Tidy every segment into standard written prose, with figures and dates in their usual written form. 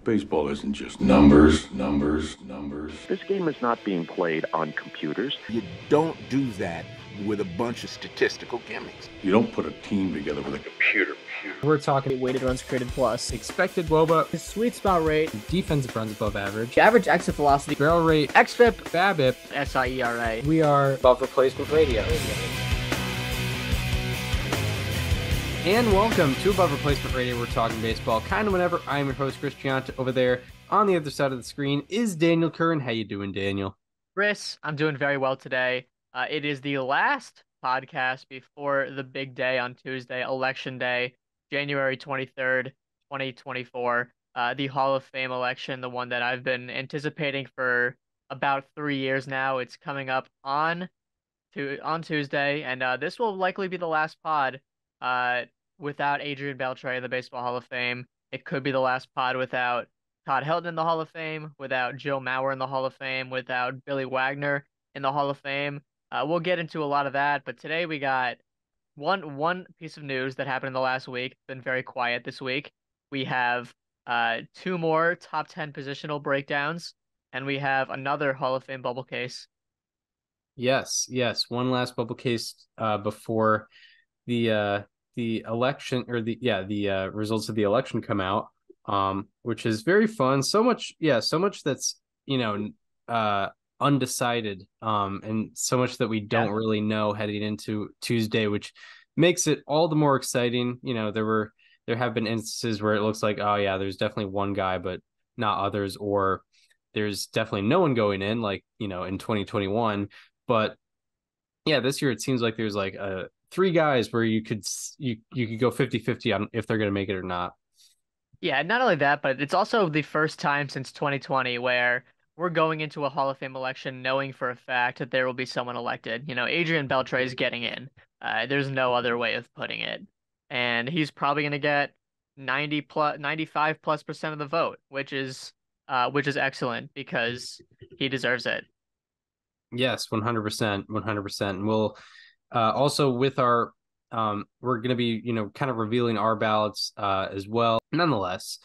Baseball isn't just numbers, numbers, numbers. This game is not being played on computers. You don't do that with a bunch of statistical gimmicks. You don't put a team together with a computer. We're talking weighted runs created plus, expected WOBA, his sweet spot rate, defensive runs above average, average exit velocity, barrel rate, xFIP, BABIP, SIERA. We are above replacement radio. And welcome to Above Replacement Radio. We're talking baseball kind of whenever. I'm your host, Chris Gianta. Over there on the other side of the screen is Daniel Curran. How you doing, Daniel? Chris, I'm doing very well today. It is the last podcast before the big day on Tuesday, Election Day, January 23rd, 2024. The Hall of Fame election, the one that I've been anticipating for about 3 years now. It's coming up on Tuesday, and this will likely be the last pod without Adrian Beltre in the Baseball Hall of Fame. It could be the last pod without Todd Helton in the Hall of Fame, without Joe Mauer in the Hall of Fame, without Billy Wagner in the Hall of Fame. We'll get into a lot of that, but today we got one piece of news that happened in the last week. It's been very quiet this week. We have two more top 10 positional breakdowns, and we have another Hall of Fame bubble case. Yes. One last bubble case before the election, or the results of the election come out, which is very fun. So much that's undecided, and so much that we don't really know heading into Tuesday, which makes it all the more exciting. There have been instances where it looks like, oh yeah, there's definitely one guy but not others, or there's definitely no one going in, like in 2021. But yeah, this year it seems like there's like three guys where you could go 50-50 on if they're going to make it or not. Yeah, not only that, but it's also the first time since 2020 where we're going into a Hall of Fame election knowing for a fact that there will be someone elected. Adrian Beltre is getting in. There's no other way of putting it. And he's probably going to get 95+% of the vote, which is excellent because he deserves it. Yes, 100%, 100%. And we'll also with our we're going to be, kind of revealing our ballots as well. Nonetheless,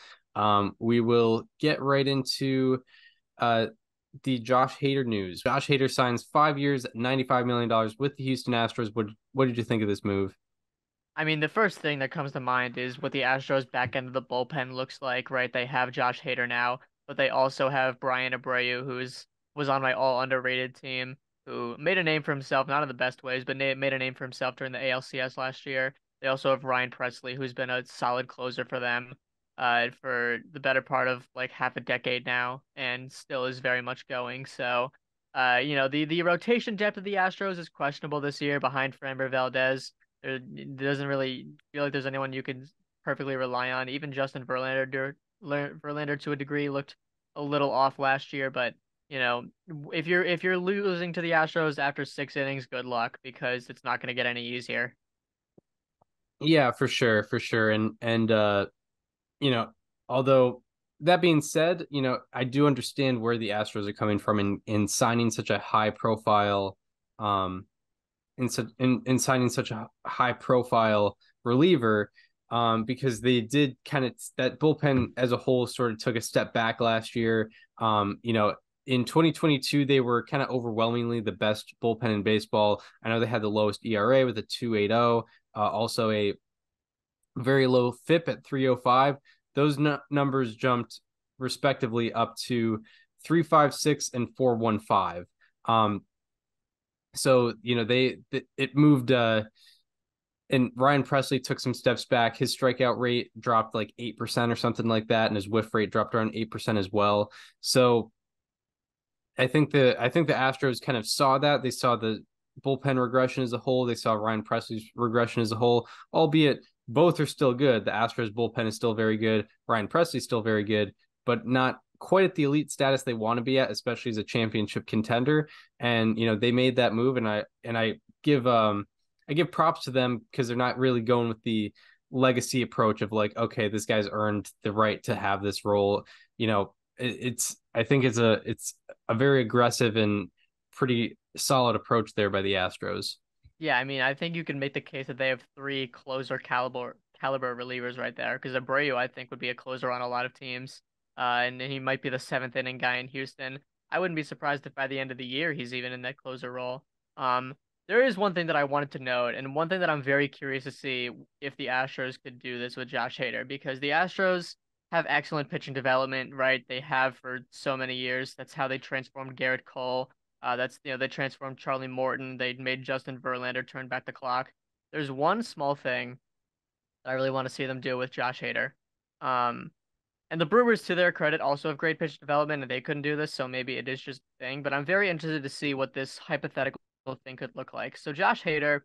we will get right into the Josh Hader news. Josh Hader signs 5 years, $95 million with the Houston Astros. What did you think of this move? I mean, the first thing that comes to mind is what the Astros back end of the bullpen looks like, right? They have Josh Hader now, but they also have Brian Abreu, was on my all underrated team, who made a name for himself, not in the best ways, but made a name for himself during the ALCS last year. They also have Ryan Presley, who's been a solid closer for them for the better part of like half a decade now, and still is very much going. So, the rotation depth of the Astros is questionable this year behind Framber Valdez. There doesn't really feel like there's anyone you can perfectly rely on. Even Justin Verlander to a degree looked a little off last year, but if you're losing to the Astros after 6 innings, good luck, because it's not going to get any easier. Yeah, for sure. And although that being said, I do understand where the Astros are coming from in signing such a high profile, in signing such a high profile reliever, because they did that bullpen as a whole sort of took a step back last year. In 2022, they were kind of overwhelmingly the best bullpen in baseball. I know they had the lowest ERA with a 2.80, also a very low FIP at 3.05. Those numbers jumped respectively up to 3.56 and 4.15. So it moved. And Ryan Presley took some steps back. His strikeout rate dropped like 8% or something like that, and his whiff rate dropped around 8% as well. So I think the Astros kind of saw that. They saw the bullpen regression as a whole. They saw Ryan Presley's regression as a whole, albeit both are still good. The Astros bullpen is still very good. Ryan Presley's still very good, but not quite at the elite status they want to be at, especially as a championship contender. And, they made that move, and I give props to them, because they're not really going with the legacy approach of like, okay, this guy's earned the right to have this role. I think it's a very aggressive and pretty solid approach there by the Astros. Yeah, I mean, I think you can make the case that they have three closer caliber relievers right there, because Abreu, I think, would be a closer on a lot of teams. and he might be the seventh inning guy in Houston. I wouldn't be surprised if by the end of the year he's even in that closer role. There is one thing that I wanted to note, and one thing that I'm very curious to see if the Astros could do this with Josh Hader, because the Astros have excellent pitching development, right? They have for so many years. That's how they transformed Garrett Cole. They transformed Charlie Morton. They made Justin Verlander turn back the clock. There's one small thing that I really want to see them do with Josh Hader. And the Brewers, to their credit, also have great pitch development, and they couldn't do this, so maybe it is just a thing. But I'm very interested to see what this hypothetical thing could look like. So Josh Hader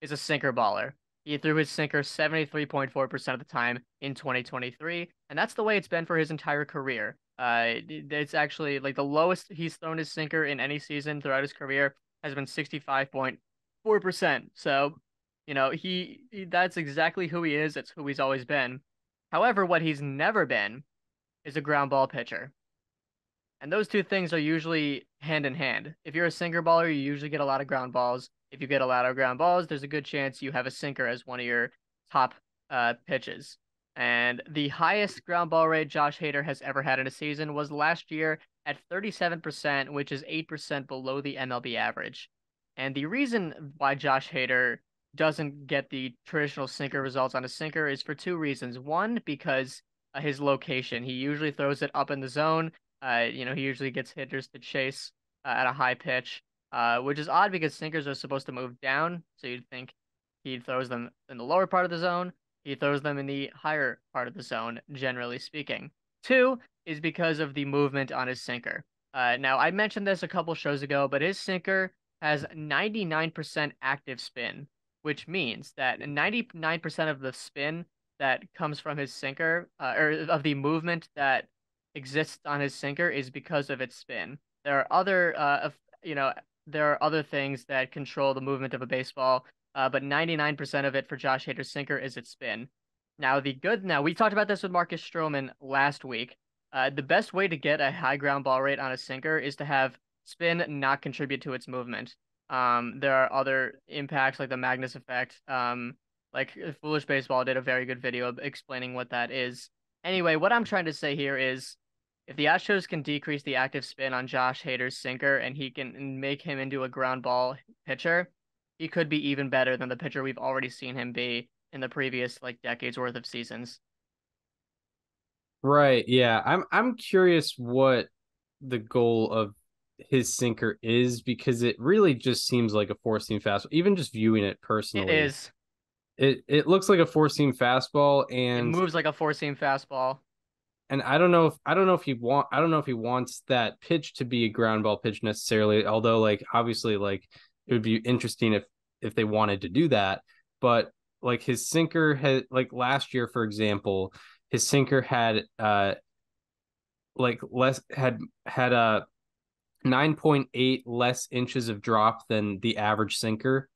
is a sinker baller. He threw his sinker 73.4% of the time in 2023, and that's the way it's been for his entire career. It's actually like the lowest he's thrown his sinker in any season throughout his career has been 65.4%. So, that's exactly who he is. It's who he's always been. However, what he's never been is a ground ball pitcher. And those two things are usually hand in hand. If you're a sinker baller, you usually get a lot of ground balls. If you get a lot of ground balls, there's a good chance you have a sinker as one of your top pitches. And the highest ground ball rate Josh Hader has ever had in a season was last year at 37%, which is 8% below the MLB average. And the reason why Josh Hader doesn't get the traditional sinker results on a sinker is for two reasons. One, because his location. He usually throws it up in the zone. He usually gets hitters to chase at a high pitch, which is odd because sinkers are supposed to move down. So you'd think he throws them in the lower part of the zone. He throws them in the higher part of the zone, generally speaking. Two is because of the movement on his sinker. Now, I mentioned this a couple shows ago, but his sinker has 99% active spin, which means that 99% of the spin that comes from his sinker, or of the movement that exists on his sinker, is because of its spin. There are other things that control the movement of a baseball, but 99% of it for Josh Hader's sinker is its spin. Now, we talked about this with Marcus Stroman last week. The best way to get a high ground ball rate on a sinker is to have spin not contribute to its movement. There are other impacts like the Magnus effect. Like Foolish Baseball did a very good video explaining what that is. Anyway, what I'm trying to say here is if the Astros can decrease the active spin on Josh Hader's sinker and he can make him into a ground ball pitcher, he could be even better than the pitcher we've already seen him be in the previous decades worth of seasons. Right. Yeah. I'm curious what the goal of his sinker is, because it really just seems like a four-seam fastball. Even just viewing it personally, It is. It looks like a four-seam fastball, and it moves like a four-seam fastball. And I don't know if he wants that pitch to be a ground ball pitch necessarily. Although, obviously, it would be interesting if they wanted to do that. But his sinker had last year, for example, his sinker had 9.8 less inches of drop than the average sinker,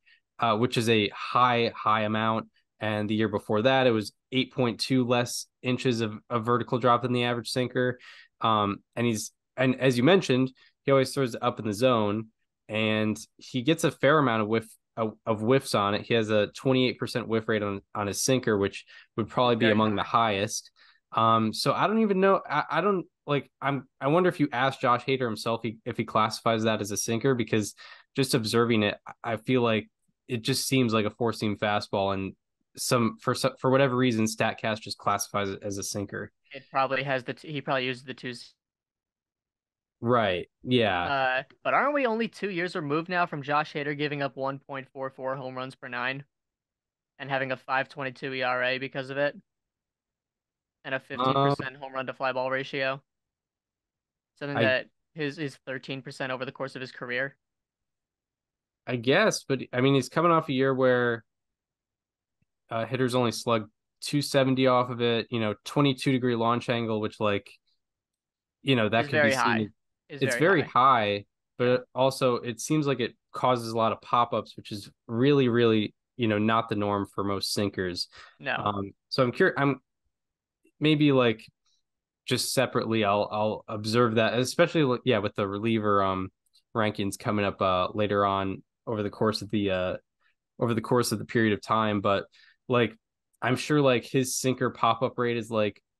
which is a high amount. And the year before that, it was 8.2 less inches of vertical drop than the average sinker. And as you mentioned, he always throws it up in the zone, and he gets a fair amount of whiffs on it. He has a 28% whiff rate on his sinker, which would probably be among the highest. So I don't even know. I wonder if you ask Josh Hader himself if he classifies that as a sinker, because just observing it, I feel like it just seems like a four-seam fastball, and for whatever reason, StatCast just classifies it as a sinker. It probably has he probably uses the twos. Right. Yeah. But aren't we only 2 years removed now from Josh Hader giving up 1.44 home runs per nine and having a 5.22 ERA because of it, and a 15% home run to fly ball ratio? Something that is 13% over the course of his career. I guess, but I mean, he's coming off a year where hitters only slugged 270 off of it, 22-degree launch angle, which that it's can be seen. It's very high, but also it seems like it causes a lot of pop-ups, which is really, really, not the norm for most sinkers. No. So I'm curious, maybe just separately, I'll observe that, especially with the reliever rankings coming up later on over the course of the period of time. But I'm sure his sinker pop-up rate is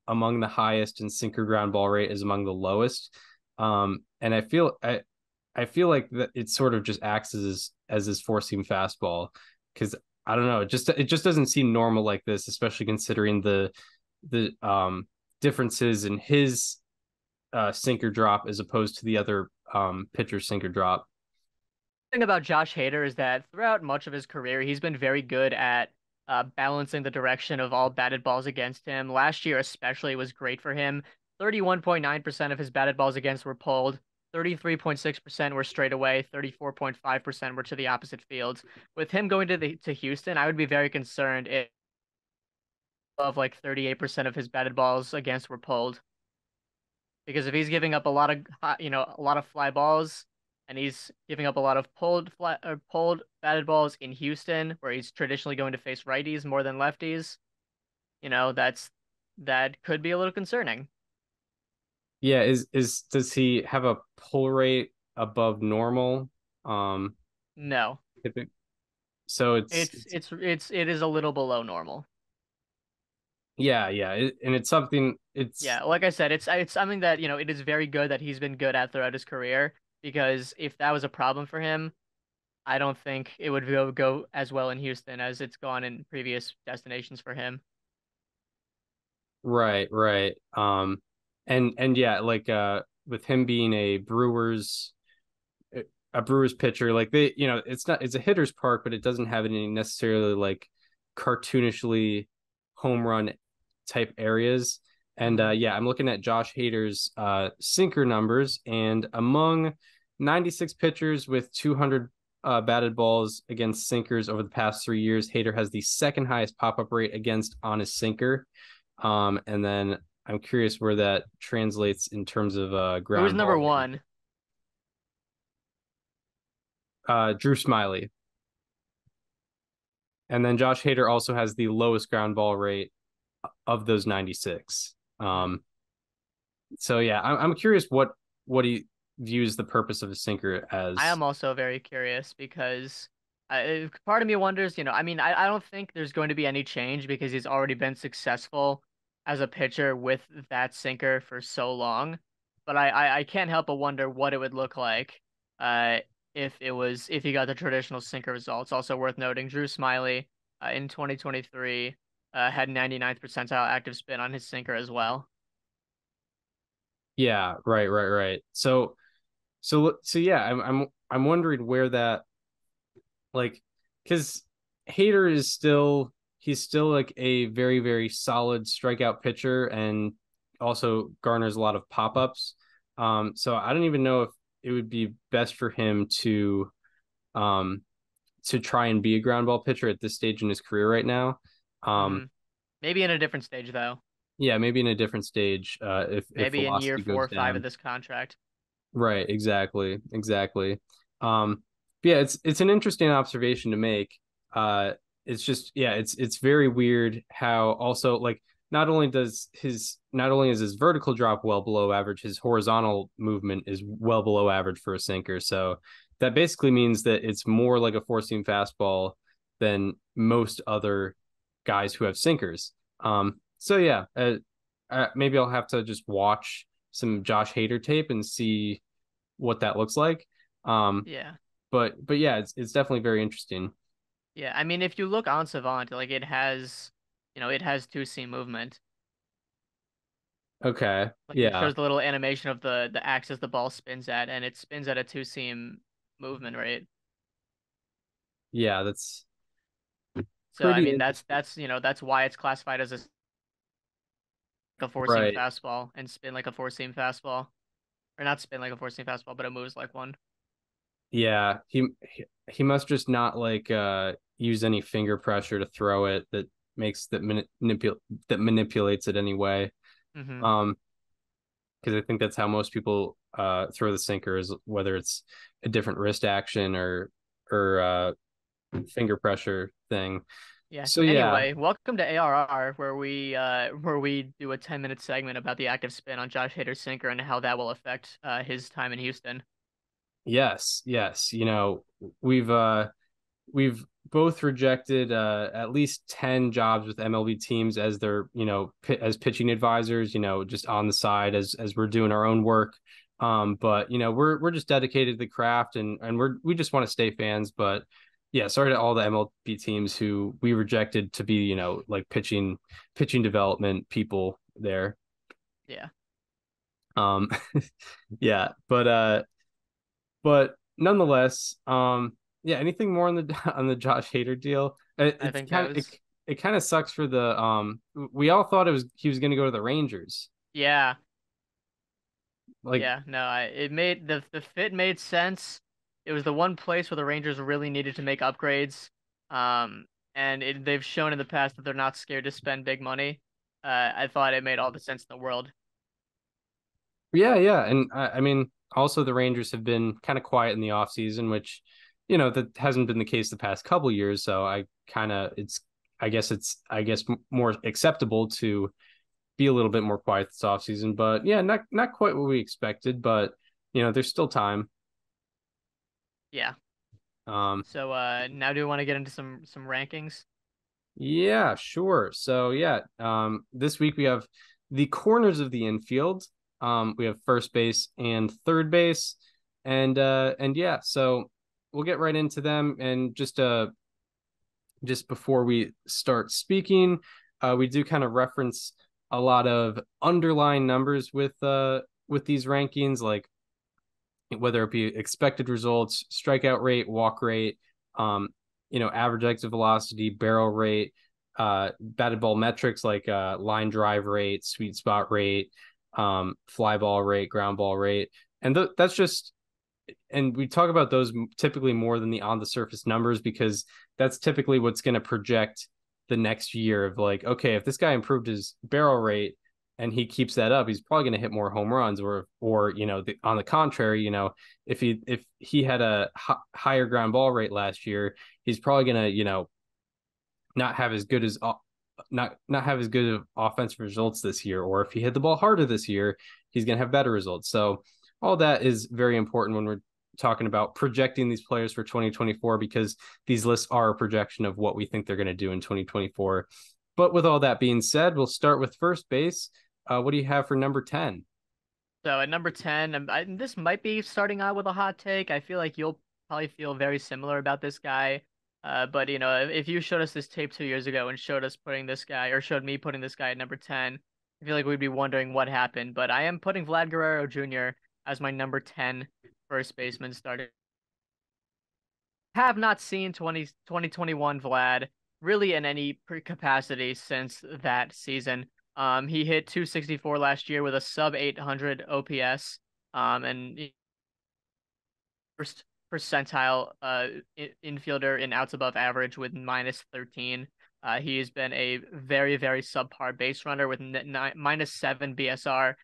among the highest and sinker ground ball rate is among the lowest. And I feel like that it sort of just acts as his four seam fastball, because I don't know, it just doesn't seem normal like this, especially considering the differences in his sinker drop as opposed to the other pitcher sinker drop. The thing about Josh Hader is that throughout much of his career, he's been very good at balancing the direction of all batted balls against him. Last year, especially, was great for him. 31.9% of his batted balls against were pulled. 33.6% were straight away. 34.5% were to the opposite fields. With him going to Houston, I would be very concerned if of like 38% of his batted balls against were pulled. Because if he's giving up a lot of a lot of fly balls, and he's giving up a lot of pulled batted balls in Houston, where he's traditionally going to face righties more than lefties, that could be a little concerning. Yeah, does he have a pull rate above normal? No. So it is a little below normal. Yeah, and it's something. Yeah, like I said, it's something that it is very good that he's been good at throughout his career. Because if that was a problem for him, I don't think it would go as well in Houston as it's gone in previous destinations for him. Right. And yeah, like with him being a Brewers pitcher, like it's a hitter's park, but it doesn't have any necessarily like cartoonishly home run type areas. And yeah, I'm looking at Josh Hader's sinker numbers, and among 96 pitchers with 200 batted balls against sinkers over the past 3 years, Hader has the second highest pop-up rate against on his sinker. And then I'm curious where that translates in terms of ground. Who was number one? Drew Smyly. And then Josh Hader also has the lowest ground ball rate of those 96. So yeah, I'm curious what he views the purpose of a sinker as. I am also very curious because part of me wonders, I don't think there's going to be any change because he's already been successful as a pitcher with that sinker for so long. But I can't help but wonder what it would look like if he got the traditional sinker results. Also worth noting, Drew Smyly in 2023 had 99th percentile active spin on his sinker as well. Yeah, right. So yeah, I'm wondering where that, like, because Hader he's still like a very, very solid strikeout pitcher and also garners a lot of pop-ups. So I don't even know if it would be best for him to try and be a ground ball pitcher at this stage in his career right now. Maybe in a different stage though. Yeah, maybe in a different stage. If maybe in year 4 or 5 down. of this contract. Right, exactly. Yeah, it's an interesting observation to make. It's just, yeah, it's very weird how also, like, not only is his vertical drop well below average, his horizontal movement is well below average for a sinker. So that basically means that it's more like a four seam fastball than most other guys who have sinkers. So yeah, maybe I'll have to just watch some Josh Hader tape and see what that looks like. Yeah. But yeah, it's definitely very interesting. Yeah, I mean, if you look on Savant, like it has two seam movement. Okay. Like yeah. It shows the little animation of the axis the ball spins at, and it spins at a two seam movement rate. Yeah, that's so. I mean, that's why it's classified as a four seam fastball and spin like a four seam fastball, or not spin like a four seam fastball, but it moves like one. Yeah, he must just not like use any finger pressure to throw it that makes that manipulates it anyway. Because I think that's how most people throw the sinker, is whether it's a different wrist action or finger pressure thing. Yeah. So anyway, welcome to ARR, where we do a 10-minute segment about the active spin on Josh Hader's sinker and how that will affect his time in Houston. Yes. You know, we've we've both rejected at least 10 jobs with MLB teams as their, as pitching advisors, just on the side as we're doing our own work. But we're just dedicated to the craft, and we just want to stay fans. But yeah, sorry to all the MLB teams who we rejected to be, like pitching development people there. Yeah. Yeah, but nonetheless, yeah, anything more on the on the Josh Hader deal? I think that was It kind of sucks for the we all thought he was going to go to the Rangers. yeah. Like, Yeah, no, it made the fit made sense. It was the one place where the Rangers really needed to make upgrades. And they've shown in the past that they're not scared to spend big money. I thought it made all the sense in the world. yeah, and I mean, also the Rangers have been kind of quiet in the off season, which that hasn't been the case the past couple years. So I guess more acceptable to be a little bit more quiet this offseason. But yeah, not quite what we expected, but there's still time. Yeah. Um, So now do we want to get into some rankings? yeah, sure. So yeah, this week we have the corners of the infield. We have first base and third base, and yeah, so we'll get right into them. And just before we start speaking, we do kind of reference a lot of underlying numbers with these rankings, like whether it be expected results, strikeout rate, walk rate, average exit velocity, barrel rate, batted ball metrics like line drive rate, sweet spot rate, fly ball rate, ground ball rate, and that's just. And we talk about those typically more than the on the surface numbers, because that's typically what's going to project the next year of like, okay, if this guy improved his barrel rate and he keeps that up, he's probably going to hit more home runs, or on the contrary, if he had a higher ground ball rate last year, he's probably going to not have as good as not have as good of offensive results this year. Or if he hit the ball harder this year, he's going to have better results. So all that is very important when we're talking about projecting these players for 2024, because these lists are a projection of what we think they're going to do in 2024. But with all that being said, we'll start with first base. What do you have for number 10? So at number 10, this might be starting out with a hot take. I feel like you'll probably feel very similar about this guy. But if you showed us this tape 2 years ago and showed me putting this guy at number 10, I feel like we'd be wondering what happened. But I am putting Vlad Guerrero Jr. as my number 10 first baseman starter. Have not seen 2021 Vlad really in any capacity since that season. He hit 264 last year with a sub 800 OPS, and first percentile infielder in outs above average with -13. He has been a very, very subpar base runner with -7 BSR.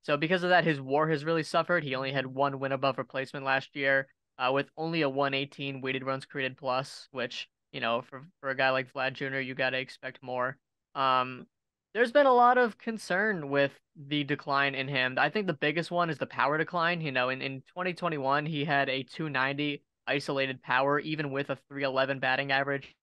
So because of that, his WAR has really suffered. He only had one win above replacement last year, with only a 118 weighted runs created plus, which, for a guy like Vlad Jr., you got to expect more. There's been a lot of concern with the decline in him. I think the biggest one is the power decline. In 2021, he had a 290 isolated power, even with a 311 batting average.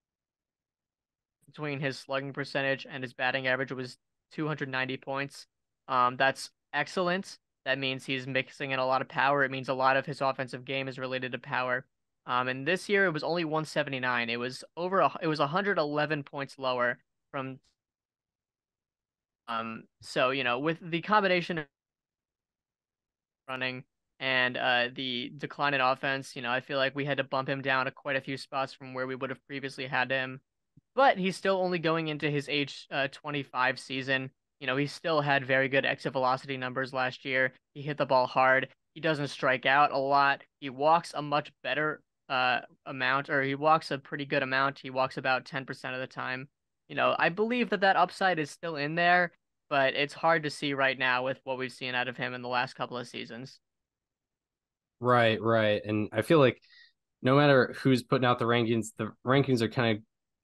Between his slugging percentage and his batting average, it was 290 points. That's excellent. That means he's mixing in a lot of power. It means a lot of his offensive game is related to power. And this year it was only 179. It was 111 points lower from. So with the combination of running and the decline in offense, I feel like we had to bump him down quite a few spots from where we would have previously had him. But he's still only going into his age 25 season. He still had very good exit velocity numbers last year. He hit the ball hard. He doesn't strike out a lot. He walks a much better amount, or he walks a pretty good amount. He walks about 10% of the time. I believe that upside is still in there, but it's hard to see right now with what we've seen out of him in the last couple of seasons. Right. And I feel like no matter who's putting out the rankings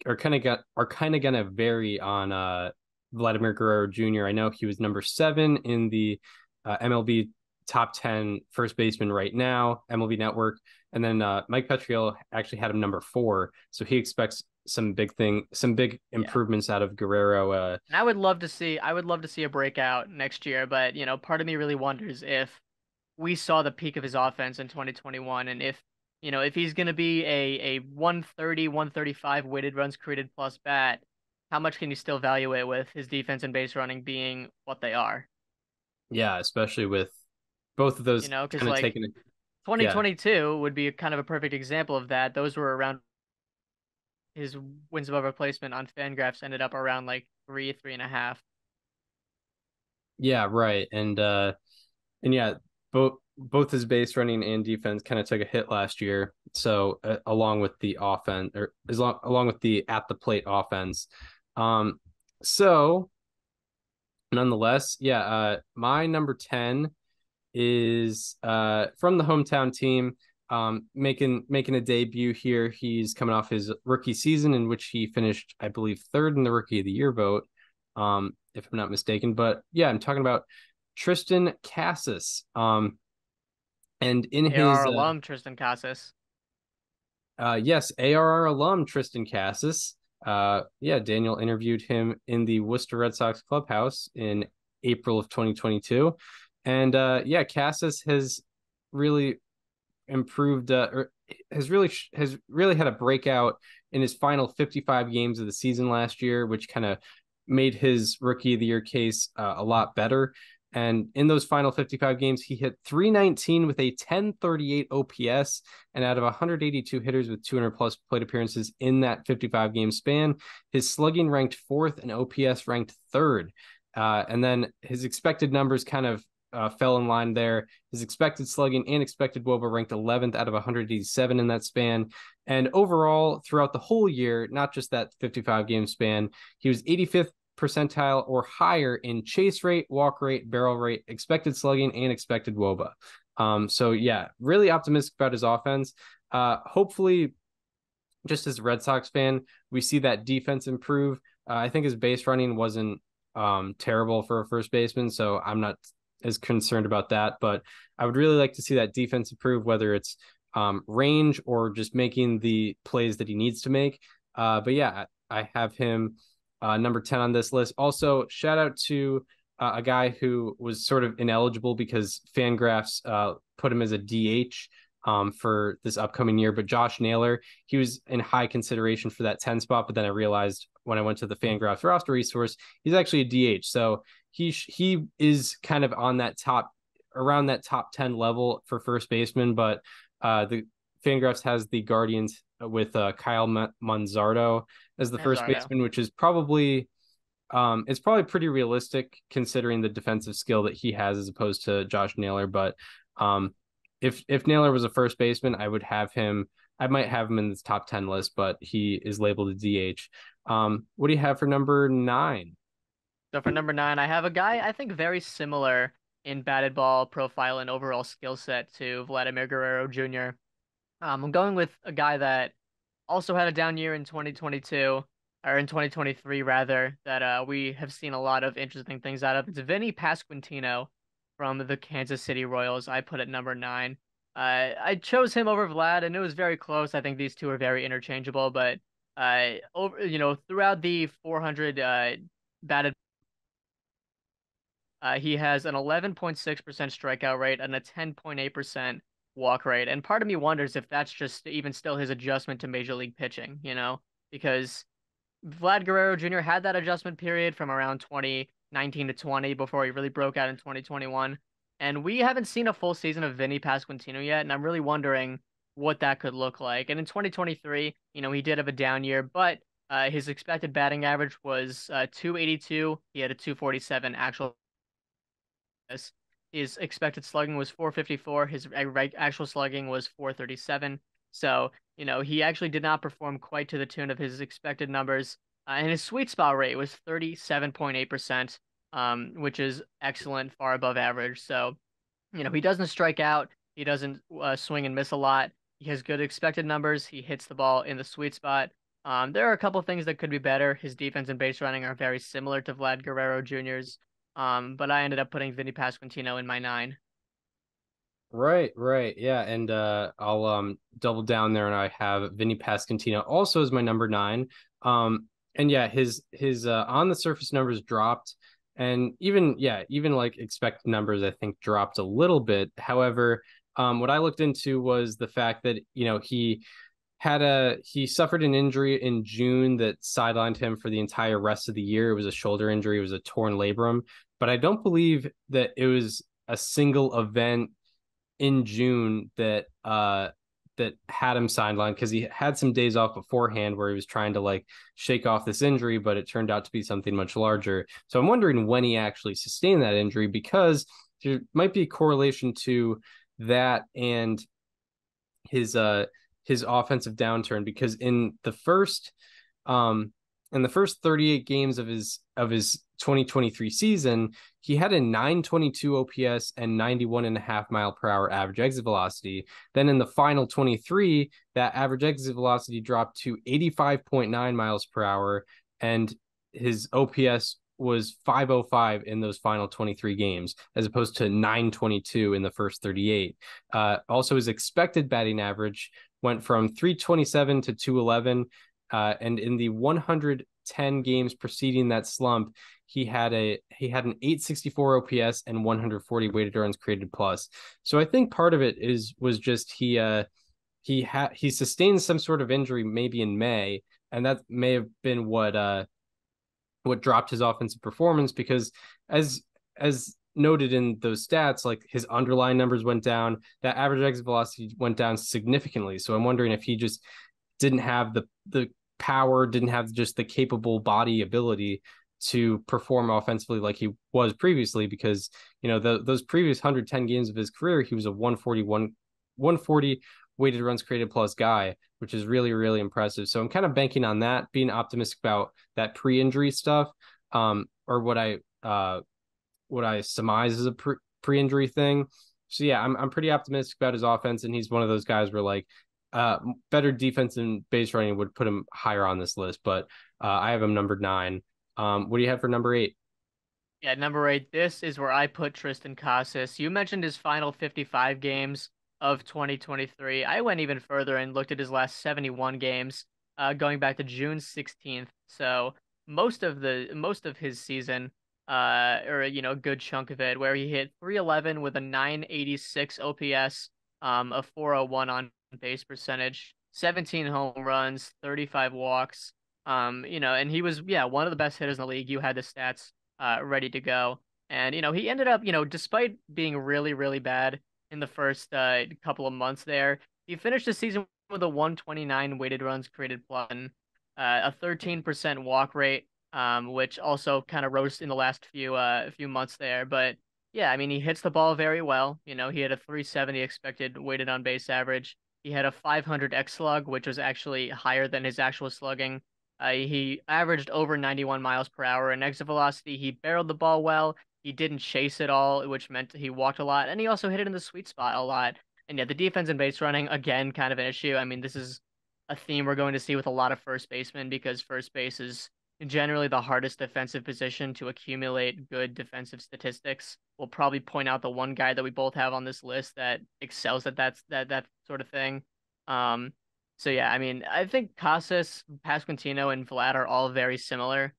are kind of gonna vary on Vladimir Guerrero Jr. I know he was number 7 in the MLB top 10 first baseman right now, MLB Network. And then Mike Petriello actually had him number 4. So he expects some big improvements out of Guerrero. And I would love to see a breakout next year, but part of me really wonders if we saw the peak of his offense in 2021, and if he's going to be a 130, 135 weighted runs created plus bat, how much can you still value it with his defense and base running being what they are? Yeah, especially with both of those Because kind of taking 2022 would be kind of a perfect example of that. Those were around his wins above replacement on Fangraphs ended up around like 3.5. Yeah, right. And yeah, both his base running and defense kind of took a hit last year. So along with the offense, or along with the at the plate offense. So nonetheless, yeah, my number 10 is from the hometown team, making a debut here. He's coming off his rookie season in which he finished, I believe, 3rd in the Rookie of the Year vote, if I'm not mistaken. But yeah, I'm talking about Tristan Casas. And in ARR his alum Tristan Casas. Yes, ARR alum Tristan Casas. Yeah, Daniel interviewed him in the Worcester Red Sox clubhouse in April of 2022. And yeah, Casas has really improved, or has really had a breakout in his final 55 games of the season last year, which kind of made his Rookie of the Year case a lot better. And in those final 55 games, he hit 319 with a 1038 OPS, and out of 182 hitters with 200 plus plate appearances in that 55 game span, his slugging ranked 4th and OPS ranked 3rd. And then his expected numbers kind of fell in line there. His expected slugging and expected WOBA ranked 11th out of 187 in that span. And overall, throughout the whole year, not just that 55 game span, he was 85th percentile or higher in chase rate, walk rate, barrel rate, expected slugging, and expected WOBA. So yeah, really optimistic about his offense. Hopefully, just as a Red Sox fan, we see that defense improve. I think his base running wasn't terrible for a first baseman, so I'm not as concerned about that. But I would really like to see that defense improve, whether it's range or just making the plays that he needs to make. But yeah, I have him number 10 on this list. Also, shout out to a guy who was sort of ineligible because Fangraphs put him as a DH for this upcoming year. But Josh Naylor, he was in high consideration for that 10 spot. But then I realized when I went to the Fangraphs roster resource, he's actually a DH. So he is kind of on that around that top 10 level for first baseman. But the Fangraphs has the Guardians with Kyle Manzardo as the first baseman, which is probably it's probably pretty realistic considering the defensive skill that he has as opposed to Josh Naylor. But if Naylor was a first baseman, I might have him in this top 10 list, but he is labeled a DH. What do you have for number 9? So for number 9, I have a guy I think very similar in batted ball profile and overall skill set to Vladimir Guerrero Jr. I'm going with a guy that also had a down year in 2022, or in 2023 rather, that we have seen a lot of interesting things out of. It's Vinny Pasquantino from the Kansas City Royals. I put at number 9. I chose him over Vlad, and it was very close. I think these two are very interchangeable, but throughout the 400 batted, he has an 11.6% strikeout rate and a 10.8% walk rate. And part of me wonders if that's just even still his adjustment to major league pitching, because Vlad Guerrero Jr. had that adjustment period from around 2019 to 20 before he really broke out in 2021. And we haven't seen a full season of Vinny Pasquantino yet, and I'm really wondering what that could look like. And in 2023, he did have a down year, but his expected batting average was 282. He had a 247 actual. His expected slugging was 454. His actual slugging was 437. So, he actually did not perform quite to the tune of his expected numbers. And his sweet spot rate was 37.8%, which is excellent, far above average. So, he doesn't strike out. He doesn't swing and miss a lot. He has good expected numbers. He hits the ball in the sweet spot. There are a couple things that could be better. His defense and base running are very similar to Vlad Guerrero Jr.'s. But I ended up putting Vinny Pasquantino in my 9. Right. Yeah, and I'll double down there, and I have Vinny Pasquantino also as my number 9. And yeah, his on the surface numbers dropped, and even like expected numbers I think dropped a little bit. However, what I looked into was the fact that he suffered an injury in June that sidelined him for the entire rest of the year. It was a shoulder injury, it was a torn labrum, but I don't believe that it was a single event in June that had him sidelined, because he had some days off beforehand where he was trying to like shake off this injury, but it turned out to be something much larger. So I'm wondering when he actually sustained that injury, because there might be a correlation to that and his offensive downturn, because in the first 38 games of his 2023 season, he had a 922 OPS and 91.5 mph average exit velocity. Then in the final 23, that average exit velocity dropped to 85.9 miles per hour, and his OPS was 505 in those final 23 games, as opposed to 922 in the first 38. Also, his expected batting average went from 327 to 211. And in the 110 games preceding that slump, he had an 864 OPS and 140 weighted runs created plus. So I think part of it was just he sustained some sort of injury maybe in May, and that may have been what dropped his offensive performance, because as noted in those stats, like his underlying numbers went down, that average exit velocity went down significantly. So I'm wondering if he just didn't have the power, didn't have just the capable body ability to perform offensively like he was previously, because those previous 110 games of his career, he was a 140 weighted runs created plus guy, which is really, really impressive. So I'm kind of banking on that, being optimistic about that pre-injury stuff, or what I surmise is a pre-injury thing. So yeah, I'm pretty optimistic about his offense, and he's one of those guys where like better defense and base running would put him higher on this list, but I have him number 9. What do you have for number 8? Yeah, number 8, this is where I put Tristan Casas. You mentioned his final 55 games of 2023. I went even further and looked at his last 71 games, going back to June 16th. So most of his season, or a good chunk of it, where he hit 311 with a 986 OPS, a 401 on base percentage, 17 home runs, 35 walks. And he was one of the best hitters in the league. You had the stats ready to go. And he ended up, despite being really, really bad in the first couple of months there, he finished the season with a 129 weighted runs created plus, a 13% walk rate, which also kind of rose in the last few months there. But yeah, I mean, he hits the ball very well. He had a 370 expected weighted on base average. He had a 500 X slug, which was actually higher than his actual slugging. He averaged over 91 miles per hour in exit velocity. He barreled the ball well. He didn't chase it all, which meant he walked a lot, and he also hit it in the sweet spot a lot. And yeah, the defense and base running, again, kind of an issue. I mean, this is a theme we're going to see with a lot of first basemen, because first base is generally the hardest defensive position to accumulate good defensive statistics. We'll probably point out the one guy that we both have on this list that excels at that sort of thing. So yeah, I mean, I think Casas, Pasquantino, and Vlad are all very similar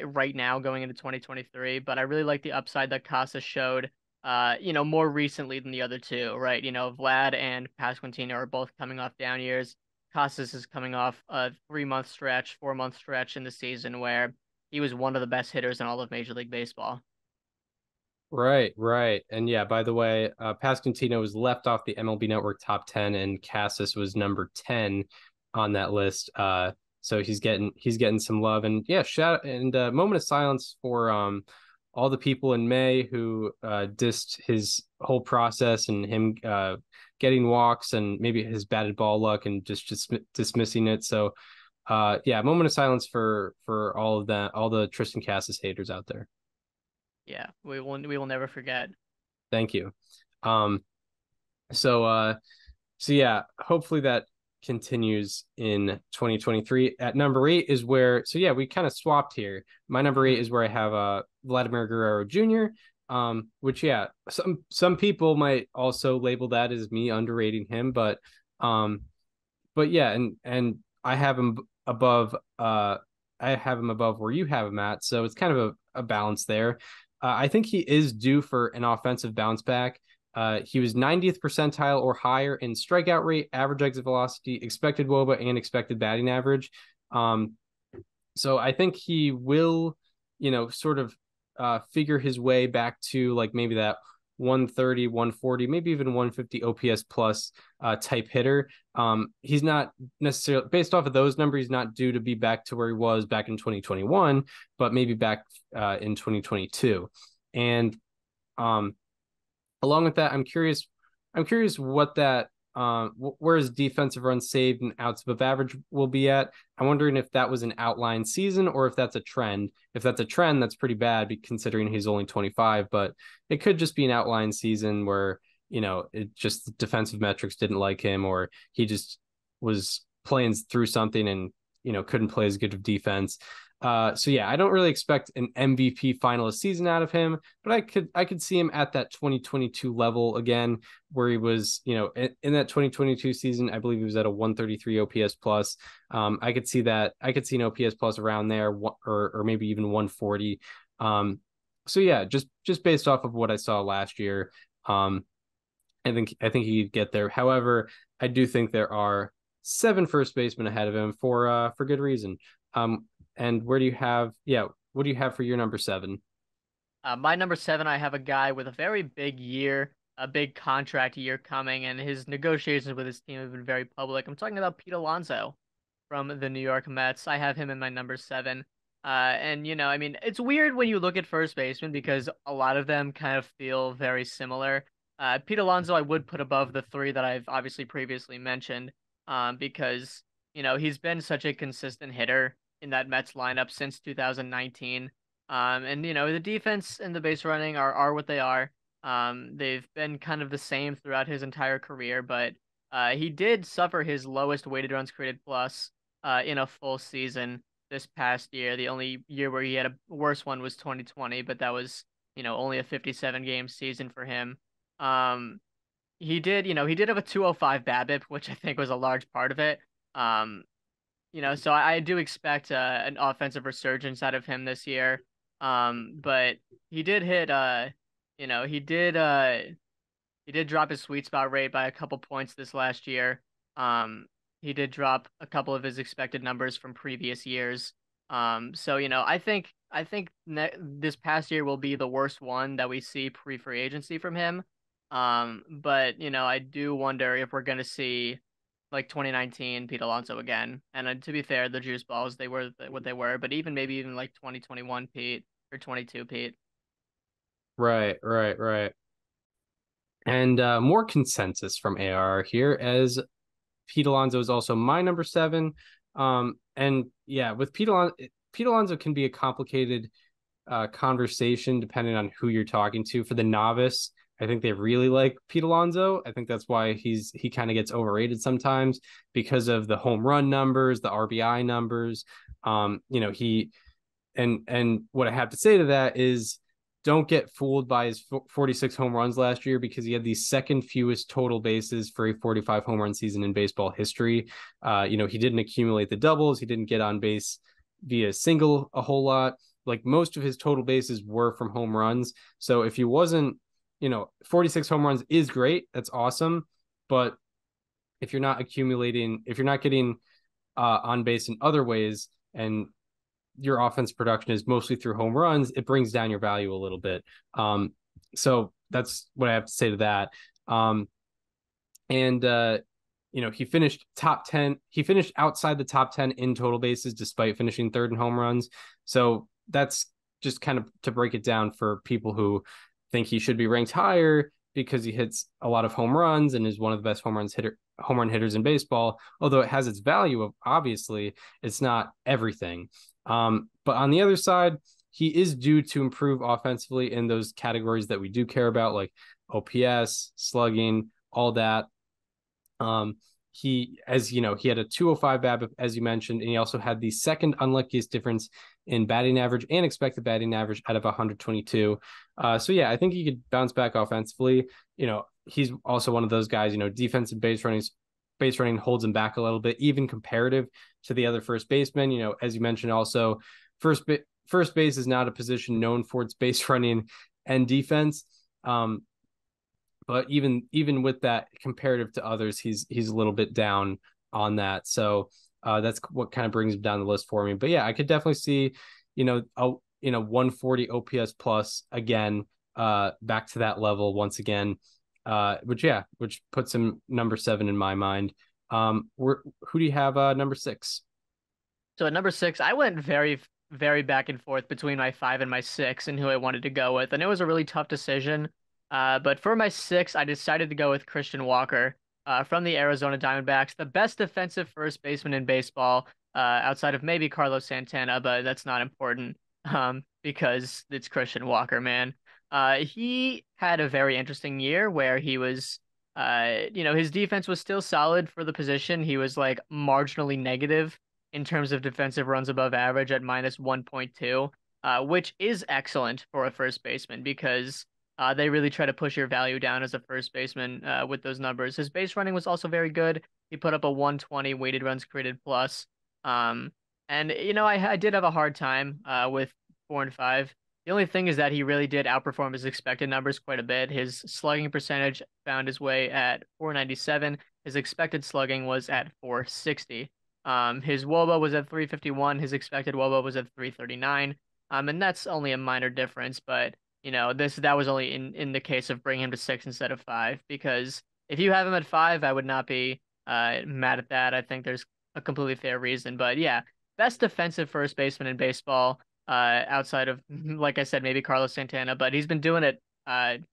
right now going into 2023, but I really like the upside that Casas showed more recently than the other two, right? Vlad and Pasquantino are both coming off down years. Casas is coming off a 3-month stretch, 4-month stretch in the season where he was one of the best hitters in all of Major League Baseball. Right. And yeah, by the way, Pasquantino was left off the MLB Network top 10, and Casas was number 10 on that list. So he's getting some love, and yeah, moment of silence for all the people in May who dissed his whole process and him getting walks and maybe his batted ball luck and just dismissing it. So yeah, moment of silence for all of that, all the Tristan Casas haters out there. Yeah, we will never forget. Thank you. So yeah, hopefully that continues in 2023. At number 8 is where, so yeah, we kind of swapped here. My number 8 is where I have Vladimir Guerrero Jr. Which yeah, some people might also label that as me underrating him, but yeah, and I have him above where you have him at, so it's kind of a balance there. I think he is due for an offensive bounce back. He was 90th percentile or higher in strikeout rate, average exit velocity, expected WOBA, and expected batting average. So I think he will, sort of figure his way back to like maybe that 130, 140, maybe even 150 OPS plus type hitter. He's not necessarily, based off of those numbers, he's not due to be back to where he was back in 2021, but maybe back in 2022. And along with that, I'm curious what that where his defensive runs saved and outs above average will be at. I'm wondering if that was an outline season or if that's a trend. If that's a trend, that's pretty bad considering he's only 25, but it could just be an outline season where, it just the defensive metrics didn't like him, or he just was playing through something and, couldn't play as good of defense. So yeah, I don't really expect an MVP finalist season out of him, but I could see him at that 2022 level again, where he was, in that 2022 season, I believe he was at a 133 OPS plus. I could see that. I could see an OPS plus around there, or maybe even 140. So yeah, just based off of what I saw last year, I think he could get there. However, I do think there are 7 first basemen ahead of him for good reason. And what do you have for your number 7? My number 7, I have a guy with a very big year, a big contract year coming, and his negotiations with his team have been very public. I'm talking about Pete Alonso from the New York Mets. I have him in my number 7. And I mean, it's weird when you look at first baseman because a lot of them kind of feel very similar. Pete Alonso, I would put above the 3 that I've obviously previously mentioned, because he's been such a consistent hitter in that Mets lineup since 2019. And the defense and the base running are what they are. They've been kind of the same throughout his entire career, but he did suffer his lowest weighted runs created plus in a full season this past year. The only year where he had a worse one was 2020, but that was only a 57 game season for him. He did have a 205 BABIP, which I think was a large part of it. So I do expect an offensive resurgence out of him this year. But he did hit he did drop his sweet spot rate by a couple points this last year. He did drop a couple of his expected numbers from previous years. So I think this past year will be the worst one that we see pre-free agency from him. But I do wonder if we're going to see like 2019 Pete Alonso again. And to be fair, the juice balls, they were what they were, but maybe even like 2021 Pete or 22 Pete. Right. And more consensus from ARR here, as Pete Alonso is also my number 7. And yeah, with Pete Alonso can be a complicated conversation depending on who you're talking to. For the novice, I think they really like Pete Alonso. I think that's why he kind of gets overrated sometimes because of the home run numbers, the RBI numbers. He and what I have to say to that is don't get fooled by his 46 home runs last year, because he had the second fewest total bases for a 45 home run season in baseball history. He didn't accumulate the doubles. He didn't get on base via single a whole lot. Like most of his total bases were from home runs. So if he wasn't, 46 home runs is great. That's awesome. But if you're not getting on base in other ways, and your offense production is mostly through home runs, it brings down your value a little bit. So that's what I have to say to that. He finished top 10. He finished outside the top 10 in total bases, despite finishing 3rd in home runs. So that's just kind of to break it down for people who think he should be ranked higher because he hits a lot of home runs and is one of the best home run hitters in baseball. Although it has its value, obviously, it's not everything. But on the other side, he is due to improve offensively in those categories that we do care about, like OPS, slugging, all that. He had a 205 BABIP, as you mentioned, and he also had the second unluckiest difference in batting average and expected batting average out of 122. So yeah, I think he could bounce back offensively. He's also one of those guys, defensive base running holds him back a little bit, even comparative to the other first baseman. As you mentioned, also first base is not a position known for its base running and defense. But even with that, comparative to others, he's a little bit down on that. So that's what kind of brings him down the list for me. But yeah, I could definitely see, a 140 OPS plus again, back to that level once again. Which puts him number 7 in my mind. Who do you have number 6? So at number 6, I went very, very back and forth between my 5 and my 6 and who I wanted to go with, and it was a really tough decision. But for my 6, I decided to go with Christian Walker from the Arizona Diamondbacks, the best defensive first baseman in baseball, outside of maybe Carlos Santana, but that's not important because it's Christian Walker, man. He had a very interesting year where he was, his defense was still solid for the position. He was like marginally negative in terms of defensive runs above average at minus 1.2, which is excellent for a first baseman because they really try to push your value down as a first baseman with those numbers. His base running was also very good. He put up a 120 weighted runs created plus. And I did have a hard time with 4 and 5. The only thing is that he really did outperform his expected numbers quite a bit. His slugging percentage found his way at 497. His expected slugging was at 460. His WOBA was at 351. His expected WOBA was at 339. And that's only a minor difference, but that was only in the case of bringing him to 6 instead of 5, because if you have him at 5, I would not be mad at that. I think there's a completely fair reason. But yeah, best defensive first baseman in baseball, outside of, like I said, maybe Carlos Santana, but he's been doing it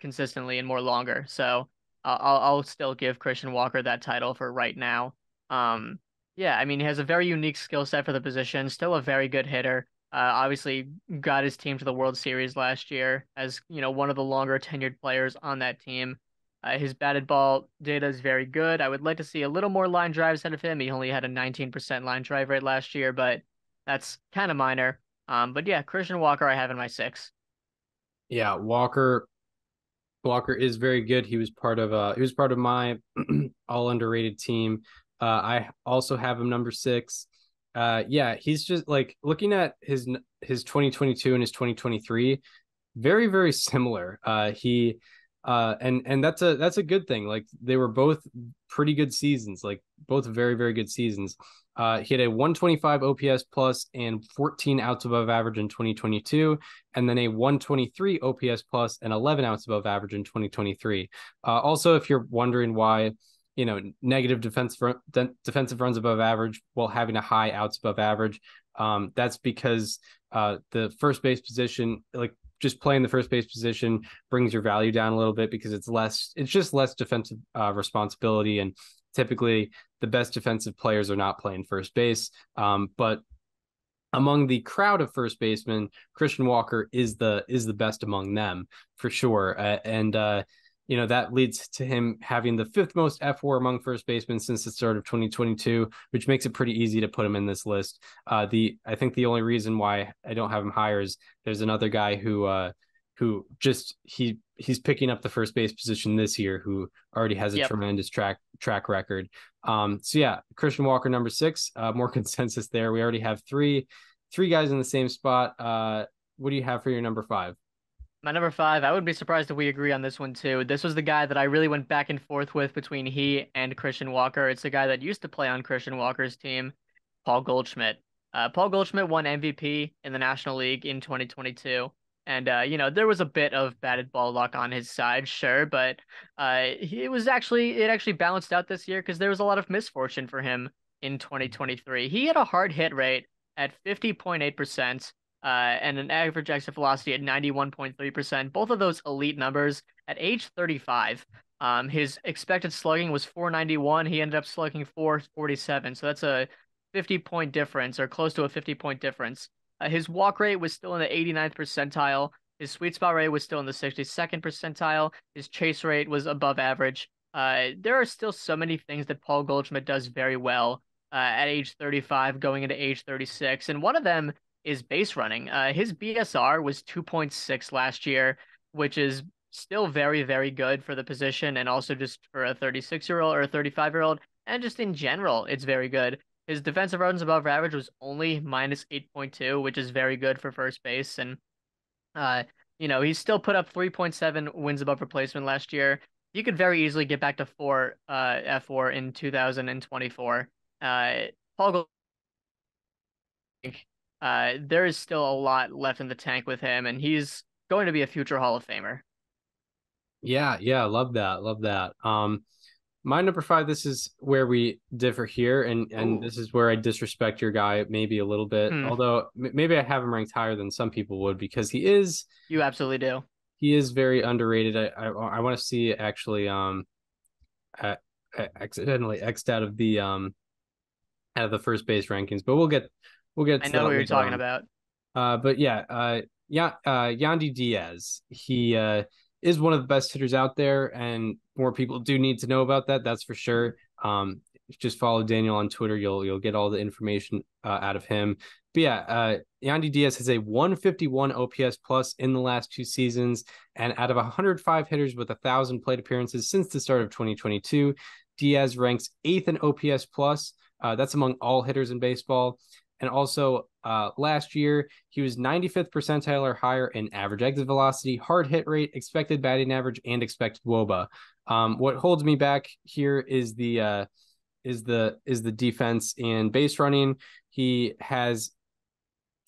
consistently and more longer. So I'll still give Christian Walker that title for right now. Yeah, I mean, he has a very unique skill set for the position, still a very good hitter. Obviously got his team to the World Series last year as, one of the longer tenured players on that team. His batted ball data is very good. I would like to see a little more line drives out of him. He only had a 19% line drive rate last year, but that's kind of minor. But yeah, Christian Walker I have in my 6. Yeah, Walker is very good. He was part of my all underrated team. I also have him number 6. Yeah, he's just like looking at his 2022 and his 2023, very, very similar. And that's a good thing. Like they were both pretty good seasons, like both very, very good seasons. He had a 125 OPS plus and 14 outs above average in 2022, and then a 123 OPS plus and 11 outs above average in 2023. Also, if you're wondering why, negative defensive runs above average while having a high outs above average, that's because the first base position, like just playing the first base position, brings your value down a little bit because it's just less defensive responsibility, and typically the best defensive players are not playing first base. But among the crowd of first basemen, Christian Walker is the best among them for sure. That leads to him having the 5th most F4 among first basemen since the start of 2022, which makes it pretty easy to put him in this list. I think the only reason why I don't have him higher is there's another guy who just he's picking up the first base position this year, who already has a tremendous track record. So yeah, Christian Walker number 6, more consensus there. We already have three guys in the same spot. What do you have for your number 5? My number 5, I wouldn't be surprised if we agree on this one too. This was the guy that I really went back and forth with between he and Christian Walker. It's a guy that used to play on Christian Walker's team, Paul Goldschmidt. Paul Goldschmidt won MVP in the National League in 2022. And, there was a bit of batted ball luck on his side, sure, but it actually balanced out this year because there was a lot of misfortune for him in 2023. He had a hard hit rate at 50.8%. And an average exit velocity at 91.3%. Both of those elite numbers at age 35. His expected slugging was 491. He ended up slugging 447. So that's a 50-point difference, or close to a 50-point difference. His walk rate was still in the 89th percentile. His sweet spot rate was still in the 62nd percentile. His chase rate was above average. There are still so many things that Paul Goldschmidt does very well at age 35, going into age 36. And one of them is base running. His BSR was 2.6 last year, which is still very, very good for the position, and also just for a 36-year-old or a 35-year-old, and just in general, it's very good. His defensive runs above average was only minus 8.2, which is very good for first base. And, he still put up 3.7 wins above replacement last year. He could very easily get back to 4 F4 in 2024. Paul, there is still a lot left in the tank with him, and he's going to be a future Hall of Famer. Yeah, love that, love that. My number 5, this is where we differ here, and this is where I disrespect your guy maybe a little bit, although maybe I have him ranked higher than some people would, because he is. You absolutely do. He is very underrated. I want to see actually accidentally X'd out of the first base rankings, but we'll get I know what you're talking about. But yeah, Yandy Diaz. He is one of the best hitters out there, and more people do need to know about that. That's for sure. Just follow Daniel on Twitter. You'll get all the information out of him. But yeah, Yandy Diaz has a 151 OPS plus in the last 2 seasons, and out of 105 hitters with 1,000 plate appearances since the start of 2022, Diaz ranks 8th in OPS plus. That's among all hitters in baseball. And also, last year, he was 95th percentile or higher in average exit velocity, hard hit rate, expected batting average, and expected WOBA. What holds me back here is the defense and base running. He has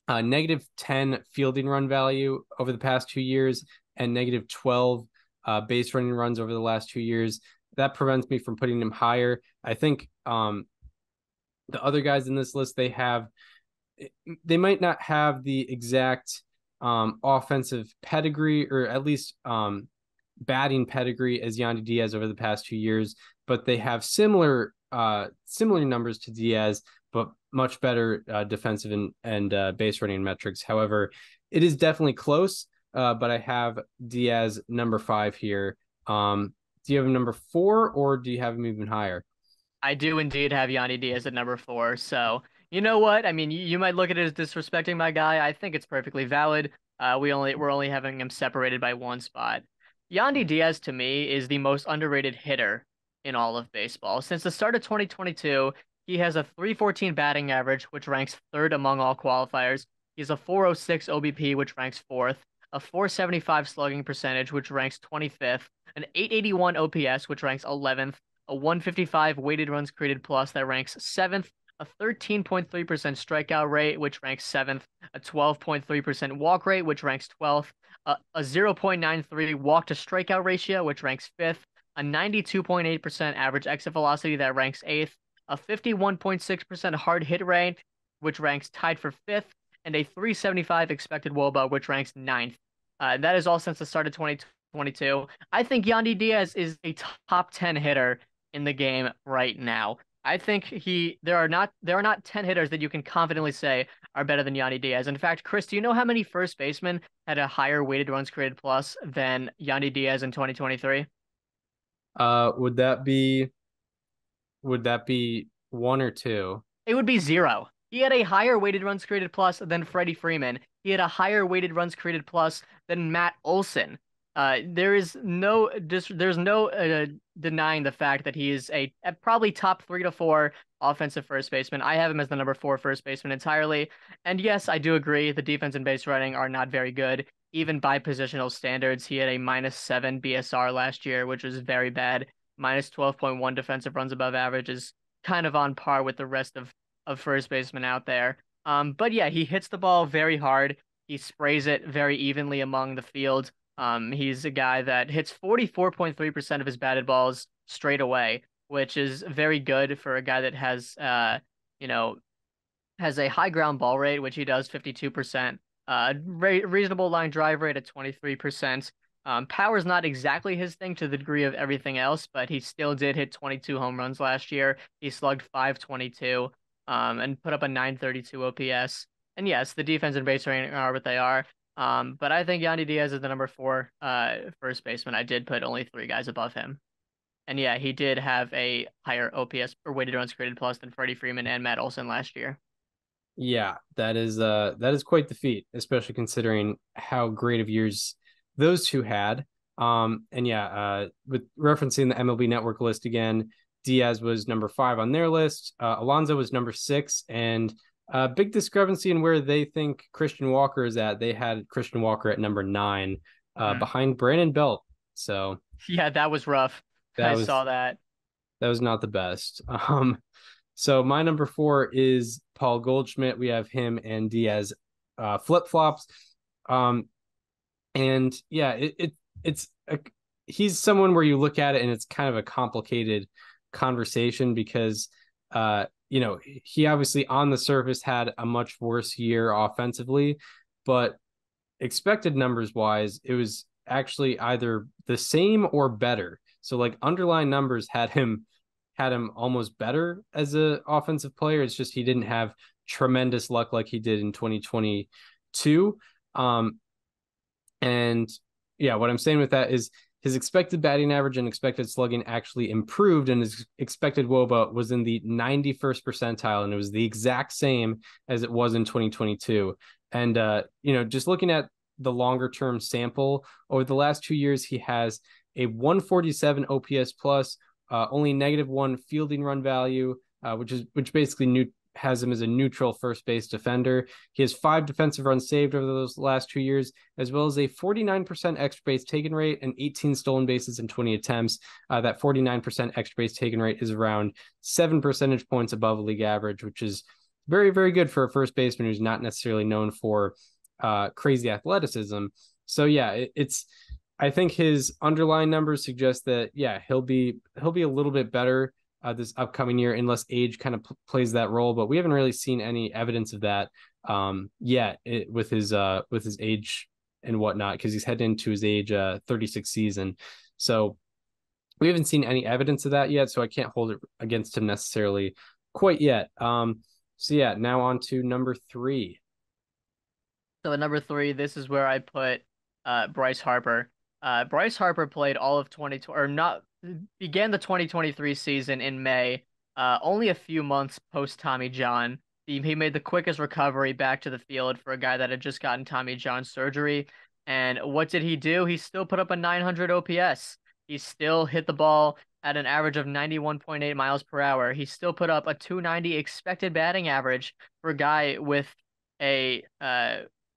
a negative 10 fielding run value over the past 2 years and negative 12 base running runs over the last 2 years. That prevents me from putting him higher. I think the other guys in this list, they might not have the exact offensive pedigree, or at least batting pedigree as Yandy Diaz over the past 2 years, but they have similar numbers to Diaz, but much better defensive and base running metrics. However, it is definitely close, but I have Diaz number 5 here. Do you have him number 4, or do you have him even higher? I do indeed have Yandy Diaz at number 4. So, you know what? I mean, you might look at it as disrespecting my guy. I think it's perfectly valid. We're only having him separated by 1 spot. Yandy Diaz, to me, is the most underrated hitter in all of baseball. Since the start of 2022, he has a 314 batting average, which ranks 3rd among all qualifiers. He has a 406 OBP, which ranks 4th, a 475 slugging percentage, which ranks 25th, an 881 OPS, which ranks 11th, a 155 weighted runs created plus that ranks 7th, a 13.3% strikeout rate, which ranks 7th, a 12.3% walk rate, which ranks 12th, a 0.93 walk to strikeout ratio, which ranks 5th, a 92.8% average exit velocity that ranks 8th, a 51.6% hard hit rate, which ranks tied for 5th, and a 375 expected WOBA, which ranks 9th. That is all since the start of 2022. I think Yandy Diaz is a top 10 hitter in the game right now. I think there are not 10 hitters that you can confidently say are better than Yandy Diaz. In fact, Chris, do you know how many first basemen had a higher weighted runs created plus than Yandy Diaz in 2023? Would that be 1 or 2? It would be 0. He had a higher weighted runs created plus than Freddie Freeman. He had a higher weighted runs created plus than Matt Olson. There's no denying the fact that he is a probably top 3 to 4 offensive first baseman. I have him as the number 4 first baseman entirely. And yes, I do agree the defense and base running are not very good. Even by positional standards, he had a -7 BSR last year, which was very bad. -12.1 defensive runs above average is kind of on par with the rest of first basemen out there. But yeah, he hits the ball very hard. He sprays it very evenly among the field. He's a guy that hits 44.3% of his batted balls straight away, which is very good for a guy that has a high ground ball rate, which he does 52%. Reasonable line drive rate at 23%. Power's not exactly his thing to the degree of everything else, but he still did hit 22 home runs last year. He slugged 522, and put up a 932 OPS. And yes, the defense and base running are what they are. But I think Yandy Diaz is the number 4 first baseman. I did put only 3 guys above him. And yeah, he did have a higher OPS or weighted runs created plus than Freddie Freeman and Matt Olson last year. Yeah, that is quite the feat, especially considering how great of years those two had. And yeah, with referencing the MLB Network list again, Diaz was number 5 on their list. Alonso was number 6, and big discrepancy in where they think Christian Walker is at. They had Christian Walker at number 9, behind Brandon Belt. So Yeah, that was rough. that I was saw that. that was not the best. So my number 4 is Paul Goldschmidt. We have him and Diaz flip flops. And yeah, it's he's someone where you look at it and it's kind of a complicated conversation because he obviously on the surface had a much worse year offensively, but expected numbers wise, it was actually either the same or better. So like underlying numbers had him almost better as an offensive player. It's just he didn't have tremendous luck like he did in 2022. And yeah, what I'm saying with that is his expected batting average and expected slugging actually improved, and his expected WOBA was in the 91st percentile, and it was the exact same as it was in 2022. And just looking at the longer term sample over the last 2 years, he has a 147 OPS plus, only -1 fielding run value, which basically has him as a neutral first base defender. He has 5 defensive runs saved over those last 2 years, as well as a 49% extra base taken rate and 18 stolen bases in 20 attempts. That 49% extra base taken rate is around 7 percentage points above league average, which is very, very good for a first baseman who's not necessarily known for crazy athleticism. So yeah, I think his underlying numbers suggest that he'll be a little bit better this upcoming year, unless age kind of plays that role. But we haven't really seen any evidence of that yet with his age and whatnot, because he's heading into his age 36 season. So we haven't seen any evidence of that yet. So I can't hold it against him necessarily quite yet. So yeah, now on to number 3. So at number 3, this is where I put Bryce Harper. Bryce Harper played all of 2020, or not, began the 2023 season in May, only a few months post Tommy John. He made the quickest recovery back to the field for a guy that had just gotten Tommy John surgery. And what did he do? He still put up a 900 OPS. He still hit the ball at an average of 91.8 miles per hour. He still put up a 290 expected batting average for a guy with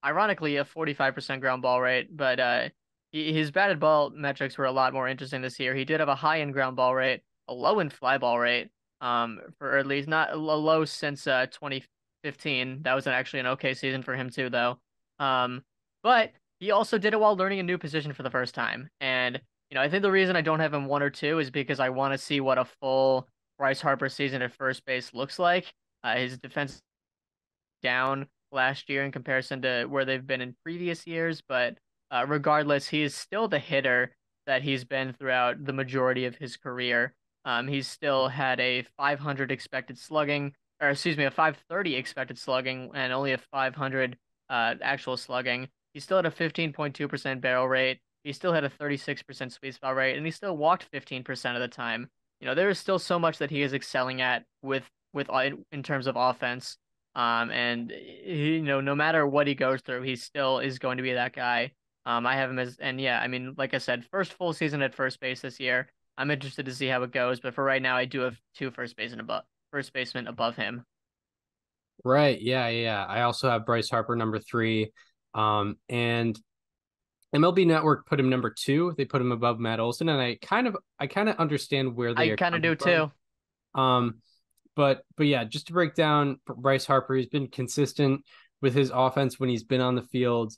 ironically, a 45% ground ball rate, but his batted ball metrics were a lot more interesting this year. He did have a high end ground ball rate, a low end fly ball rate, for at least not a low since 2015. That was actually an okay season for him too, though. But he also did it while learning a new position for the first time. And I think the reason I don't have him 1 or 2 is because I want to see what a full Bryce Harper season at first base looks like. His defense down last year in comparison to where they've been in previous years, but regardless, he is still the hitter that he's been throughout the majority of his career. He's still had a 500 expected slugging, or excuse me, a 530 expected slugging and only a 500 actual slugging. He still had a 15.2% barrel rate. He still had a 36% sweet spot rate, and he still walked 15% of the time. There is still so much that he is excelling at with in terms of offense. And no matter what he goes through, he still is going to be that guy. I have him as, and yeah, I mean, like I said, first full season at first base this year. I'm interested to see how it goes, but for right now, I do have 2 first basemen above him. Right. Yeah. I also have Bryce Harper number 3. And MLB Network put him number 2. They put him above Matt Olson, and I kind of understand where they I kind of do too. But yeah, just to break down Bryce Harper, he's been consistent with his offense when he's been on the field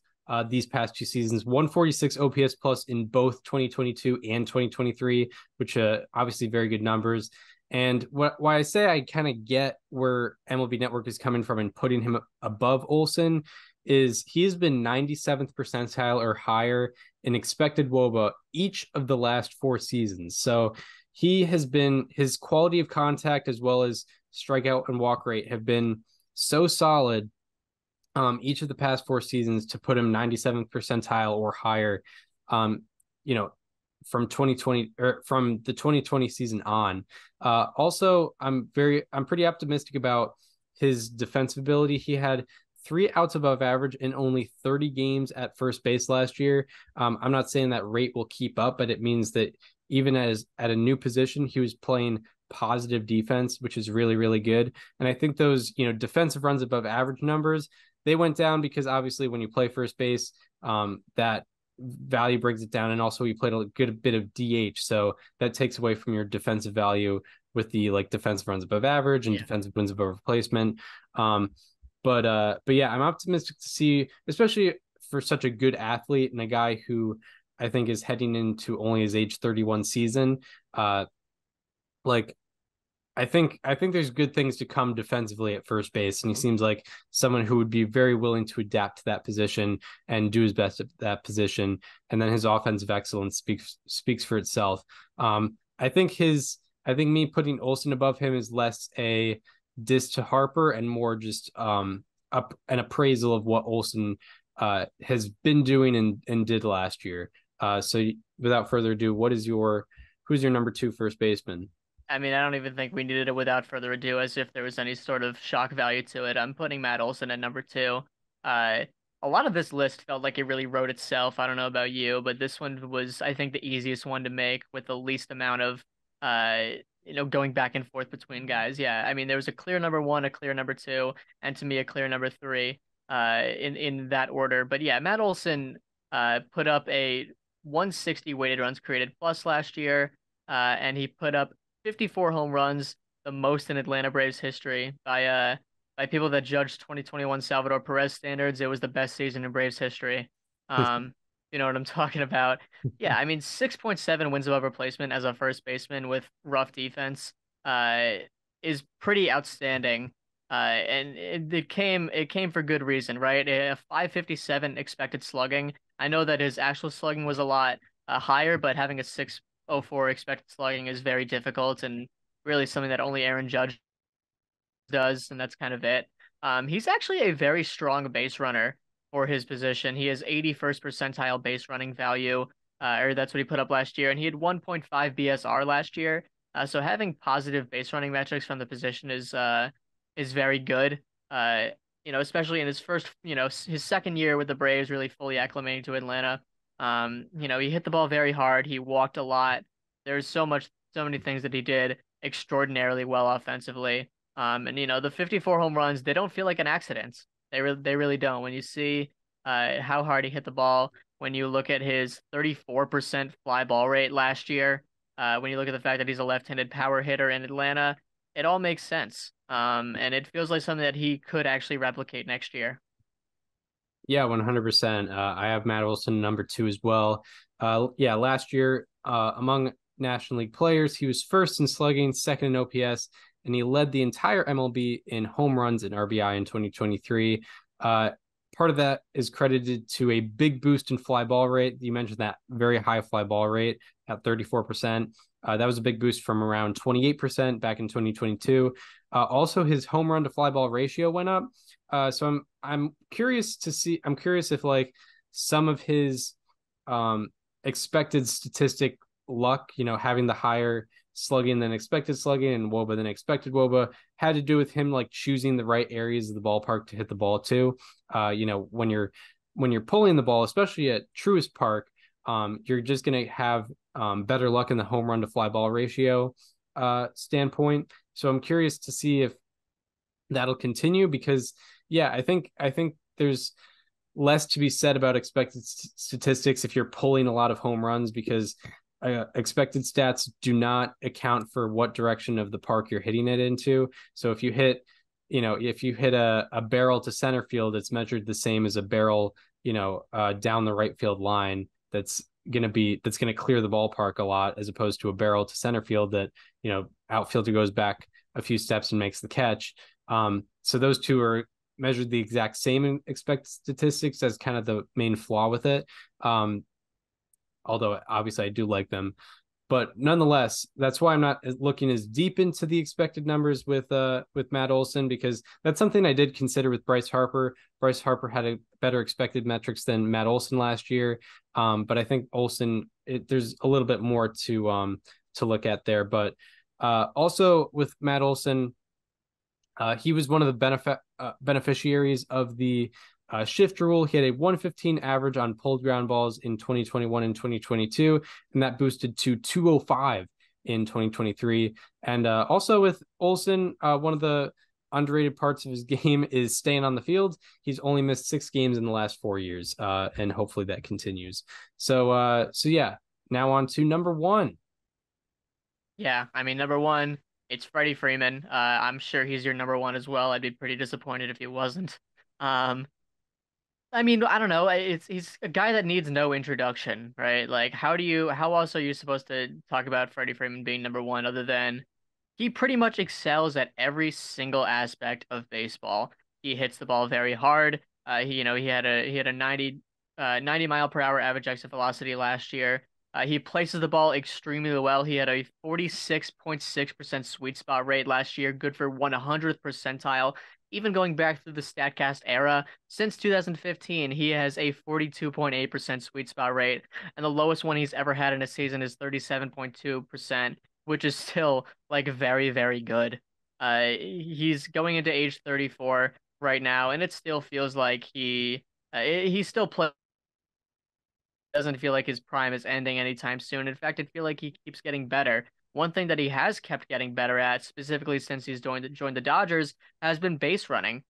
these past 2 seasons. 146 OPS plus in both 2022 and 2023, which obviously very good numbers. And why I say I kind of get where MLB Network is coming from and putting him above Olson is he has been 97th percentile or higher in expected WOBA each of the last 4 seasons. So his quality of contact as well as strikeout and walk rate have been so solid each of the past 4 seasons to put him 97th percentile or higher, from 2020 or from the 2020 season on. Also, I'm pretty optimistic about his defensive ability. He had 3 outs above average in only 30 games at first base last year. I'm not saying that rate will keep up, but it means that even as at a new position, he was playing positive defense, which is really, really good. And I think those, defensive runs above average numbers, they went down because obviously when you play first base, that value brings it down. And also you played a good bit of DH. So that takes away from your defensive value with the defensive runs above average and defensive wins above replacement. But yeah, I'm optimistic to see, especially for such a good athlete and a guy who I think is heading into only his age 31 season. I think there's good things to come defensively at first base, and he seems like someone who would be very willing to adapt to that position and do his best at that position. And then his offensive excellence speaks for itself. I think me putting Olson above him is less a diss to Harper and more just an appraisal of what Olson has been doing and did last year. So without further ado, who's your number 2 first baseman? I mean, I don't even think we needed it without further ado, as if there was any sort of shock value to it. I'm putting Matt Olson at number 2. A lot of this list felt like it really wrote itself. I don't know about you, but this one was, I think, the easiest one to make with the least amount of, going back and forth between guys. Yeah, I mean, there was a clear number 1, a clear number 2, and to me, a clear number 3, in that order. But yeah, Matt Olson put up a 160 weighted runs created plus last year, and he put up 54 home runs, the most in Atlanta Braves history by people that judged 2021 Salvador Perez standards. It was the best season in Braves history. You know what I'm talking about? Yeah, I mean 6.7 wins above replacement as a first baseman with rough defense is pretty outstanding. And it came for good reason, right? A 557 expected slugging. I know that his actual slugging was a lot higher, but having a 604 expected slugging is very difficult and really something that only Aaron Judge does, and that's kind of it. He's actually a very strong base runner for his position. He has 81st percentile base running value, or that's what he put up last year, and he had 1.5 BSR last year. So having positive base running metrics from the position is very good. Especially in his first, his second year with the Braves, really fully acclimating to Atlanta. He hit the ball very hard. He walked a lot. There's so many things that he did extraordinarily well offensively. The 54 home runs, they don't feel like an accident. They really don't. When you see how hard he hit the ball, when you look at his 34% fly ball rate last year, when you look at the fact that he's a left-handed power hitter in Atlanta, it all makes sense. And it feels like something that he could actually replicate next year. Yeah, 100%. I have Matt Olson number 2 as well. Last year, among National League players, he was first in slugging, second in OPS, and he led the entire MLB in home runs and RBI in 2023. Part of that is credited to a big boost in fly ball rate. You mentioned that very high fly ball rate at 34%. That was a big boost from around 28% back in 2022. Also, his home run to fly ball ratio went up. So I'm curious to see. I'm curious if some of his expected statistic luck, having the higher slugging than expected slugging and WOBA than expected WOBA, had to do with him choosing the right areas of the ballpark to hit the ball to. When you're pulling the ball, especially at Truist Park, you're just going to have better luck in the home run to fly ball ratio standpoint. So I'm curious to see if that'll continue because, I think there's less to be said about expected statistics if you're pulling a lot of home runs because expected stats do not account for what direction of the park you're hitting it into. So if you hit a barrel to center field, it's measured the same as a barrel, down the right field line. That's going to clear the ballpark a lot as opposed to a barrel to center field that, outfielder goes back a few steps and makes the catch. So those two are measured the exact same in expected statistics as kind of the main flaw with it. Although obviously I do like them, but nonetheless, that's why I'm not looking as deep into the expected numbers with Matt Olson, because that's something I did consider with Bryce Harper. Bryce Harper had a better expected metrics than Matt Olson last year. But I think Olson, there's a little bit more to look at there, but also with Matt Olson, He was one of the beneficiaries of the shift rule. He had a 115 average on pulled ground balls in 2021 and 2022, and that boosted to 205 in 2023. And also with Olsen, one of the underrated parts of his game is staying on the field. He's only missed 6 games in the last 4 years, and hopefully that continues. So yeah, now on to number 1. Yeah, I mean, number 1, it's Freddie Freeman. I'm sure he's your number 1 as well. I'd be pretty disappointed if he wasn't. I mean, I don't know. He's a guy that needs no introduction, right? Like, how else are you supposed to talk about Freddie Freeman being number 1 other than he pretty much excels at every single aspect of baseball. He hits the ball very hard. He had a 90 mile per hour average exit velocity last year. He places the ball extremely well. He had a 46.6% sweet spot rate last year, good for 100th percentile. Even going back through the StatCast era, since 2015, he has a 42.8% sweet spot rate, and the lowest one he's ever had in a season is 37.2%, which is still like very, very good. He's going into age 34 right now, and it still feels like he still plays. Doesn't feel like his prime is ending anytime soon. In fact, I feel like he keeps getting better. One thing that he has kept getting better at, specifically since he's joined the Dodgers, has been base running.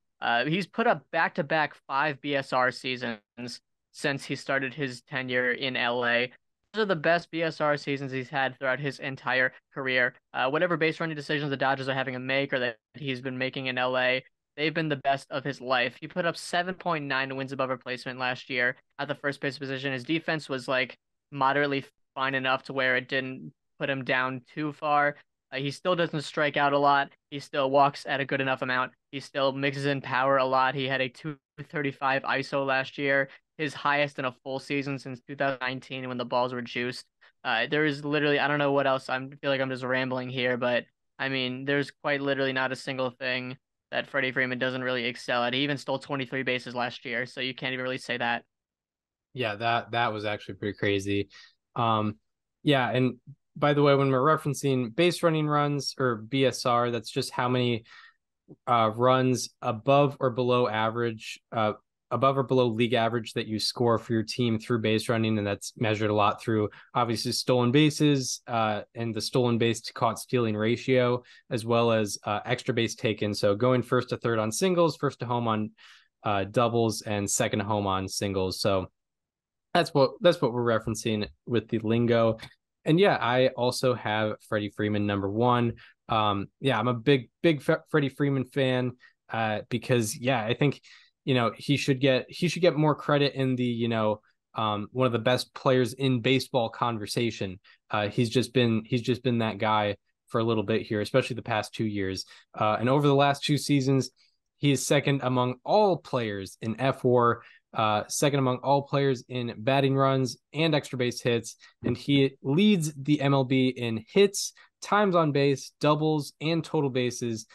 He's put up back-to-back 5 BSR seasons since he started his tenure in LA. Those are the best BSR seasons he's had throughout his entire career. Whatever base running decisions the Dodgers are having to make or that he's been making in LA, they've been the best of his life. He put up 7.9 wins above replacement last year at the first base position. His defense was like moderately fine enough to where it didn't put him down too far. He still doesn't strike out a lot. He still walks at a good enough amount. He still mixes in power a lot. He had a 235 ISO last year, his highest in a full season since 2019 when the balls were juiced. There is literally, I don't know what else. I feel like I'm just rambling here, but I mean, there's quite literally not a single thing that Freddie Freeman doesn't really excel at. He even stole 23 bases last year, so you can't even really say that. Yeah, that was actually pretty crazy. Yeah, and by the way, when we're referencing base running runs or BSR, that's just how many runs above or below league average that you score for your team through base running, and that's measured a lot through obviously stolen bases and the stolen base to caught stealing ratio, as well as extra base taken. So going first to third on singles, first to home on doubles, and second to home on singles. So that's what we're referencing with the lingo. And yeah, I also have Freddie Freeman number 1. Yeah, I'm a big Freddie Freeman fan because yeah, I think he should get more credit in the one of the best players in baseball conversation. He's just been that guy for a little bit here, especially the past 2 years. And over the last 2 seasons, he is second among all players in FWAR, second among all players in batting runs and extra base hits, and he leads the MLB in hits, times on base, doubles, and total bases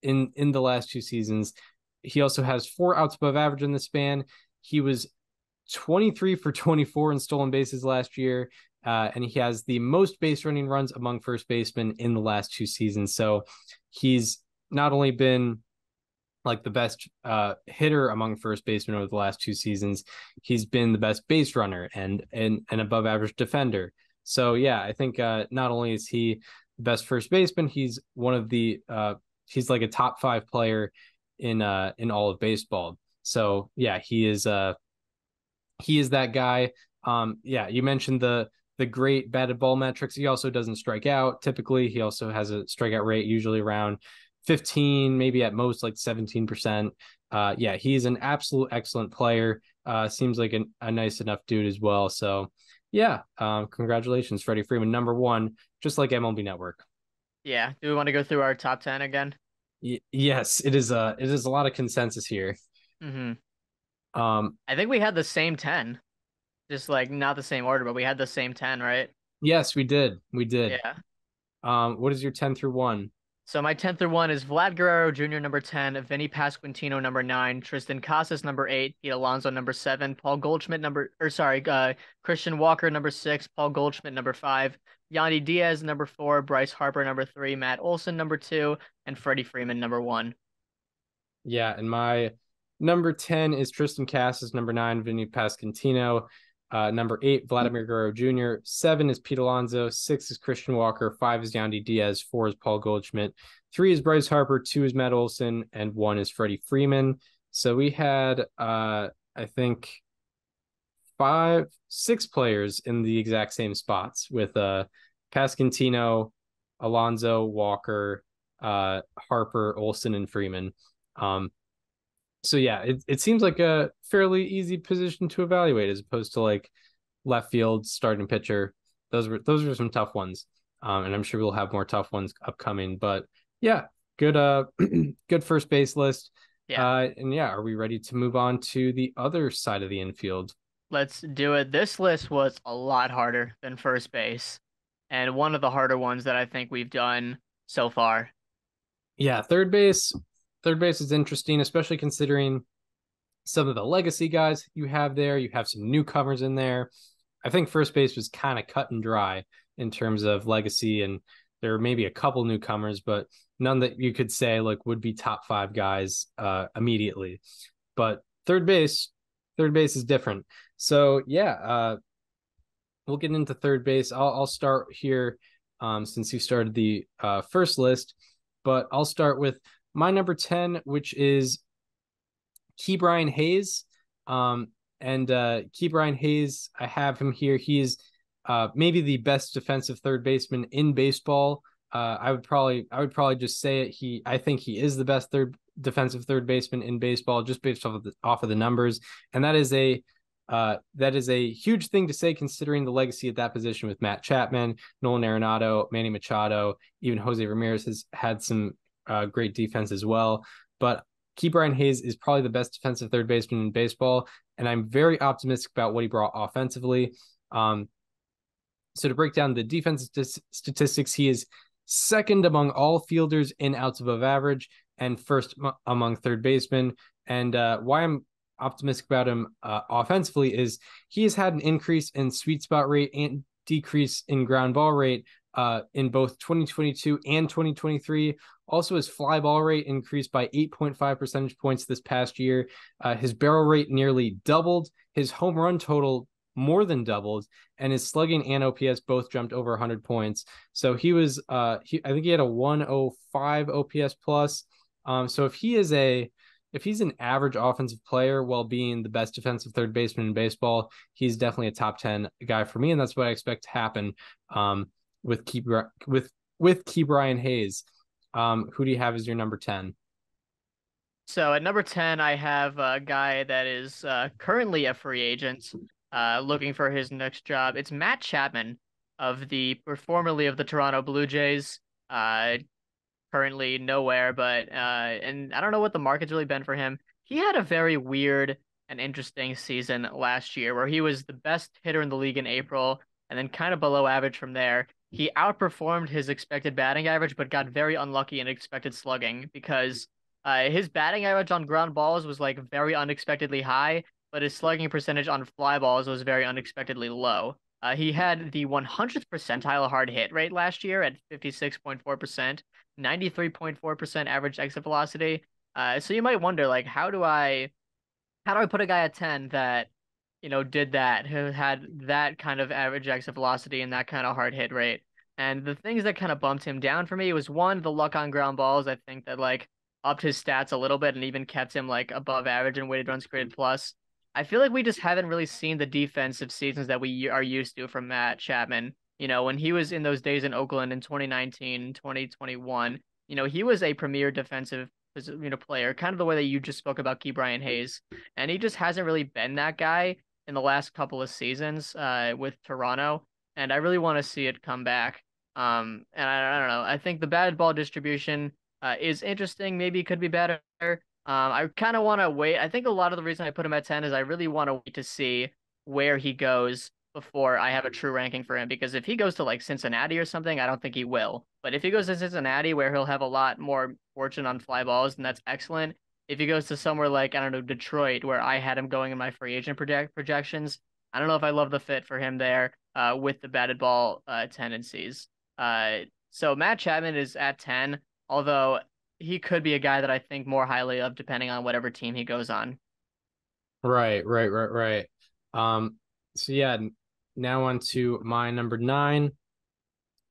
in the last 2 seasons. He also has 4 outs above average in the span. He was 23 for 24 in stolen bases last year, and he has the most base running runs among first basemen in the last 2 seasons. So he's not only been like the best hitter among first basemen over the last 2 seasons, he's been the best base runner and an above average defender. So yeah, I think not only is he the best first baseman, he's one of the he's like a top 5 player in all of baseball. So yeah, he is that guy. Yeah, you mentioned the great batted ball metrics. He also doesn't strike out typically. He also has a strikeout rate usually around 15, maybe at most like 17%. Yeah, he's an absolute excellent player. Seems like a nice enough dude as well. So yeah, congratulations, Freddie Freeman, number 1, just like MLB Network. Yeah. Do we want to go through our top 10 again? Yes, it is a lot of consensus here. Mm-hmm. I think we had the same 10, just like not the same order, but we had the same 10, right? Yes, we did. Yeah. What is your 10 through 1? So my 10 through 1 is Vlad Guerrero Jr. number 10, Vinny Pasquantino number 9, Tristan Casas number 8, Pete Alonso number 7, Christian Walker number 6, Paul Goldschmidt number 5, Yandy Diaz, number 4, Bryce Harper, number 3, Matt Olson, number 2, and Freddie Freeman, number 1. Yeah, and my number 10 is Tristan Casas, number 9, Vinny Pasquantino, number 8, Vladimir Guerrero Jr., 7 is Pete Alonso, 6 is Christian Walker, 5 is Yandy Diaz, 4 is Paul Goldschmidt, 3 is Bryce Harper, 2 is Matt Olson, and 1 is Freddie Freeman. So we had, I think, 6 players in the exact same spots with Pasquantino, Alonso, Walker, Harper, Olson, and Freeman. So yeah, it seems like a fairly easy position to evaluate as opposed to like left field, starting pitcher. Those were some tough ones. And I'm sure we'll have more tough ones upcoming. But yeah, good good first base list. Yeah. And yeah, are we ready to move on to the other side of the infield? Let's do it. This list was a lot harder than first base, and one of the harder ones that I think we've done so far. Yeah, third base is interesting, especially considering some of the legacy guys you have there. You have some newcomers in there. I think first base was kind of cut and dry in terms of legacy, and there were maybe a couple newcomers, but none that you could say like would be top 5 guys immediately. But third base is different. So yeah, we'll get into third base. I'll start here since you started the first list, but I'll start with my number 10, which is Ke'Bryan Hayes. And Ke'Bryan Hayes, I have him here. He is maybe the best defensive third baseman in baseball. I would probably just say it. I think he is the best defensive third baseman in baseball, just based off of the numbers. And that is a huge thing to say considering the legacy at that position with Matt Chapman, Nolan Arenado, Manny Machado, even Jose Ramirez has had some great defense as well. But Ke'Bryan Hayes is probably the best defensive third baseman in baseball, and I'm very optimistic about what he brought offensively. So to break down the defensive statistics, he is second among all fielders in outs above average and first among third basemen. And why I'm optimistic about him offensively is he has had an increase in sweet spot rate and decrease in ground ball rate in both 2022 and 2023. Also, his fly ball rate increased by 8.5 percentage points this past year. His barrel rate nearly doubled. His home run total more than doubled, and his slugging and OPS both jumped over 100 points. So he was, I think he had a 105 OPS plus. So if he's an average offensive player while being the best defensive third baseman in baseball, he's definitely a top 10 guy for me, and that's what I expect to happen with Ke'Bryan Hayes. Who do you have as your number 10? So at number 10, I have a guy that is currently a free agent, looking for his next job. It's Matt Chapman formerly of the Toronto Blue Jays. Currently nowhere, but and I don't know what the market's really been for him. He had a very weird and interesting season last year where he was the best hitter in the league in April and then kind of below average from there. He outperformed his expected batting average, but got very unlucky in expected slugging because his batting average on ground balls was like very unexpectedly high, but his slugging percentage on fly balls was very unexpectedly low. He had the 100th percentile hard hit rate last year at 56.4%, 93.4% average exit velocity. So you might wonder, like, how do I put a guy at 10 that, did that, who had that kind of average exit velocity and that kind of hard hit rate? And the things that kind of bumped him down for me was, one, the luck on ground balls. I think that like upped his stats a little bit and even kept him like above average in weighted runs created plus. I feel like we just haven't really seen the defensive seasons that we are used to from Matt Chapman. When he was in those days in Oakland in 2019, 2021, he was a premier defensive, player, kind of the way that you just spoke about Ke'Bryan Hayes. And he just hasn't really been that guy in the last couple of seasons with Toronto. And I really want to see it come back. And I don't know. I think the batted ball distribution is interesting. Maybe it could be better. I kind of want to wait. I think a lot of the reason I put him at 10 is I really want to wait to see where he goes before I have a true ranking for him. Because if he goes to like Cincinnati or something, I don't think he will. But if he goes to Cincinnati, where he'll have a lot more fortune on fly balls, and that's excellent. If he goes to somewhere like, I don't know, Detroit, where I had him going in my free agent projections, I don't know if I love the fit for him there. with the batted ball tendencies. So Matt Chapman is at 10, although he could be a guy that I think more highly of depending on whatever team he goes on. Right. So yeah, now on to my number 9.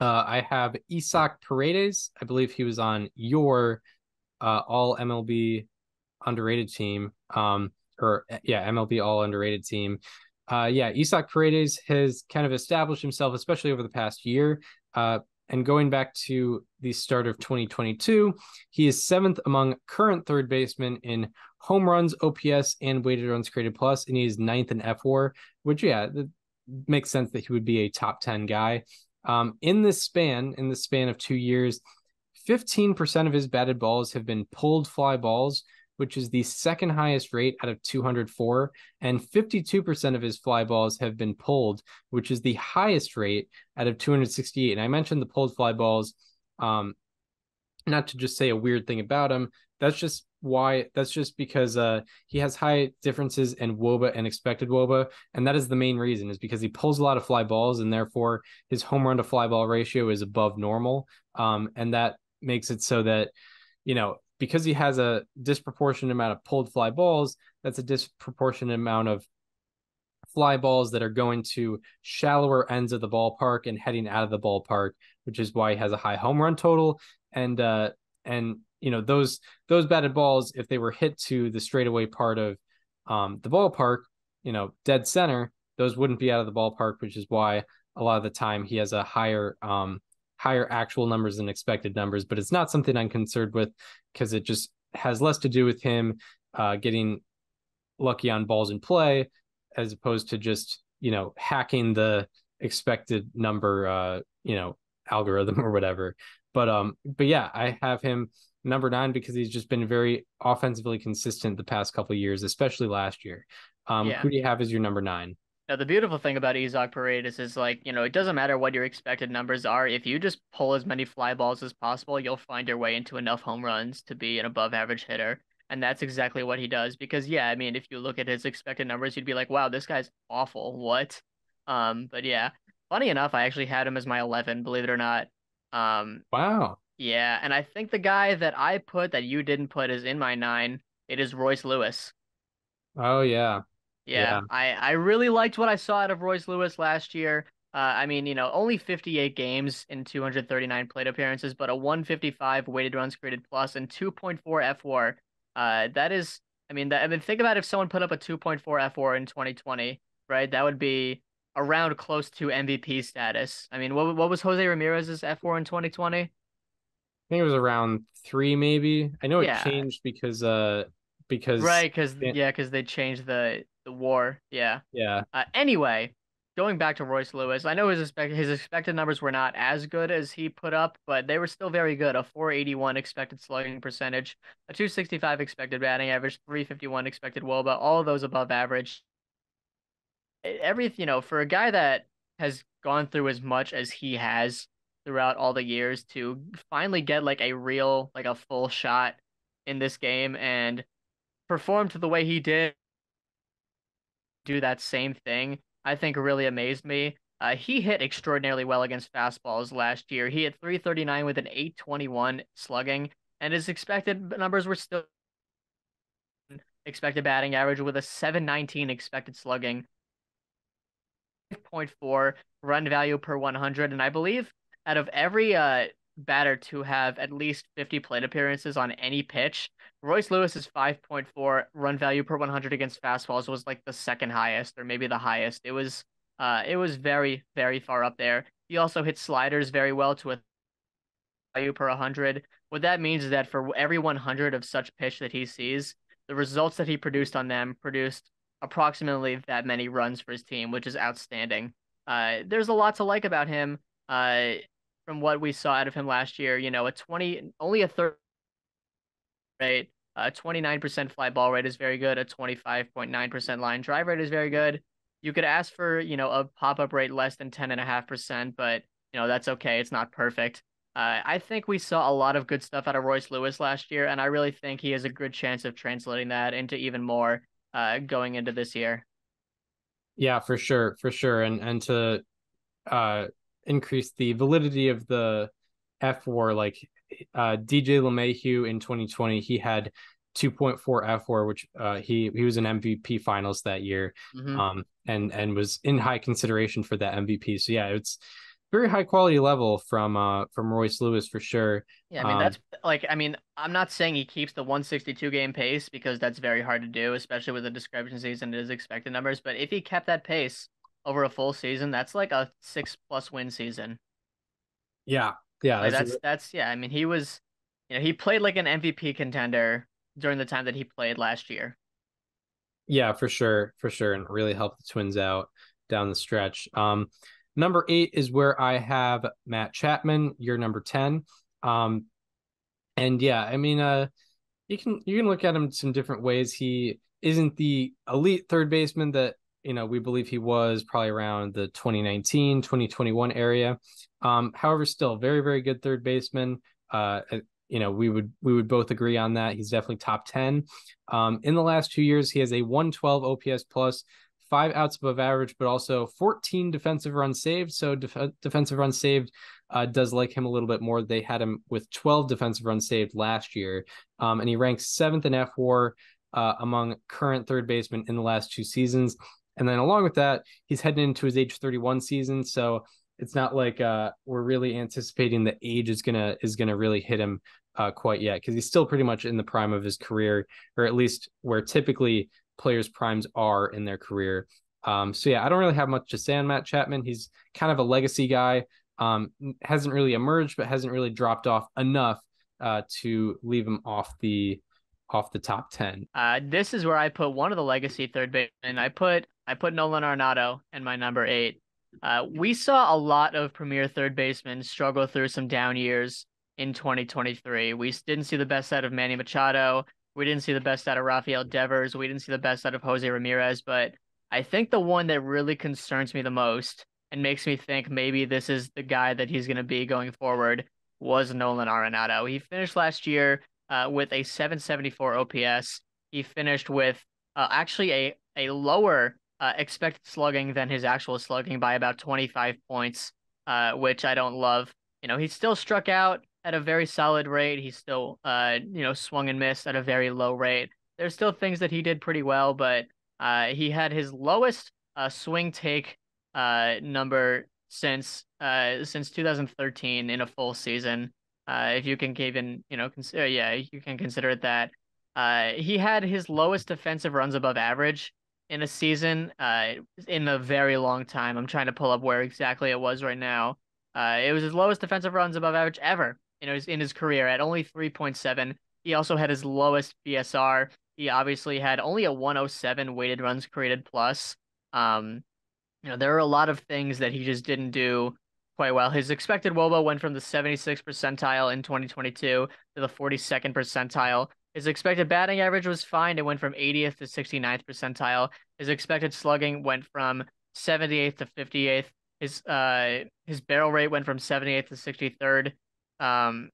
I have Isaac Paredes. I believe he was on your all MLB underrated team. MLB all underrated team. Isaac Paredes has kind of established himself, especially over the past year. And going back to the start of 2022, he is 7th among current third basemen in home runs, OPS, and weighted runs created plus, and he is 9th in FWAR, which makes sense that he would be a top 10 guy. In this span of 2 years, 15% of his batted balls have been pulled fly balls, which is the second highest rate out of 204, and 52% of his fly balls have been pulled, which is the highest rate out of 268. And I mentioned the pulled fly balls, not to just say a weird thing about him. That's just because he has high differences in WOBA and expected WOBA, and that is the main reason, is because he pulls a lot of fly balls, and therefore his home run to fly ball ratio is above normal, and that makes it so that, because he has a disproportionate amount of pulled fly balls, that's a disproportionate amount of fly balls that are going to shallower ends of the ballpark and heading out of the ballpark, which is why he has a high home run total. And those batted balls, if they were hit to the straightaway part of the ballpark, dead center, those wouldn't be out of the ballpark, which is why a lot of the time he has a higher actual numbers than expected numbers. But it's not something I'm concerned with, because it just has less to do with him getting lucky on balls in play, as opposed to just hacking the expected number algorithm or whatever. But yeah, I have him number 9 because he's just been very offensively consistent the past couple of years, especially last year. Who do you have as your number 9? Now, the beautiful thing about Isaac Paredes is, it doesn't matter what your expected numbers are. If you just pull as many fly balls as possible, you'll find your way into enough home runs to be an above average hitter. And that's exactly what he does. Because, if you look at his expected numbers, you'd be like, wow, this guy's awful. What? But yeah, funny enough, I actually had him as my 11, believe it or not. Wow. Yeah, and I think the guy that I put that you didn't put is in my 9. It is Royce Lewis. Oh, yeah. Yeah, I really liked what I saw out of Royce Lewis last year. Only 58 games in 239 plate appearances, but a 155 weighted runs created plus and 2.4 FWAR. That is, think about if someone put up a 2.4 FWAR in 2020, right? That would be around close to MVP status. What was Jose Ramirez's FWAR in 2020? I think it was around 3, maybe. I know it changed because right, because they changed the WAR. Yeah. Anyway, going back to Royce Lewis, I know his expected numbers were not as good as he put up, but they were still very good. A 481 expected slugging percentage, a 265 expected batting average, 351 expected WOBA, all of those above average. For a guy that has gone through as much as he has throughout all the years, to finally get a full shot in this game and perform to the way he did, do that same thing, I think really amazed me. He hit extraordinarily well against fastballs last year. He hit 339 with an 821 slugging, and his expected numbers were still expected batting average with a 719 expected slugging, 5.4 run value per 100, and I believe out of every batter to have at least 50 plate appearances on any pitch, Royce Lewis's 5.4 run value per 100 against fastballs was the second highest, or maybe the highest. It was very, very far up there. He also hit sliders very well to a value per 100. What that means is that for every 100 of such pitch that he sees, the results that he produced on them produced approximately that many runs for his team, which is outstanding. There's a lot to like about him. From what we saw out of him last year, only a third rate, 29% fly ball rate is very good. A 25.9% line drive rate is very good. You could ask for, a pop-up rate less than 10.5%, but, that's okay. It's not perfect. I think we saw a lot of good stuff out of Royce Lewis last year, and I really think he has a good chance of translating that into even more going into this year. Yeah, for sure. And to increased the validity of the F4. Like DJ LeMahieu in 2020, he had 2.4 F4, which he was an MVP finals that year, and was in high consideration for that MVP. So yeah, it's very high quality level from Royce Lewis for sure. Yeah, I mean that's like, I mean, I'm not saying he keeps the 162 game pace because that's very hard to do, especially with the discrepancies in his expected numbers. But if he kept that pace over a full season, that's like a 6+ win season. Yeah, Like that's yeah. I mean, he was, he played like an MVP contender during the time that he played last year. Yeah, for sure, and it really helped the Twins out down the stretch. Number 8 is where I have Matt Chapman. You're number 10. And yeah, I mean, you can look at him some different ways. He isn't the elite third baseman that we believe he was probably around the 2019, 2021 area. However, still very, very good third baseman. We would both agree on that. He's definitely top 10. In the last 2 years, he has a 112 OPS plus, 5 outs above average, but also 14 defensive runs saved. So defensive runs saved does like him a little bit more. They had him with 12 defensive runs saved last year, and he ranks 7th in F4 among current third basemen in the last 2 seasons. And then along with that, he's heading into his age 31 season. So it's not like we're really anticipating the age is gonna really hit him quite yet, because he's still pretty much in the prime of his career, or at least where typically players' primes are in their career. So yeah, I don't really have much to say on Matt Chapman. He's kind of a legacy guy. Hasn't really emerged, but hasn't really dropped off enough to leave him off the top 10. This is where I put one of the legacy third basemen. I put Nolan Arenado in my number 8. We saw a lot of premier third basemen struggle through some down years in 2023. We didn't see the best out of Manny Machado. We didn't see the best out of Rafael Devers. We didn't see the best out of Jose Ramirez. But I think the one that really concerns me the most and makes me think maybe this is the guy that he's going to be going forward was Nolan Arenado. He finished last year with a 774 OPS. He finished with actually a lower expected slugging than his actual slugging by about 25 points, which I don't love. He still struck out at a very solid rate. He still, swung and missed at a very low rate. There's still things that he did pretty well, but he had his lowest swing take number since 2013 in a full season. If you can even, consider, you can consider it that. He had his lowest defensive runs above average in a season in a very long time. I'm trying to pull up where exactly it was right now. It was his lowest defensive runs above average ever in his career at only 3.7. He also had his lowest BSR. He obviously had only a 107 weighted runs created plus. There are a lot of things that he just didn't do quite well. His expected WOBA went from the 76th percentile in 2022 to the 42nd percentile. His expected batting average was fine. It went from 80th to 69th percentile. His expected slugging went from 78th to 58th. His barrel rate went from 78th to 63rd.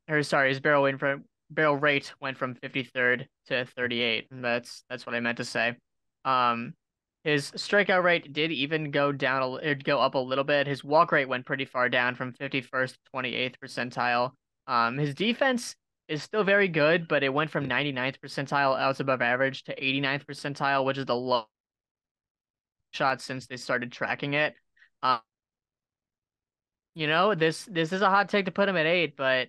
His barrel rate went from 53rd to 38. That's what I meant to say. His strikeout rate did even go up a little bit. His walk rate went pretty far down from 51st to 28th percentile. His defense is still very good, but it went from 99th percentile outs above average to 89th percentile, which is the low shot since they started tracking it. This is a hot take to put him at 8, but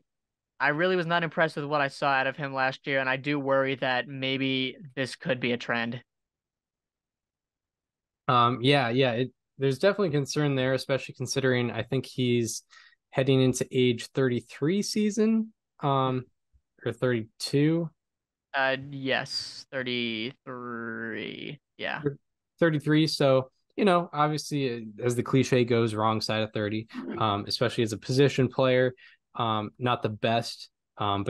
I really was not impressed with what I saw out of him last year, and I do worry that maybe this could be a trend. There's definitely concern there, especially considering I think he's heading into age 33 season, or 32. Yes, 33. Yeah. 33. So, obviously, as the cliche goes, wrong side of 30, especially as a position player, not the best, but,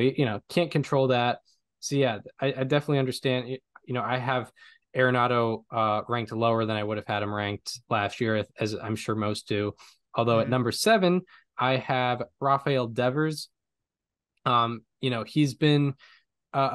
can't control that. So, yeah, I definitely understand. I have Arenado ranked lower than I would have had him ranked last year, as I'm sure most do. Although at number 7, I have Rafael Devers. He's been been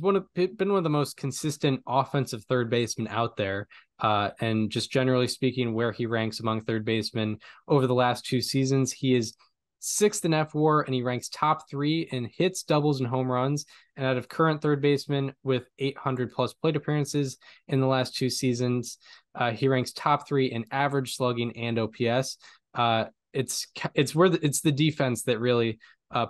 one of the most consistent offensive third basemen out there. and just generally speaking, where he ranks among third basemen over the last 2 seasons. He is 6th in FWAR, and he ranks top 3 in hits, doubles, and home runs. And out of current third basemen with 800 plus plate appearances in the last 2 seasons, he ranks top 3 in average, slugging, and OPS. It's the defense that really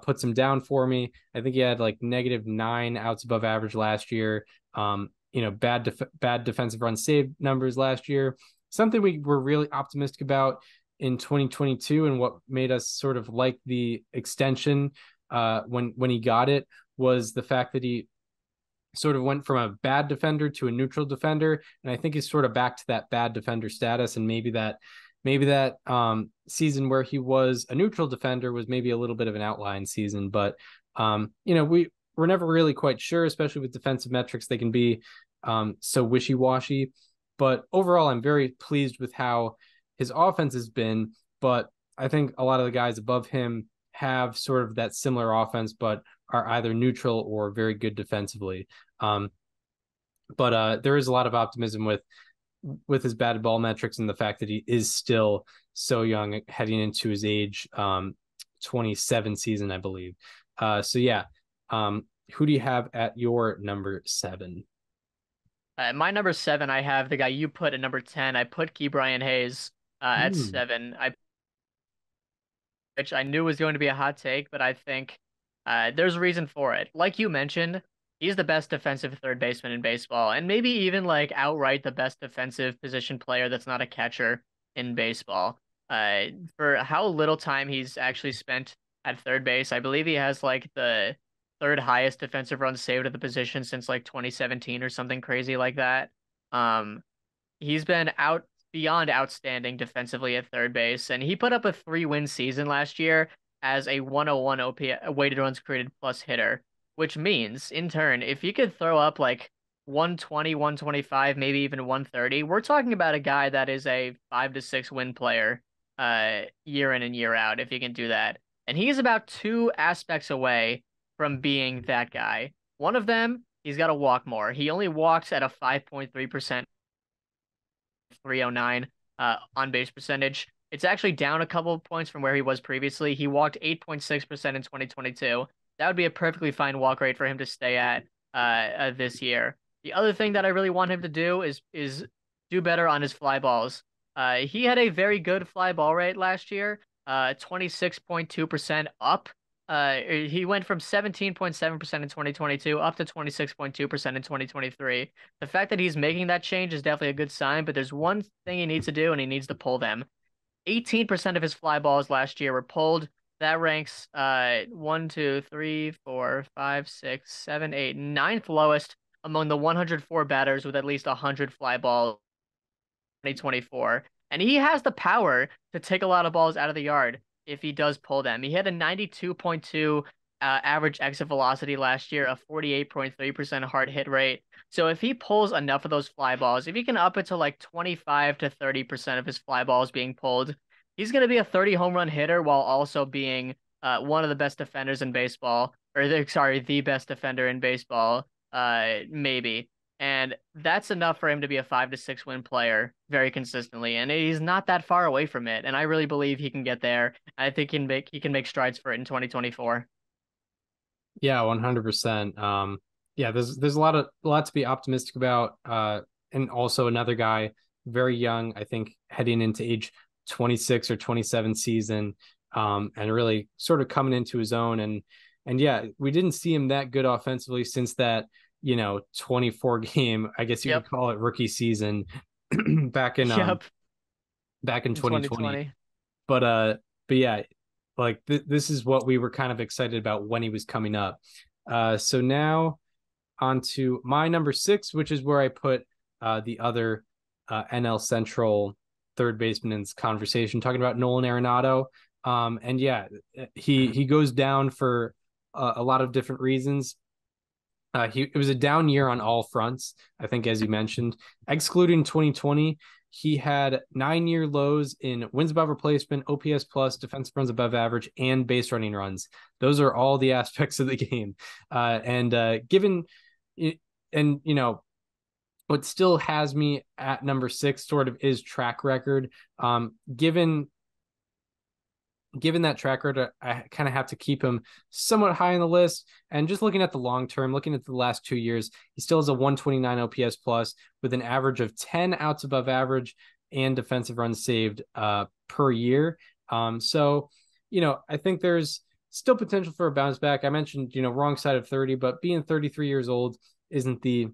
puts him down for me. I think he had like -9 outs above average last year. Bad defensive run saved numbers last year. Something we were really optimistic about in 2022, and what made us sort of like the extension when he got it, was the fact that he sort of went from a bad defender to a neutral defender, and I think he's sort of back to that bad defender status. And maybe that season where he was a neutral defender was maybe a little bit of an outline season, but we're never really quite sure, especially with defensive metrics. They can be so wishy-washy, but overall I'm very pleased with how his offense has been. But I think a lot of the guys above him have sort of that similar offense, but are either neutral or very good defensively. But there is a lot of optimism with his batted ball metrics, and the fact that he is still so young, heading into his age 27 season, I believe. Who do you have at your number 7? My number 7, I have the guy you put at number 10. I put Ke'Bryan Hayes at 7. Which I knew was going to be a hot take, but I think there's a reason for it. Like you mentioned, he's the best defensive third baseman in baseball, and maybe even like outright the best defensive position player that's not a catcher in baseball. For how little time he's actually spent at third base, I believe he has like the 3rd highest defensive runs saved at the position since like 2017 or something crazy like that. He's been beyond outstanding defensively at third base, and he put up a 3-win season last year as a 101 OPS weighted runs created plus hitter, which means in turn, if you could throw up like 120, 125, maybe even 130, we're talking about a guy that is a 5 to 6 win player year in and year out, if you can do that. And he's about 2 aspects away from being that guy. One of them, he's got to walk more. He only walks at a 5.3%, 309 on base percentage. It's actually down a couple of points from where he was previously. He walked 8.6% in 2022. That would be a perfectly fine walk rate for him to stay at this year. The other thing that I really want him to do is do better on his fly balls. He had a very good fly ball rate last year, 26.2% up. He went from 17.7% in 2022 up to 26.2% in 2023. The fact that he's making that change is definitely a good sign, but there's one thing he needs to do, and he needs to pull them. 18% of his fly balls last year were pulled. That ranks 1, 2, 3, 4, 5, 6, 7, 8, 9th lowest among the 104 batters with at least 100 fly balls in 2024. And he has the power to take a lot of balls out of the yard if he does pull them. He had a 92.2 average exit velocity last year, a 48.3% hard hit rate. So if he pulls enough of those fly balls, if he can up it to like 25 to 30% of his fly balls being pulled, he's going to be a 30 home run hitter while also being one of the best defenders in baseball, the best defender in baseball, maybe. And that's enough for him to be a 5 to 6 win player very consistently. And he's not that far away from it. And I really believe he can get there. I think he can make strides for it in 2024. Yeah, 100%. There's a lot to be optimistic about. And also another guy, very young, I think heading into age 26 or 27 season, and really sort of coming into his own. And yeah, we didn't see him that good offensively since that 24 game, I guess you could call it, rookie season back in 2020. But yeah, like this is what we were kind of excited about when he was coming up. So now on to my number 6, which is where I put the other NL Central third baseman in this conversation, talking about Nolan Arenado. And yeah, he goes down for a lot of different reasons. It was a down year on all fronts, I think, as you mentioned. Excluding 2020, he had 9-year lows in wins above replacement, OPS plus, defensive runs above average, and base running runs. Those are all the aspects of the game. what still has me at number 6 sort of is track record. Given that track record, I kind of have to keep him somewhat high on the list. And just looking at the long term, looking at the last 2 years, he still has a 129 OPS plus with an average of 10 outs above average and defensive runs saved per year. So, I think there's still potential for a bounce back. I mentioned, wrong side of 30, but being 33 years old isn't the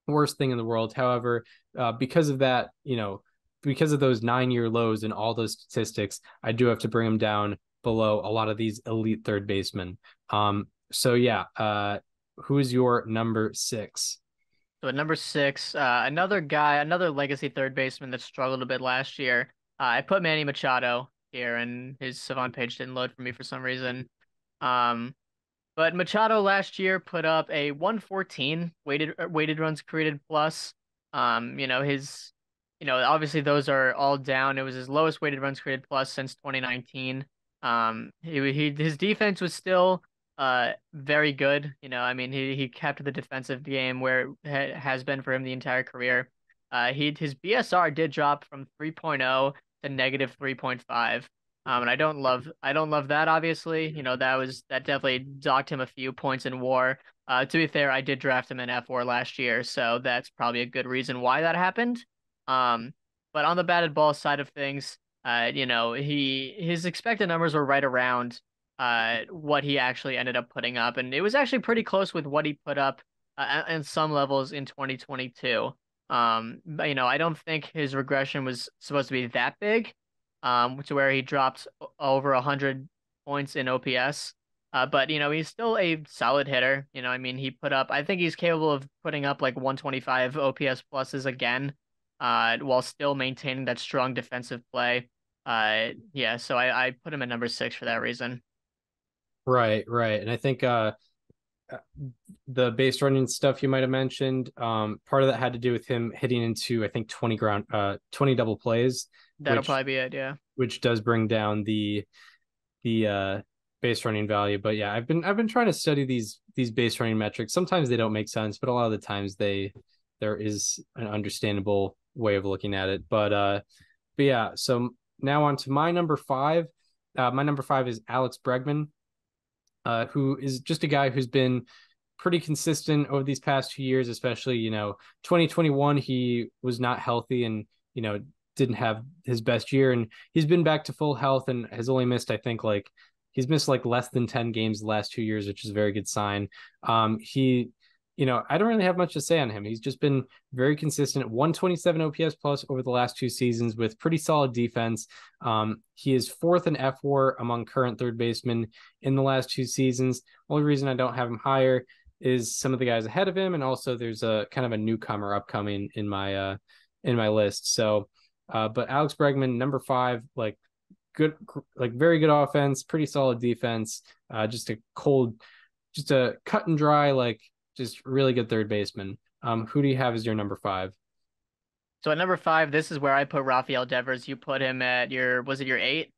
worst thing in the world. However, because of that, because of those 9-year lows and all those statistics, I do have to bring him down below a lot of these elite third basemen. So yeah, who is your number 6? So at number 6, another legacy third baseman that struggled a bit last year. I put Manny Machado here, and his Savant page didn't load for me for some reason. But Machado last year put up a 114 weighted runs created plus. Obviously those are all down. It was his lowest weighted runs created plus since 2019. His defense was still very good. He kept the defensive game where it has been for him the entire career. His BSR did drop from 3.0 to negative 3.5. And I don't love that, obviously. That definitely docked him a few points in WAR. To be fair, I did draft him in F4 last year, so that's probably a good reason why that happened. But on the batted ball side of things, his expected numbers were right around what he actually ended up putting up, and it was actually pretty close with what he put up in some levels in 2022. But, I don't think his regression was supposed to be that big. To where he dropped over 100 points in OPS. But he's still a solid hitter. He put up, I think he's capable of putting up like 125 OPS pluses again, while still maintaining that strong defensive play. So I put him at number 6 for that reason. Right. And I think the base running stuff you might have mentioned, part of that had to do with him hitting into, I think, 20 double plays. That'll probably be it, yeah. Which does bring down the base running value. But yeah, I've been trying to study these base running metrics. Sometimes they don't make sense, but a lot of the times there is an understandable way of looking at it. But yeah, so now on to my number 5. My number 5 is Alex Bregman, who is just a guy who's been pretty consistent over these past 2 years, especially 2021 he was not healthy and didn't have his best year, and he's been back to full health and has only missed, I think, he's missed less than 10 games the last 2 years, which is a very good sign. I don't really have much to say on him. He's just been very consistent, 127 OPS plus over the last 2 seasons with pretty solid defense. He is 4th in F4 among current third basemen in the last 2 seasons. Only reason I don't have him higher is some of the guys ahead of him, and also there's a kind of a newcomer upcoming in my list. So but Alex Bregman, number 5, very good offense, pretty solid defense, just a cut and dry, just really good third baseman. Who do you have as your number 5? So at number 5, this is where I put Rafael Devers. You put him at was it your 8?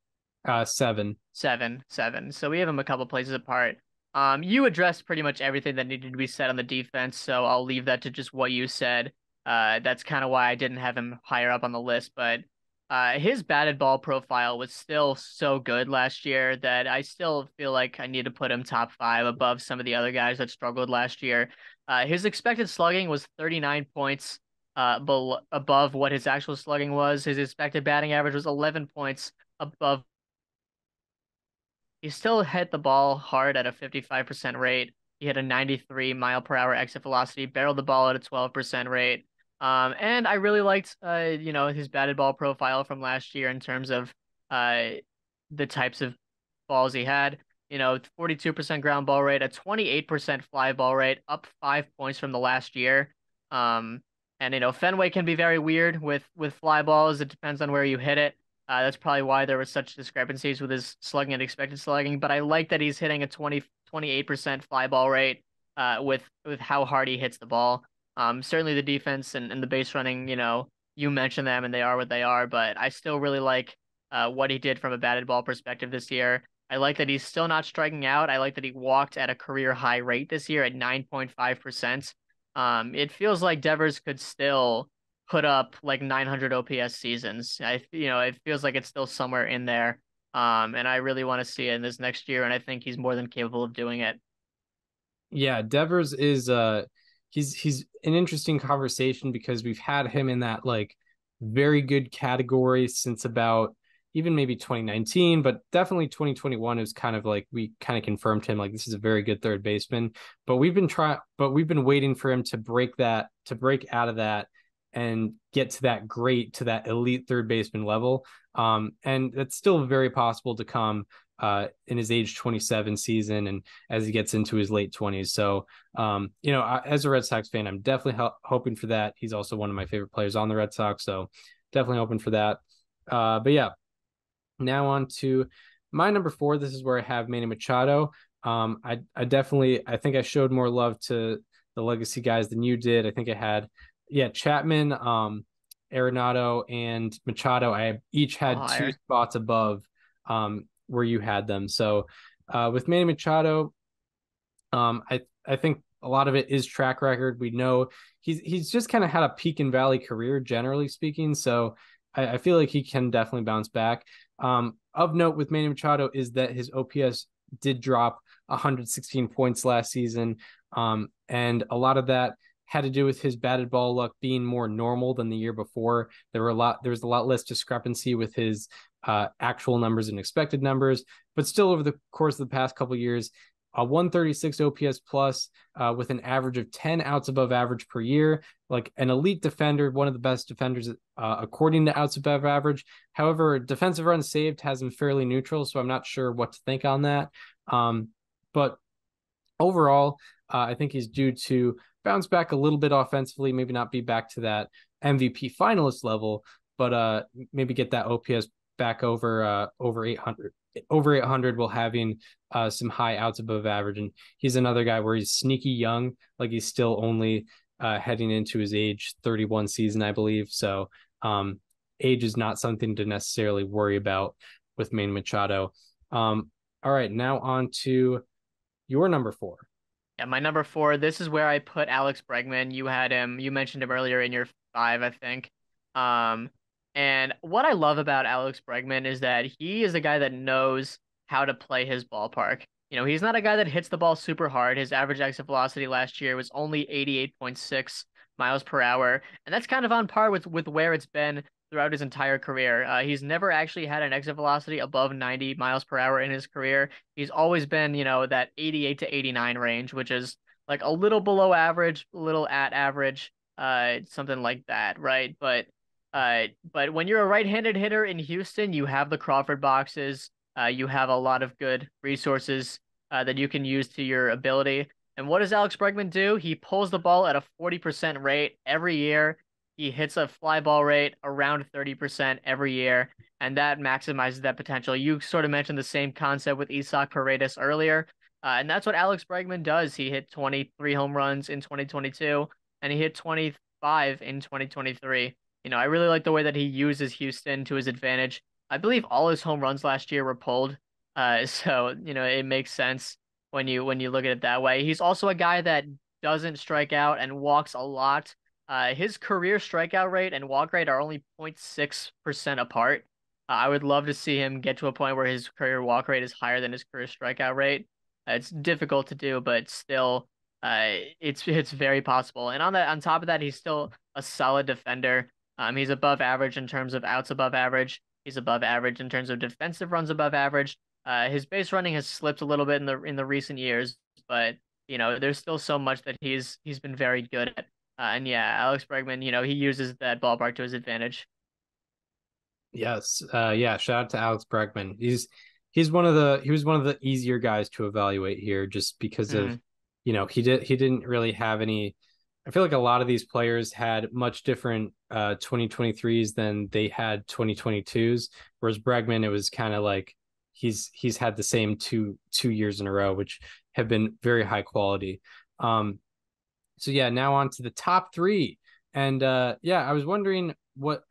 7. 7. So we have him a couple places apart. You addressed pretty much everything that needed to be said on the defense, so I'll leave that to just what you said. That's kind of why I didn't have him higher up on the list, but his batted ball profile was still so good last year that I still feel like I need to put him top 5 above some of the other guys that struggled last year. His expected slugging was 39 points above what his actual slugging was. His expected batting average was 11 points above. He still hit the ball hard at a 55% rate. He had a 93 mile per hour exit velocity, barreled the ball at a 12% rate. And I really liked, his batted ball profile from last year in terms of the types of balls he had. 42% ground ball rate, a 28% fly ball rate, up 5 points from the last year. And Fenway can be very weird with fly balls. It depends on where you hit it. That's probably why there were such discrepancies with his slugging and expected slugging. But I like that he's hitting a 28% fly ball rate with how hard he hits the ball. Certainly the defense and the base running, you mentioned them and they are what they are, but I still really like what he did from a batted ball perspective this year. I like that he's still not striking out. I like that he walked at a career high rate this year at 9.5%. It feels like Devers could still put up like 900 OPS seasons. It feels like it's still somewhere in there. And I really want to see it in this next year, and I think he's more than capable of doing it. Yeah, Devers is he's an interesting conversation because we've had him in that like very good category since about even maybe 2019, but definitely 2021 is kind of like we kind of confirmed him like this is a very good third baseman. But we've been waiting for him to break out of that and get to that elite third baseman level. And that's still very possible to come in his age 27 season and as he gets into his late 20s. So, as a Red Sox fan, I'm definitely hoping for that. He's also one of my favorite players on the Red Sox, so definitely hoping for that. But yeah, now on to my number 4. This is where I have Manny Machado. I think I showed more love to the legacy guys than you did. I think I had, Chapman, Arenado, and Machado. I each had two spots above where you had them. So with Manny Machado, I think a lot of it is track record. We know he's just kind of had a peak and valley career, generally speaking. So I feel like he can definitely bounce back. Of note with Manny Machado is that his OPS did drop 116 points last season. And a lot of that had to do with his batted ball luck being more normal than the year before. There was a lot less discrepancy with his actual numbers and expected numbers, but still over the course of the past couple of years, a 136 OPS plus with an average of 10 outs above average per year, like an elite defender, one of the best defenders according to outs above average. However, defensive runs saved has him fairly neutral, so I'm not sure what to think on that. But overall, I think he's due to bounce back a little bit offensively, maybe not be back to that MVP finalist level, but maybe get that OPS back over 800. Over 800 while having some high outs above average. And he's another guy where he's sneaky young, like he's still only heading into his age 31 season, I believe. So age is not something to necessarily worry about with Manny Machado. All right, now on to your number 4. Yeah, my number 4, this is where I put Alex Bregman. You mentioned him earlier in your 5, I think. And what I love about Alex Bregman is that he is a guy that knows how to play his ballpark. He's not a guy that hits the ball super hard. His average exit velocity last year was only 88.6 miles per hour, and that's kind of on par with where it's been throughout his entire career. He's never actually had an exit velocity above 90 miles per hour in his career. He's always been, that 88 to 89 range, which is like a little below average, a little at average, something like that, right? But when you're a right-handed hitter in Houston, you have the Crawford boxes. You have a lot of good resources that you can use to your ability. And what does Alex Bregman do? He pulls the ball at a 40% rate every year. He hits a fly ball rate around 30% every year, and that maximizes that potential. You sort of mentioned the same concept with Isaac Paredes earlier, and that's what Alex Bregman does. He hit 23 home runs in 2022, and he hit 25 in 2023. I really like the way that he uses Houston to his advantage. I believe all his home runs last year were pulled, so it makes sense when you look at it that way. He's also a guy that doesn't strike out and walks a lot. His career strikeout rate and walk rate are only 0.6% apart. I would love to see him get to a point where his career walk rate is higher than his career strikeout rate. It's difficult to do, but still, it's very possible. And on top of that, he's still a solid defender. He's above average in terms of outs above average. He's above average in terms of defensive runs above average. His base running has slipped a little bit in the recent years, but there's still so much that he's been very good at. And yeah, Alex Bregman, he uses that ballpark to his advantage. Yes. Shout out to Alex Bregman. He was one of the easier guys to evaluate here just because of, he didn't really have any. I feel like a lot of these players had much different 2023s than they had 2022s. Whereas Bregman, it was kind of like he's had the same two years in a row, which have been very high quality. So yeah, now on to the top 3. And I was wondering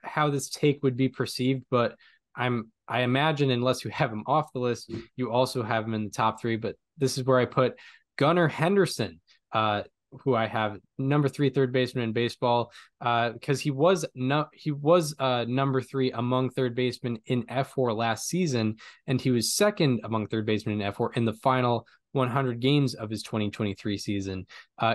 how this take would be perceived, but I imagine unless you have him off the list, you also have him in the top 3. But this is where I put Gunnar Henderson. who I have number 3 third baseman in baseball, because he was number 3 among third basemen in F4 last season, and he was second among third basemen in F4 in the final 100 games of his 2023 season.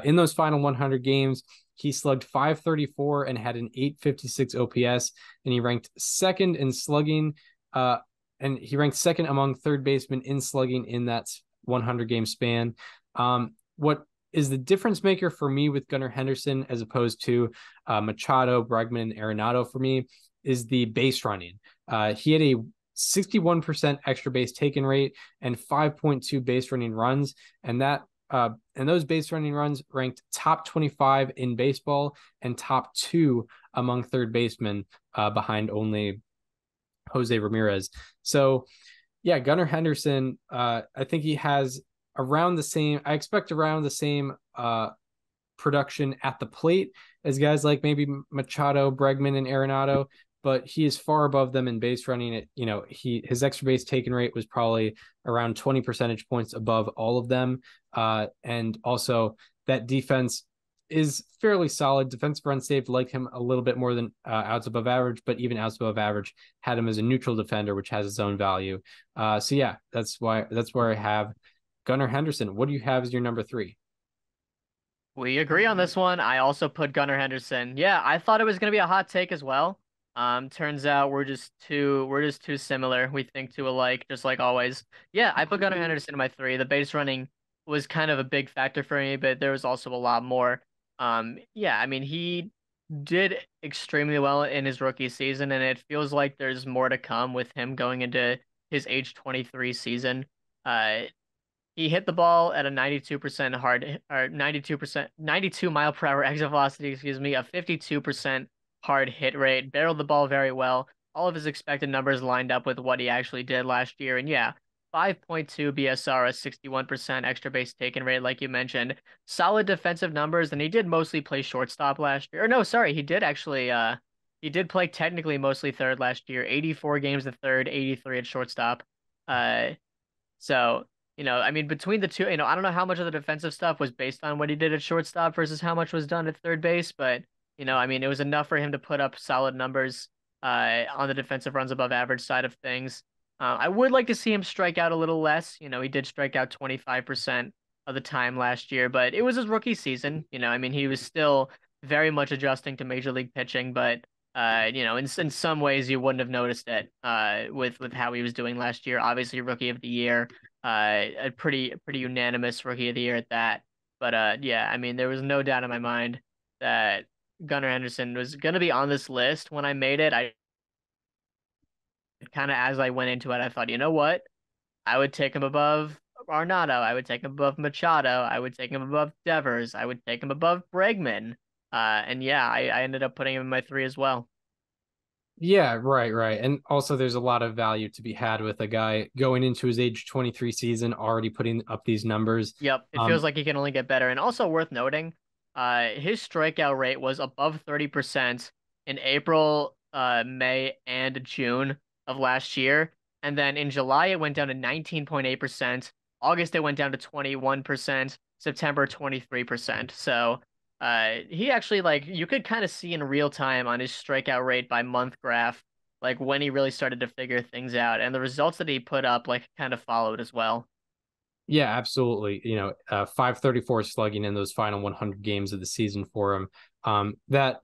In those final 100 games, he slugged .534 and had an .856 OPS, and he ranked second in slugging, and he ranked second among third basemen in slugging in that 100 game span. What is the difference maker for me with Gunnar Henderson as opposed to Machado, Bregman, and Arenado for me is the base running. He had a 61% extra base taken rate and 5.2 base running runs, and those base running runs ranked top 25 in baseball and top 2 among third basemen, behind only Jose Ramirez. So yeah, Gunnar Henderson, I think he has around the same, I expect around the same production at the plate as guys like maybe Machado, Bregman, and Arenado, but he is far above them in base running. It, his extra base taken rate was probably around 20 percentage points above all of them. And also that defense is fairly solid. Defensive runs saved like him a little bit more than outs above average, but even outs above average had him as a neutral defender, which has its own value. So yeah, that's where I have Gunnar Henderson. What do you have as your number 3? We agree on this one. I also put Gunnar Henderson. Yeah, I thought it was going to be a hot take as well. Turns out we're just too similar. We think too alike, just like always. Yeah, I put Gunnar Henderson in my 3. The base running was kind of a big factor for me, but there was also a lot more. Yeah, I mean, he did extremely well in his rookie season, and it feels like there's more to come with him going into his age 23 season. He hit the ball at a 92% 92 mile per hour exit velocity, a 52% hard hit rate, barreled the ball very well. All of his expected numbers lined up with what he actually did last year. And yeah, 5.2 BSR, a 61% extra base taken rate, like you mentioned. Solid defensive numbers, and he did mostly play shortstop last year. Or no, sorry, he did play technically mostly third last year. 84 games at third, 83 at shortstop. So, I mean, between the two, I don't know how much of the defensive stuff was based on what he did at shortstop versus how much was done at third base, but, I mean, it was enough for him to put up solid numbers on the defensive runs above average side of things. I would like to see him strike out a little less. He did strike out 25% of the time last year, but it was his rookie season. I mean, he was still very much adjusting to major league pitching, but in some ways you wouldn't have noticed it with how he was doing last year. Obviously, rookie of the year, a pretty unanimous rookie of the year at that. But yeah, I mean, there was no doubt in my mind that Gunnar Henderson was going to be on this list when I made it. I kind of, as I went into it, I thought, you know what? I would take him above Arenado. I would take him above Machado. I would take him above Devers. I would take him above Bregman. And yeah, I ended up putting him in my 3 as well. Yeah, right. And also there's a lot of value to be had with a guy going into his age 23 season, already putting up these numbers. Yep. It feels like he can only get better. And also worth noting, his strikeout rate was above 30% in April, May, and June of last year. And then in July, it went down to 19.8%. August, it went down to 21%. September, 23%. So he actually, you could kind of see in real time on his strikeout rate by month graph, when he really started to figure things out. And the results that he put up, kind of followed as well. Yeah, absolutely. 534 slugging in those final 100 games of the season for him. That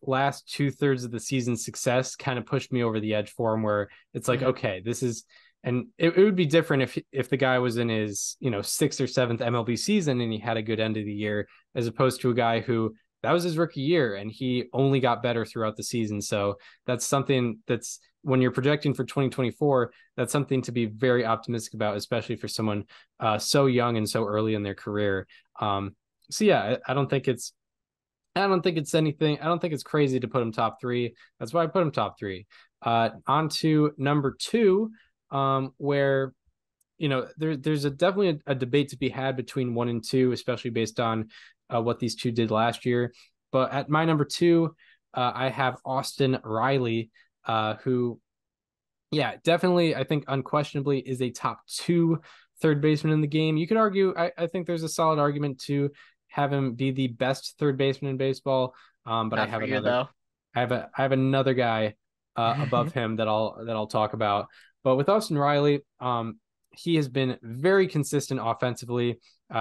last 2/3 of the season success kind of pushed me over the edge for him, where it's like, okay, this is, and it would be different if the guy was in his 6th or 7th MLB season and he had a good end of the year, as opposed to a guy who that was his rookie year and he only got better throughout the season. So that's something that's, when you're projecting for 2024, that's something to be very optimistic about, especially for someone so young and so early in their career. So yeah, I don't think it's anything. I don't think it's crazy to put him top 3. That's why I put him top 3. On to number 2, where there's definitely a debate to be had between 1 and 2, especially based on what these two did last year. But at my number 2, I have Austin Riley, who, yeah, definitely, I think unquestionably is a top 2 third baseman in the game. You could argue, I think there's a solid argument to have him be the best third baseman in baseball. But Not I have for you, another, though. I have another guy above him that I'll talk about. But with Austin Riley, he has been very consistent offensively.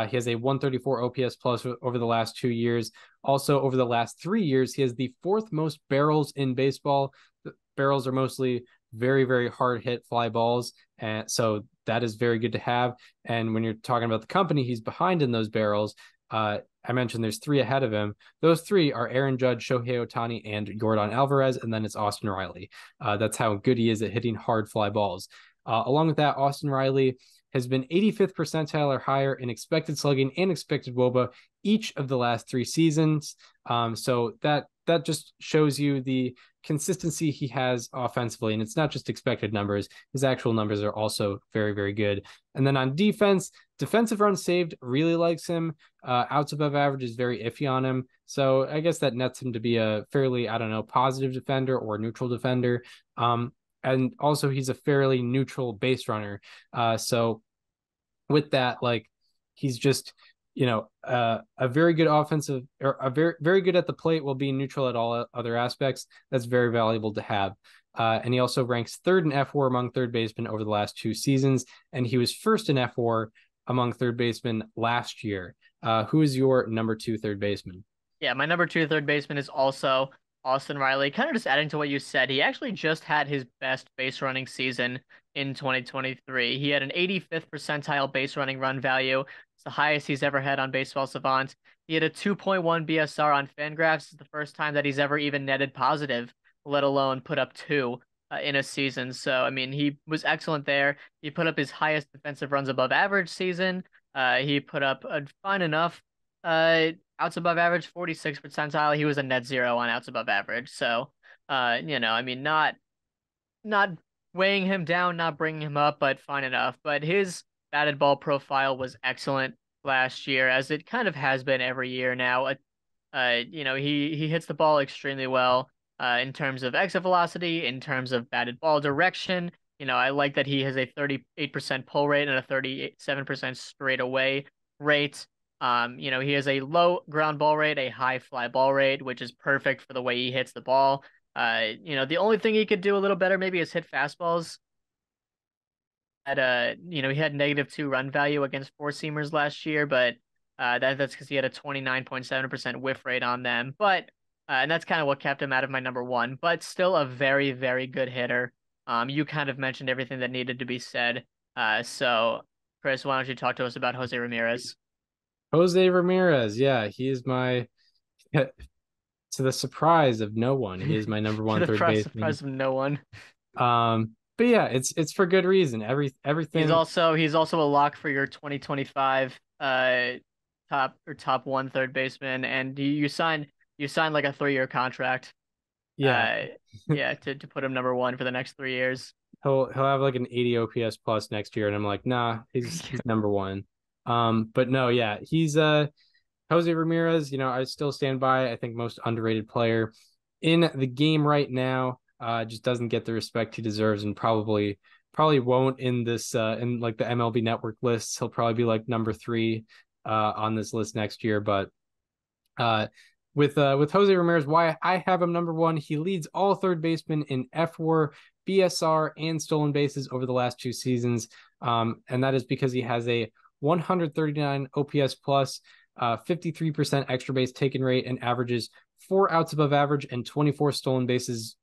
He has a 134 OPS plus over the last 2 years. Also, over the last 3 years, he has the fourth most barrels in baseball. The barrels are mostly very, very hard hit fly balls. And so that is very good to have. And when you're talking about the company he's behind in those barrels, I mentioned there's 3 ahead of him. Those 3 are Aaron Judge, Shohei Ohtani, and Yordan Alvarez, and then it's Austin Riley. That's how good he is at hitting hard fly balls. Along with that, Austin Riley has been 85th percentile or higher in expected slugging and expected WOBA each of the last 3 seasons. So that just shows you the consistency he has offensively. And it's not just expected numbers. His actual numbers are also very, very good. And then on defense, defensive runs saved really likes him. Outs above average is very iffy on him. So I guess that nets him to be a fairly, positive defender or neutral defender. And also he's a fairly neutral base runner. So with that, like, he's just, a very good offensive, or a very, very good at the plate while being neutral at all other aspects. That's very valuable to have. And he also ranks 3rd in FWAR among third basemen over the last 2 seasons. And he was 1st in FWAR among third basemen last year. Who is your number 2 third baseman? Yeah, my number 2 third baseman is also Austin Riley. Kind of just adding to what you said, he actually just had his best base running season in 2023. He had an 85th percentile base running run value. It's the highest he's ever had on Baseball Savant. He had a 2.1 BSR on Fangraphs. It's the first time that he's ever even netted positive, let alone put up 2 in a season. So, I mean, he was excellent there. He put up his highest defensive runs above average season. He put up a fine enough outs above average 46th percentile. He was a net 0 on outs above average. So, I mean, not weighing him down, not bringing him up, but fine enough. But his batted ball profile was excellent last year, as it kind of has been every year now. He hits the ball extremely well in terms of exit velocity, in terms of batted ball direction. I like that he has a 38% pull rate and a 37% straightaway rate. He has a low ground ball rate, a high fly ball rate, which is perfect for the way he hits the ball. The only thing he could do a little better maybe is hit fastballs. He had -2 run value against 4-seamers last year, but that's because he had a 29.7% whiff rate on them. But and that's kind of what kept him out of my number 1, but still a very, very good hitter. You kind of mentioned everything that needed to be said. So Chris, why don't you talk to us about Jose Ramirez? Jose Ramirez, yeah, he is my, to the surprise of no one, he is my number 1 third baseman. Surprise of no one. But yeah, it's for good reason. Everything. He's also a lock for your 2025 top 1 third baseman, and you signed like a 3-year contract. Yeah, to put him number 1 for the next 3 years. He'll have like an 80 OPS plus next year, and I'm like, nah, he's number 1. But no, yeah, he's Jose Ramirez. I still stand by. I think most underrated player in the game right now. Just doesn't get the respect he deserves, and probably won't in this in like the MLB Network lists. He'll probably be like number 3 on this list next year. But with Jose Ramirez, why I have him number 1, he leads all third basemen in FWAR, BSR, and stolen bases over the last 2 seasons. And that is because he has a 139 OPS plus, 53% extra base taken rate, and averages 4 outs above average and 24 stolen bases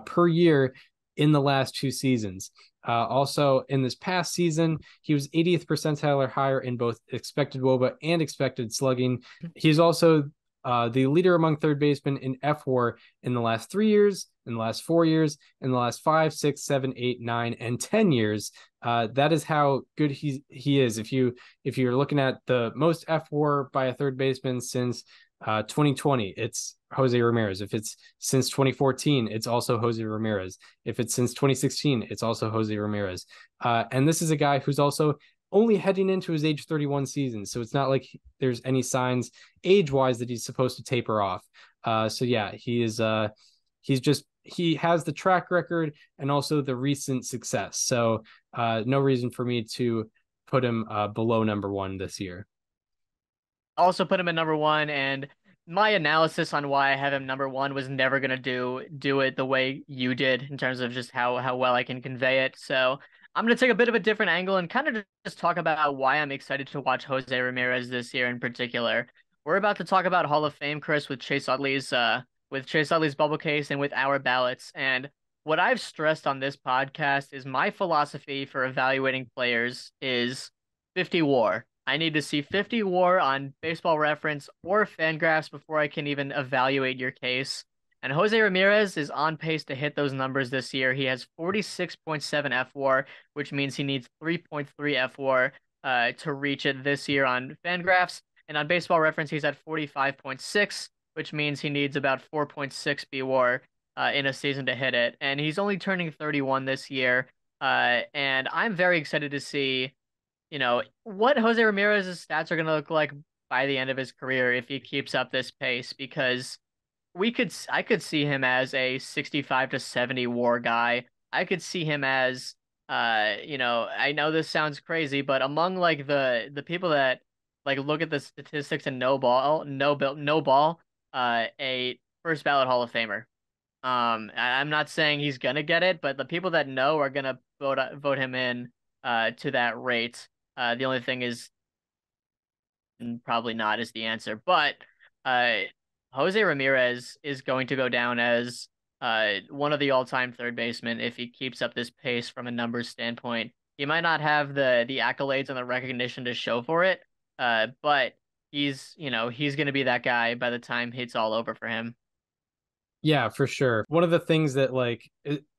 per year in the last 2 seasons. Also, in this past season, he was 80th percentile or higher in both expected WOBA and expected slugging. He's also the leader among third basemen in FWAR in the last 3 years, in the last 4 years, in the last 5, 6, 7, 8, 9, and 10 years. That is how good he is. If you're looking at the most FWAR by a third baseman since 2020, it's Jose Ramirez. If it's since 2014, it's also Jose Ramirez. If it's since 2016, it's also Jose Ramirez. And this is a guy who's also only heading into his age 31 season. So it's not like there's any signs age-wise that he's supposed to taper off. So yeah, he is he has the track record and also the recent success. So no reason for me to put him below number one this year. Also put him at number one, and my analysis on why I have him number one was never gonna do it the way you did in terms of just how well I can convey it. So I'm gonna take a bit of a different angle and kind of just talk about why I'm excited to watch Jose Ramirez this year in particular. We're about to talk about Hall of Fame, Chris, with Chase Utley's bubble case and with our ballots. And what I've stressed on this podcast is my philosophy for evaluating players is 50 WAR. I need to see 50 WAR on Baseball Reference or Fangraphs before I can even evaluate your case. And Jose Ramirez is on pace to hit those numbers this year. He has 46.7 FWAR, which means he needs 3.3 FWAR to reach it this year on Fangraphs. And on Baseball Reference, he's at 45.6, which means he needs about 4.6 BWAR in a season to hit it. And he's only turning 31 this year. And I'm very excited to see what Jose Ramirez's stats are going to look like by the end of his career if he keeps up this pace, because I could see him as a 65 to 70 WAR guy. I could see him as I know this sounds crazy, but among like the people that like look at the statistics and no ball, a first ballot Hall of Famer. I'm not saying he's gonna get it, but the people that know are gonna vote him in to that rate. The only thing is, probably not is the answer. But Jose Ramirez is going to go down as one of the all-time third basemen if he keeps up this pace from a numbers standpoint. He might not have the accolades and the recognition to show for it, but he's going to be that guy by the time it's all over for him. Yeah, for sure. One of the things that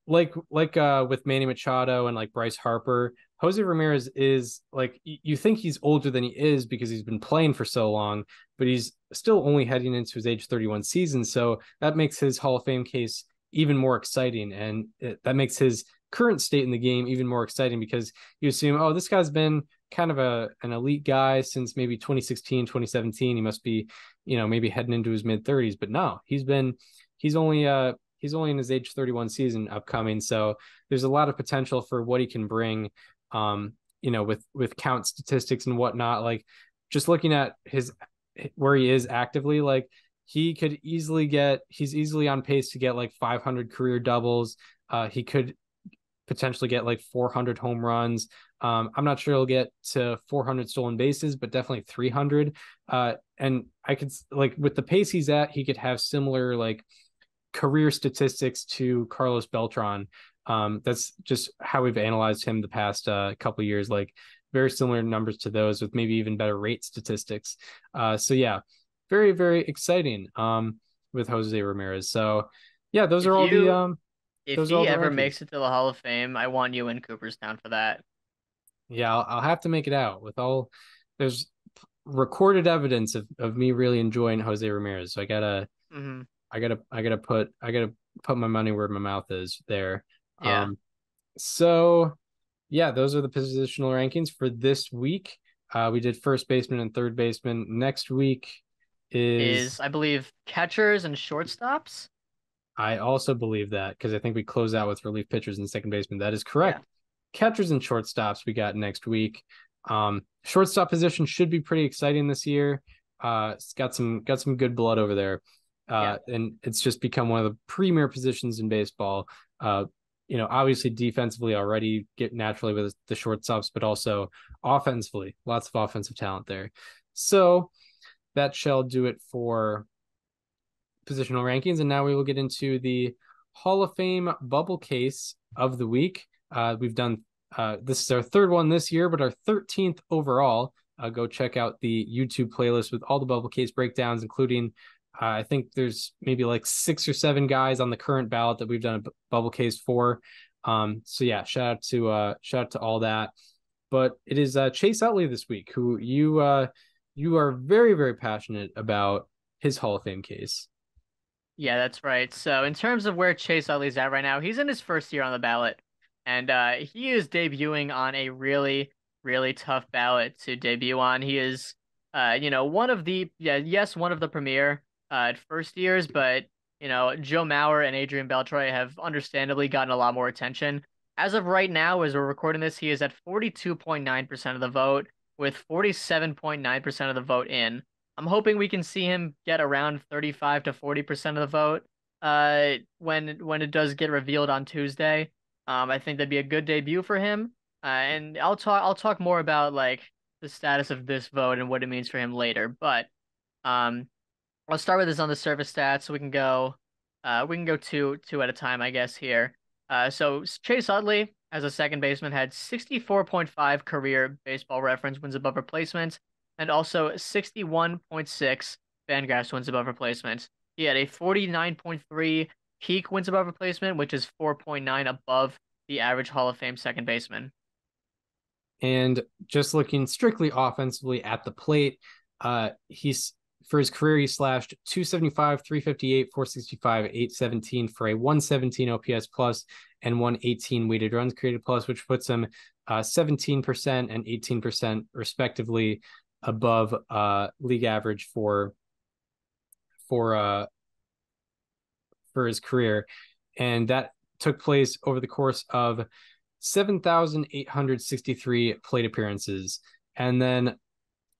with Manny Machado and like Bryce Harper, Jose Ramirez is like, you think he's older than he is because he's been playing for so long, but he's still only heading into his age 31 season. So that makes his Hall of Fame case even more exciting. And that makes his current state in the game even more exciting, because you assume, oh, this guy's been kind of an elite guy since maybe 2016, 2017. He must be, maybe heading into his mid 30s, but no, he's only in his age 31 season upcoming. So there's a lot of potential for what he can bring, with count statistics and whatnot. Like, just looking at where he is actively, like he's easily on pace to get like 500 career doubles. He could potentially get like 400 home runs. I'm not sure he'll get to 400 stolen bases, but definitely 300. And I could, like, with the pace he's at, he could have similar like career statistics to Carlos Beltran. That's just how we've analyzed him the past couple of years, like very similar numbers to those, with maybe even better rate statistics. So yeah, very, very exciting with Jose Ramirez. So yeah, those are all the if he ever makes it to the Hall of Fame, I want you in Cooperstown for that. Yeah, I'll have to make it out. There's recorded evidence of me really enjoying Jose Ramirez. So I gotta put my money where my mouth is there. Yeah. So yeah, those are the positional rankings for this week. We did first baseman and third baseman. Next week is I believe catchers and shortstops. I also believe that, because I think we close out with relief pitchers and second baseman. That is correct. Yeah. Catchers and shortstops we got next week. Shortstop position should be pretty exciting this year. It's got some good blood over there. And it's just become one of the premier positions in baseball. Obviously defensively already get naturally with the shortstops, but also offensively, lots of offensive talent there. So that shall do it for positional rankings. And now we will get into the Hall of Fame bubble case of the week. We've done, this is our third one this year, but our 13th overall. Go check out the YouTube playlist with all the bubble case breakdowns, including I think there's maybe like 6 or 7 guys on the current ballot that we've done a bubble case for. So yeah, shout out to all that. But it is Chase Utley this week, who you are very, very passionate about his Hall of Fame case. Yeah, that's right. So in terms of where Chase Utley's at right now, he's in his first year on the ballot, and he is debuting on a really, really tough ballot to debut on. He is, one of the premier first years, but Joe Mauer and Adrian Beltre have understandably gotten a lot more attention. As of right now, as we're recording this, he is at 42.9% of the vote, with 47.9% of the vote in. I'm hoping we can see him get around 35 to 40% of the vote when it does get revealed on Tuesday. I think that'd be a good debut for him. And I'll talk more about like the status of this vote and what it means for him later. But um, I'll start with this on the surface stats. So we can go two at a time, I guess here. So Chase Utley as a second baseman had 64.5 career Baseball Reference wins above replacement, and also 61.6 Fangraphs wins above replacement. He had a 49.3 peak wins above replacement, which is 4.9 above the average Hall of Fame second baseman. And just looking strictly offensively at the plate, he's for his career, he slashed 275, 358, 465, 817 for a 117 OPS plus and 118 weighted runs created plus, which puts him 17% and 18% respectively above league average for his career. And that took place over the course of 7,863 plate appearances. And then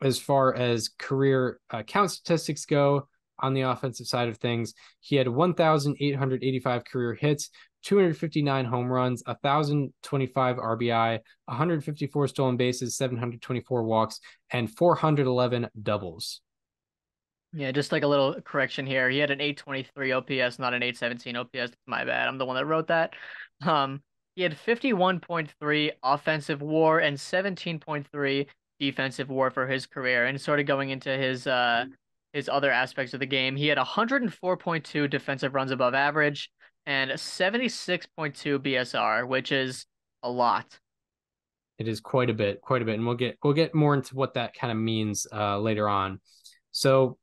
as far as career count statistics go on the offensive side of things, he had 1,885 career hits, 259 home runs, 1,025 RBI, 154 stolen bases, 724 walks, and 411 doubles. Yeah, just like a little correction here. He had an 823 OPS, not an 817 OPS. My bad. I'm the one that wrote that. He had 51.3 offensive WAR and 17.3 defensive WAR for his career. And sort of going into his other aspects of the game, he had 104.2 defensive runs above average and 76.2 BSR, which is a lot. It is quite a bit, and we'll get more into what that kind of means later on. So,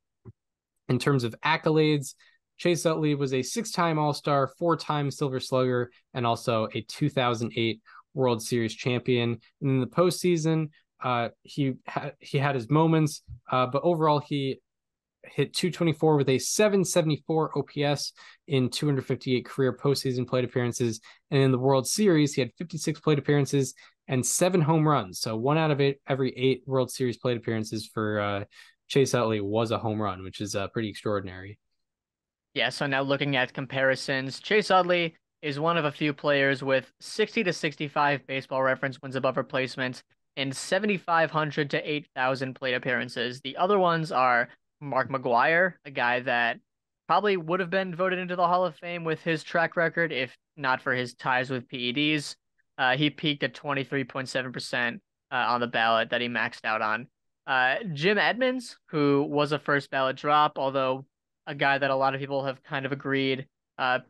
in terms of accolades, Chase Utley was a 6-time All-Star, 4-time Silver Slugger, and also a 2008 World Series champion. And in the postseason, he had his moments, but overall he hit 224 with a 774 OPS in 258 career postseason plate appearances. And in the World Series, he had 56 plate appearances and 7 home runs. So 1 out of every 8 World Series plate appearances for Chase Utley was a home run, which is pretty extraordinary. Yeah, so now looking at comparisons, Chase Utley is one of a few players with 60 to 65 Baseball Reference wins above replacement and 7,500 to 8,000 plate appearances. The other ones are Mark McGwire, a guy that probably would have been voted into the Hall of Fame with his track record if not for his ties with PEDs. He peaked at 23.7% on the ballot that he maxed out on. Jim Edmonds, who was a first ballot drop, although a guy that a lot of people have kind of agreed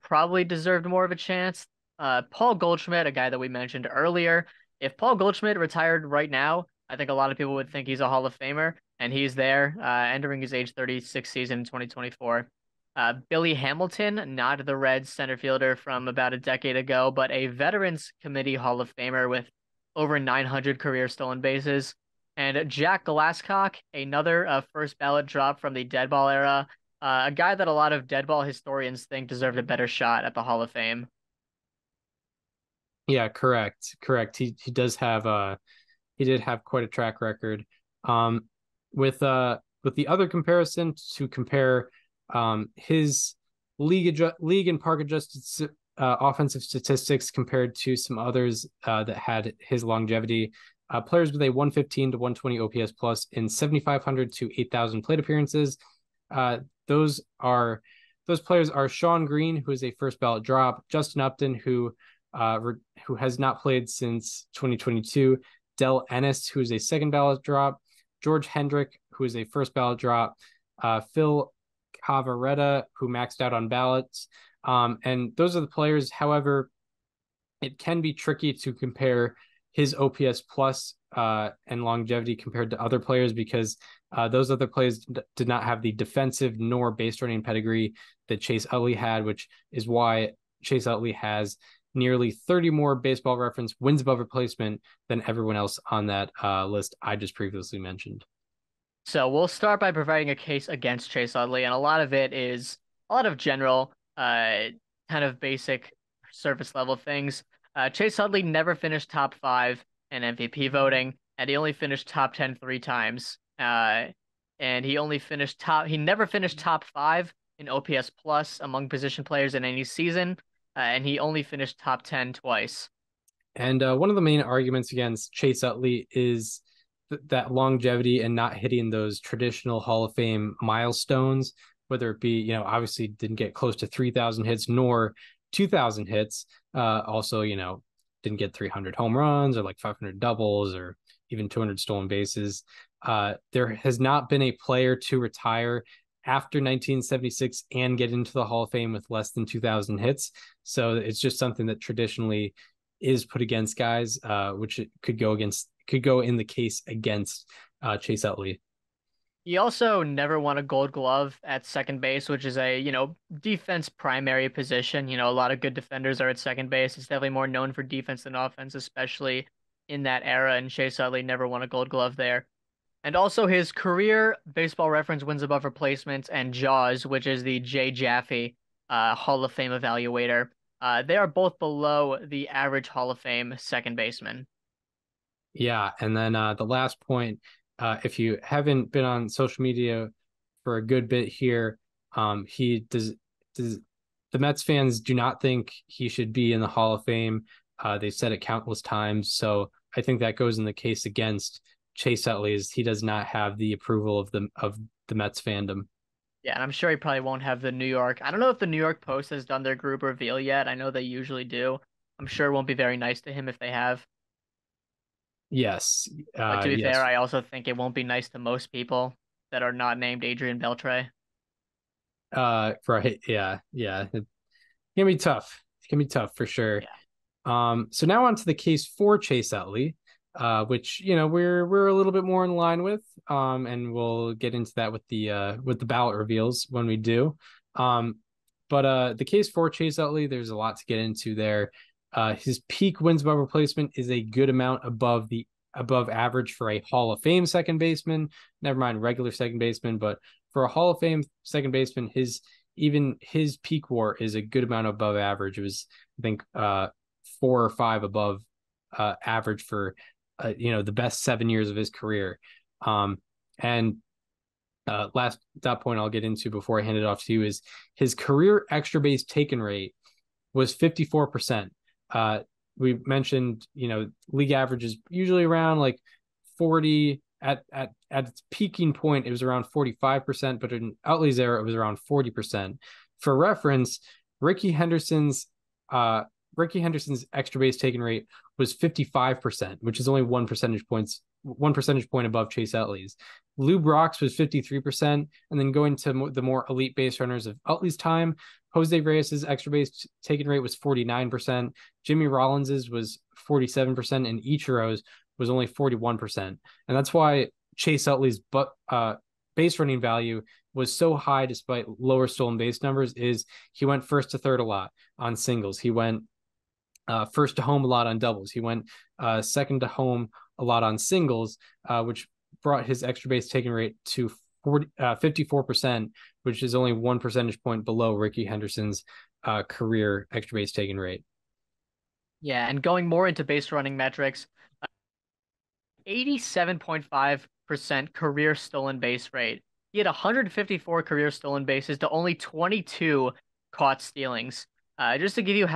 probably deserved more of a chance. Paul Goldschmidt, a guy that we mentioned earlier. If Paul Goldschmidt retired right now, I think a lot of people would think he's a Hall of Famer, and he's there entering his age 36 season in 2024. Billy Hamilton, not the Reds center fielder from about a decade ago, but a Veterans Committee Hall of Famer with over 900 career stolen bases. And Jack Glasscock, another first ballot drop from the dead ball era, a guy that a lot of dead ball historians think deserved a better shot at the Hall of Fame. Yeah, correct. He did have quite a track record. With the other comparison to compare his league and park adjusted offensive statistics compared to some others that had his longevity. Players with a 115 to 120 OPS plus in 7,500 to 8,000 plate appearances. Those players are Sean Green, who is a first ballot drop, Justin Upton, who has not played since 2022, Del Ennis, who is a second ballot drop, George Hendrick, who is a first ballot drop, Phil Cavaretta, who maxed out on ballots. And those are the players. However, it can be tricky to compare his OPS plus and longevity compared to other players because those other players did not have the defensive nor base running pedigree that Chase Utley had, which is why Chase Utley has nearly 30 more Baseball Reference wins above replacement than everyone else on that list I just previously mentioned. So we'll start by providing a case against Chase Utley, and a lot of it is a lot of general, kind of basic surface level things. Chase Utley never finished top 5 in MVP voting, and he only finished top 10 3 times. And he never finished top 5 in OPS plus among position players in any season, and he only finished top 10 twice. And one of the main arguments against Chase Utley is that longevity and not hitting those traditional Hall of Fame milestones, whether it be, obviously didn't get close to 3,000 hits nor 2,000 hits. Also, didn't get 300 home runs or like 500 doubles or even 200 stolen bases. There has not been a player to retire after 1976 and get into the Hall of Fame with less than 2,000 hits. So it's just something that traditionally is put against guys, which it could go in the case against Chase Utley. He also never won a Gold Glove at second base, which is a, defense primary position. A lot of good defenders are at second base. It's definitely more known for defense than offense, especially in that era, and Chase Utley never won a Gold Glove there. And also his career Baseball Reference wins above replacement and JAWS, which is the Jay Jaffe Hall of Fame evaluator. They are both below the average Hall of Fame second baseman. Yeah, and then the last point, if you haven't been on social media for a good bit here, the Mets fans do not think he should be in the Hall of Fame. They've said it countless times, so I think that goes in the case against Chase Utley, is he does not have the approval of the Mets fandom. Yeah, and I'm sure he probably won't have the New York. I don't know if the New York Post has done their group reveal yet. I know they usually do. I'm sure it won't be very nice to him if they have. Yes. But to be yes. fair, I also think it won't be nice to most people that are not named Adrian Beltre. Right. Yeah. It can be tough. It can be tough for sure. Yeah. So now on to the case for Chase Utley, which we're a little bit more in line with. And we'll get into that with the ballot reveals when we do. But the case for Chase Utley, there's a lot to get into there. His peak wins above replacement is a good amount above average for a Hall of Fame second baseman. Never mind regular second baseman, but for a Hall of Fame second baseman, his peak WAR is a good amount above average. It was, I think, 4 or 5 above average for the best 7 years of his career. And last that point I'll get into before I hand it off to you is his career extra base taken rate was 54%. We mentioned, league average is usually around like 40. At its peaking point, it was around 45%, but in Utley's era, it was around 40%. For reference, Ricky Henderson's extra base taken rate was 55%, which is only 1 percentage point above Chase Utley's. Lou Brock's was 53%, and then going to the more elite base runners of Utley's time, Jose Reyes's extra base taken rate was 49%. Jimmy Rollins's was 47%, and Ichiro's was only 41%. And that's why Chase Utley's base running value was so high despite lower stolen base numbers is he went first to third a lot on singles. He went first to home a lot on doubles. He went second to home a lot on singles, which brought his extra base taken rate to 54%, which is only 1 percentage point below Ricky Henderson's career extra base taken rate. Yeah, and going more into base running metrics, 87.5% career stolen base rate. He had 154 career stolen bases to only 22 caught stealings. Just to give you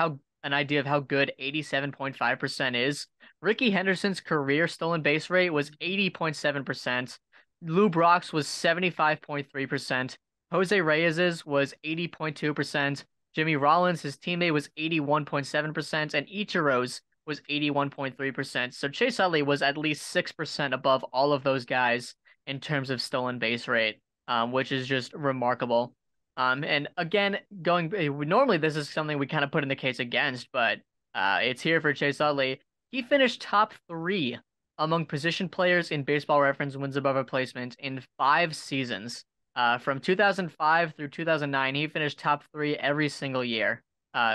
an idea of how good 87.5% is, Ricky Henderson's career stolen base rate was 80.7%. Lou Brock's was 75.3%. Jose Reyes's was 80.2%. Jimmy Rollins, his teammate, was 81.7%, and Ichiro's was 81.3%. So Chase Utley was at least 6% above all of those guys in terms of stolen base rate, which is just remarkable. And again, normally this is something we kind of put in the case against, but it's here for Chase Utley. He finished top 3 among position players in Baseball Reference wins above replacement in 5 seasons. From 2005 through 2009, he finished top 3 every single year,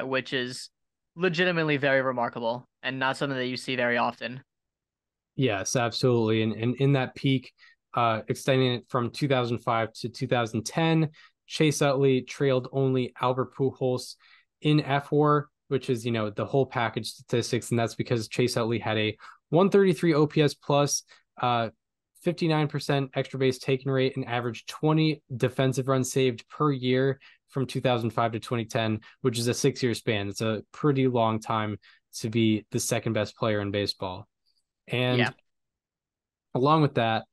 which is legitimately very remarkable and not something that you see very often. Yes, absolutely. And in that peak, extending it from 2005 to 2010, Chase Utley trailed only Albert Pujols in FWAR which is, the whole package statistics. And that's because Chase Utley had a 133 OPS plus, 59% extra base taken rate, and averaged 20 defensive runs saved per year from 2005 to 2010, which is a 6-year span. It's a pretty long time to be the second best player in baseball. And along with that,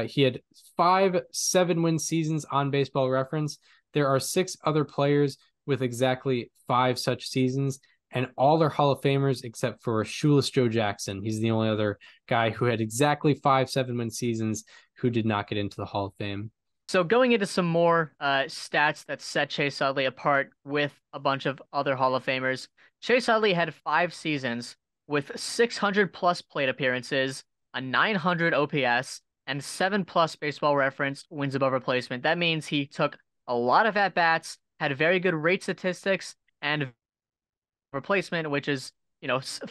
he had 5 7-win seasons on Baseball Reference. There are 6 other players with exactly 5 such seasons, and all are Hall of Famers except for Shoeless Joe Jackson. He's the only other guy who had exactly 5 7-win seasons who did not get into the Hall of Fame. So going into some more stats that set Chase Utley apart with a bunch of other Hall of Famers, Chase Utley had 5 seasons with 600 plus plate appearances, a 900 OPS, and 7+ Baseball Reference wins above replacement. That means he took a lot of at-bats, had very good rate statistics, and replacement, which is,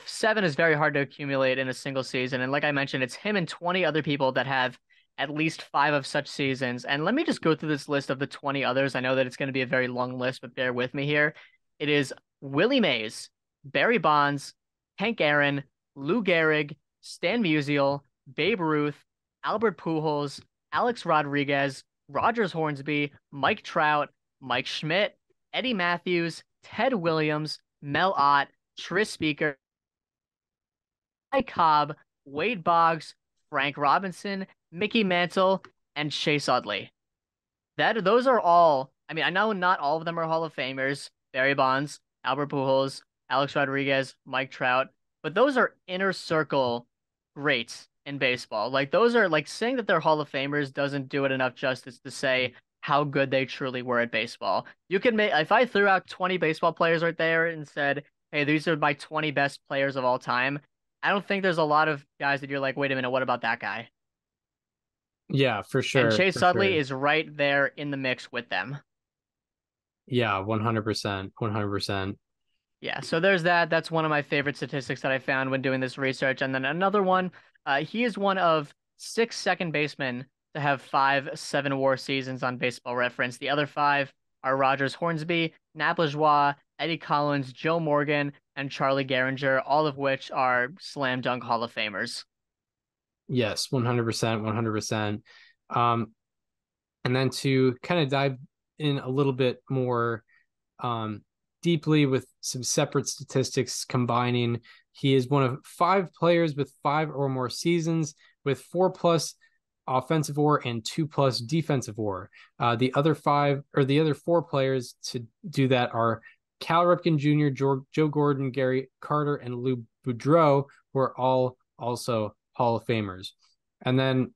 7 is very hard to accumulate in a single season. And like I mentioned, it's him and 20 other people that have at least 5 of such seasons. And let me just go through this list of the 20 others. I know that it's going to be a very long list, but bear with me here. It is Willie Mays, Barry Bonds, Hank Aaron, Lou Gehrig, Stan Musial, Babe Ruth, Albert Pujols, Alex Rodriguez, Rogers Hornsby, Mike Trout, Mike Schmidt, Eddie Matthews, Ted Williams, Mel Ott, Tris Speaker, Mike Cobb, Wade Boggs, Frank Robinson, Mickey Mantle, and Chase Utley. Those are all, I know not all of them are Hall of Famers, Barry Bonds, Albert Pujols, Alex Rodriguez, Mike Trout, but those are inner circle greats in baseball. Like, those are, like, saying that they're Hall of Famers doesn't do it enough justice to say how good they truly were at baseball. You can make, if I threw out 20 baseball players right there and said, hey, these are my 20 best players of all time, I don't think there's a lot of guys that you're like, wait a minute, what about that guy? Yeah, for sure. And Chase Utley is right there in the mix with them. Yeah, 100%. 100%. Yeah, so there's that. That's one of my favorite statistics that I found when doing this research. And then another one, he is one of 6 second basemen to have 5 7-WAR seasons on Baseball Reference. The other 5 are Rogers Hornsby, Nap Lajoie, Eddie Collins, Joe Morgan, and Charlie Gehringer, all of which are slam dunk Hall of Famers. Yes, 100%, 100%. And then to kind of dive in a little bit more deeply with some separate statistics combining, he is one of 5 players with 5 or more seasons with 4+ offensive WAR and 2+ defensive WAR. The other 4 players to do that are Cal Ripken Jr., Joe Gordon, Gary Carter, and Lou Boudreau, who are all also Hall of Famers. And then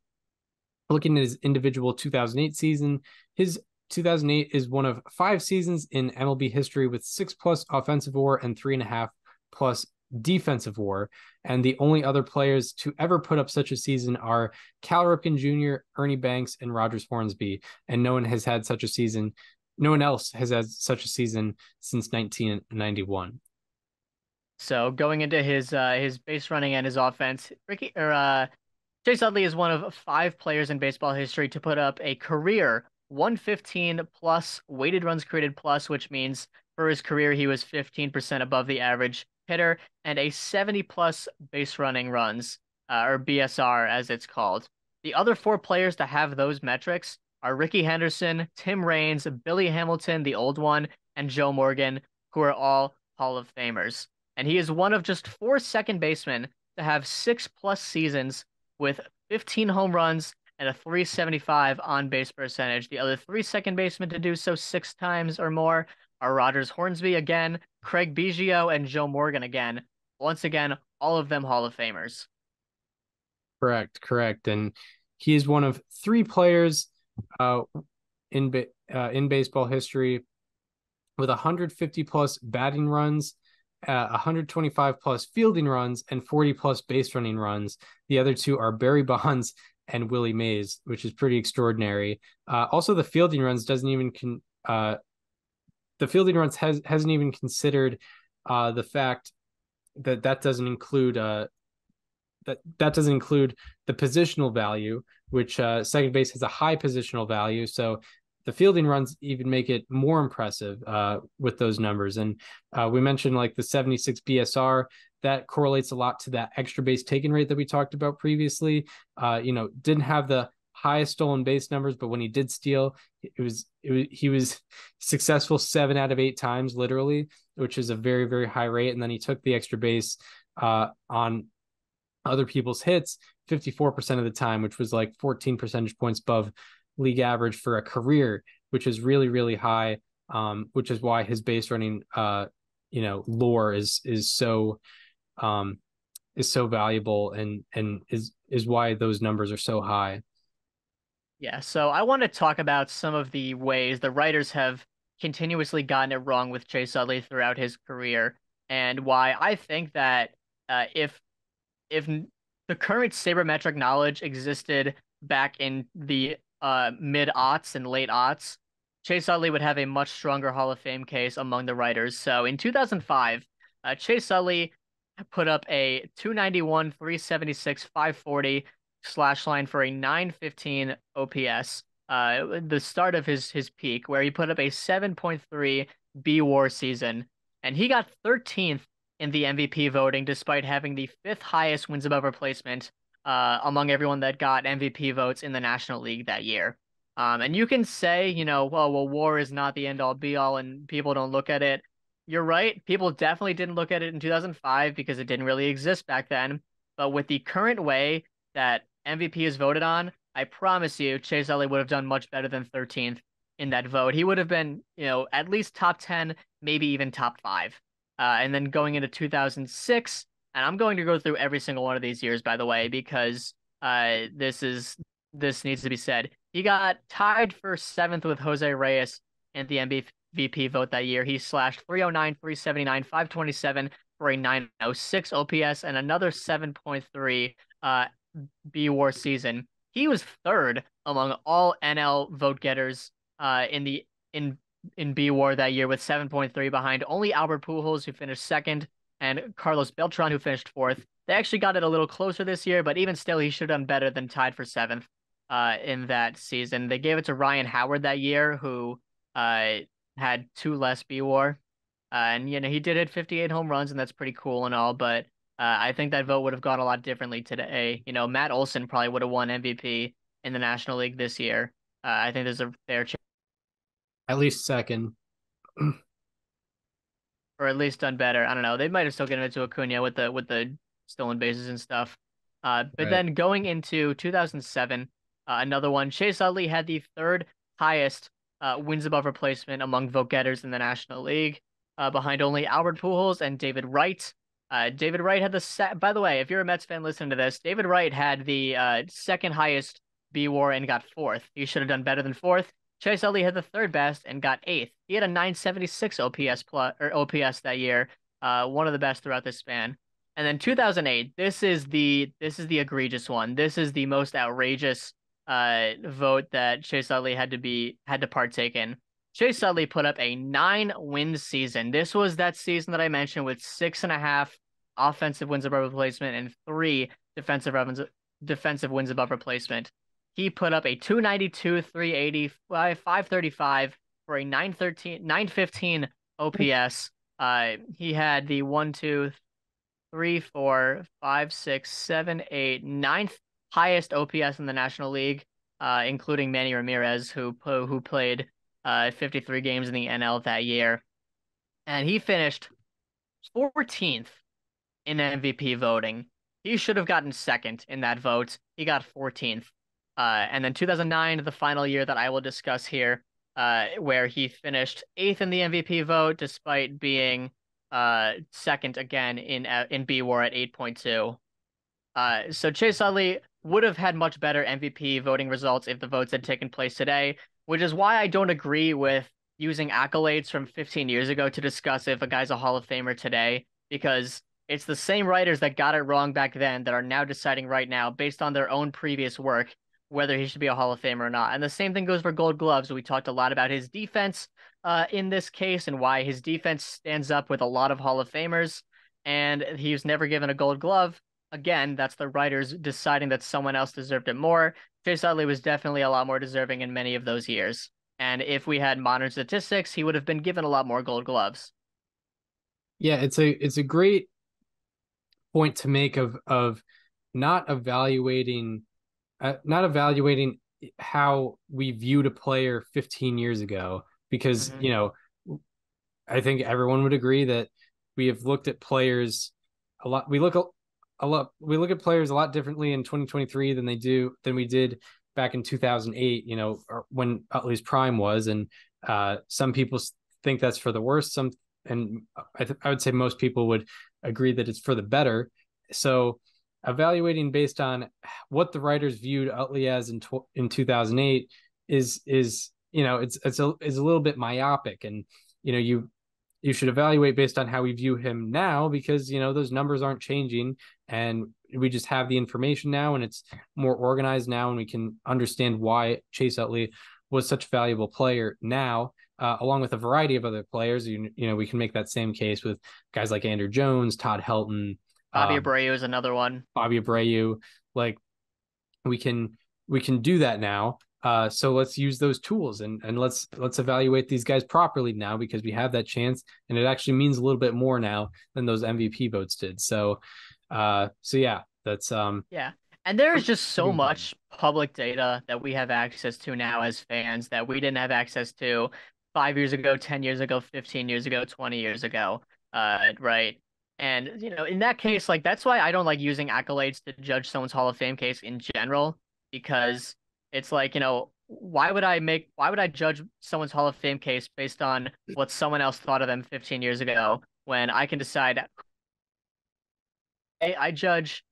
looking at his individual 2008 season, his 2008 is one of 5 seasons in MLB history with 6+ offensive WAR and 3.5+ defensive WAR. And the only other players to ever put up such a season are Cal Ripken Jr., Ernie Banks, and Rogers Hornsby. And no one has had such a season. No one else has had such a season since 1991. So going into his base running and his offense, Chase Utley is one of 5 players in baseball history to put up a career 115+ weighted runs created plus, which means for his career he was 15% above the average hitter, and a 70+ base running runs, or BSR as it's called. The other 4 players to have those metrics are Ricky Henderson, Tim Raines, Billy Hamilton, the old one, and Joe Morgan, who are all Hall of Famers. And he is one of just 4 second basemen to have 6+ seasons with 15 home runs and a 375 on-base percentage. The other 3 second basemen to do so 6 times or more are Rogers Hornsby again, Craig Biggio, and Joe Morgan again. Once again, all of them Hall of Famers. Correct. And he is one of 3 players in baseball history with 150+ batting runs, 125+ fielding runs, and 40+ base running runs. The other 2 are Barry Bonds and Willie Mays, which is pretty extraordinary. Also, the fielding runs hasn't even considered the fact that doesn't include that doesn't include the positional value, which second base has a high positional value. So the fielding runs even make it more impressive with those numbers. And we mentioned like the 76 BSR, that correlates a lot to that extra base taken rate that we talked about previously. Didn't have the highest stolen base numbers, but when he did steal, he was successful 7 out of 8 times, literally, which is a very, very high rate. And then he took the extra base on other people's hits 54% of the time, which was like 14 percentage points above league average for a career, which is really, really high. Which is why his base running lore is so valuable and is why those numbers are so high. Yeah, so I want to talk about some of the ways the writers have continuously gotten it wrong with Chase Utley throughout his career, and why I think that if the current sabermetric knowledge existed back in the mid-aughts and late-aughts, Chase Utley would have a much stronger Hall of Fame case among the writers. So in 2005, Chase Utley put up a 291, 376, 540 slash line for a 915 OPS. The start of his peak, where he put up a 7.3 B-WAR season, and he got 13th in the MVP voting, despite having the 5th highest wins above replacement among everyone that got MVP votes in the National League that year. And you can say, well, WAR is not the end-all be-all, and people don't look at it. You're right. People definitely didn't look at it in 2005 because it didn't really exist back then. But with the current way that MVP is voted on, I promise you, Chase Utley would have done much better than 13th in that vote. He would have been, at least top 10, maybe even top 5. And then going into 2006, and I'm going to go through every single one of these years, by the way, because this needs to be said. He got tied for 7th with Jose Reyes in the MVP vote that year. He slashed 309, 379, 527 for a 906 OPS and another 7.3 B-WAR season. He was 3rd among all NL vote getters in B-WAR that year with 7.3, behind only Albert Pujols, who finished 2nd, and Carlos Beltran, who finished 4th. They actually got it a little closer this year, but even still, he should have done better than tied for 7th in that season. They gave it to Ryan Howard that year, who had 2 less B-WAR. And, he did hit 58 home runs, and that's pretty cool and all, but I think that vote would have gone a lot differently today. Matt Olson probably would have won MVP in the National League this year. I think there's a fair chance. At least 2nd. Or at least done better. I don't know. They might have still given it to Acuna with the stolen bases and stuff. But Right. Then going into 2007, another one, Chase Utley had the 3rd highest wins above replacement among vote getters in the National League, behind only Albert Pujols and David Wright. David Wright had by the way, if you're a Mets fan listening to this, David Wright had the 2nd highest B-WAR and got 4th. He should have done better than 4th. Chase Utley had the 3rd best and got 8th. He had a 976 OPS that year, one of the best throughout this span. And then 2008, this is the egregious one. This is the most outrageous vote that Chase Utley had to partake in. Chase Utley put up a 9-win season. This was that season that I mentioned with 6.5 offensive wins above replacement and 3 defensive wins above replacement. He put up a 292, 380, 535 for a 915 OPS. He had the 1, 2, 3, 4, 5, 6, 7, 8, 9th highest OPS in the National League, including Manny Ramirez, who played 53 games in the NL that year. And he finished 14th in MVP voting. He should have gotten 2nd in that vote. He got 14th. And then 2009, the final year that I will discuss here, where he finished 8th in the MVP vote, despite being 2nd again in B-WAR at 8.2. So Chase Utley would have had much better MVP voting results if the votes had taken place today, which is why I don't agree with using accolades from 15 years ago to discuss if a guy's a Hall of Famer today, because it's the same writers that got it wrong back then that are now deciding right now, based on their own previous work, whether he should be a Hall of Famer or not. And the same thing goes for Gold Gloves. We talked a lot about his defense in this case and why his defense stands up with a lot of Hall of Famers, and he was never given a Gold Glove. Again, that's the writers deciding that someone else deserved it more. Chase Utley was definitely a lot more deserving in many of those years. And if we had modern statistics, he would have been given a lot more Gold Gloves. Yeah, it's a great point to make of not evaluating how we viewed a player 15 years ago, because I think everyone would agree that we have looked at players a lot. We look at players a lot differently in 2023 than we did back in 2008, or when Utley's prime was. And some people think that's for the worst. I would say most people would agree that it's for the better. So evaluating based on what the writers viewed Utley as in 2008 is it's a little bit myopic. And you should evaluate based on how we view him now, because those numbers aren't changing, and we just have the information now, and it's more organized now, and we can understand why Chase Utley was such a valuable player now, along with a variety of other players. We can make that same case with guys like Andrew Jones, Todd Helton, Bobby Abreu is another one. Bobby Abreu. Like, we can do that now. So let's use those tools, and let's evaluate these guys properly now, because we have that chance, and it actually means a little bit more now than those MVP votes did. So yeah, that's yeah. And there is just so much public data that we have access to now as fans that we didn't have access to 5 years ago, 10 years ago, 15 years ago, 20 years ago. Right. And, in that case, like, that's why I don't like using accolades to judge someone's Hall of Fame case in general, because it's like, why would I judge someone's Hall of Fame case based on what someone else thought of them 15 years ago, when I can decide I judge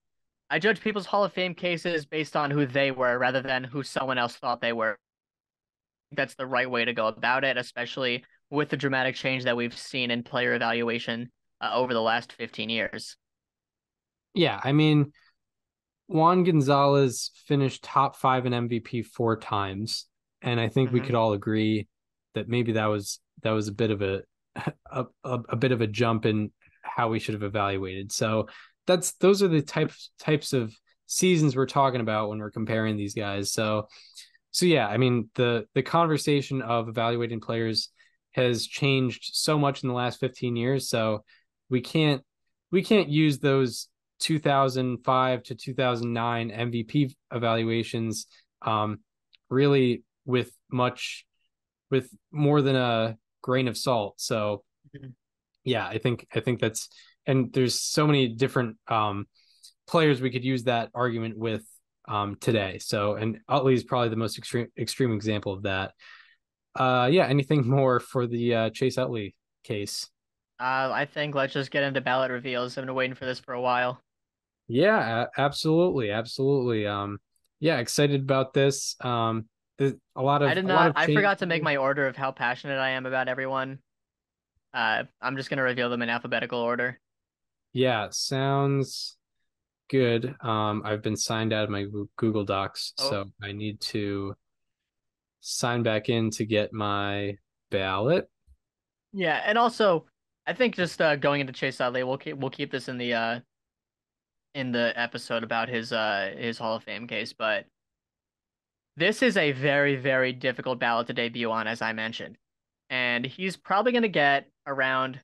people's Hall of Fame cases based on who they were rather than who someone else thought they were. That's the right way to go about it, especially with the dramatic change that we've seen in player evaluation over the last 15 years. Yeah, I mean, Juan Gonzalez finished top 5 in MVP 4 times, and I think we could all agree that maybe that was a bit of a bit of a jump in how we should have evaluated. So those are the types of seasons we're talking about when we're comparing these guys. So yeah, I mean, the conversation of evaluating players has changed so much in the last 15 years. So we can't use those 2005 to 2009 MVP evaluations really with more than a grain of salt. So yeah, I think that's, and there's so many different players we could use that argument with today. So, and Utley is probably the most extreme example of that. Yeah, anything more for the Chase Utley case? I think let's just get into ballot reveals. I've been waiting for this for a while. Yeah, absolutely. Yeah, excited about this. I forgot to make my order of how passionate I am about everyone. I'm just gonna reveal them in alphabetical order. Yeah, sounds good. I've been signed out of my Google Docs, so I need to sign back in to get my ballot. Yeah, and also I think just going into Chase Utley, we'll keep this in the episode about his Hall of Fame case, but this is a very, very difficult ballot to debut on, as I mentioned. And he's probably going to get around,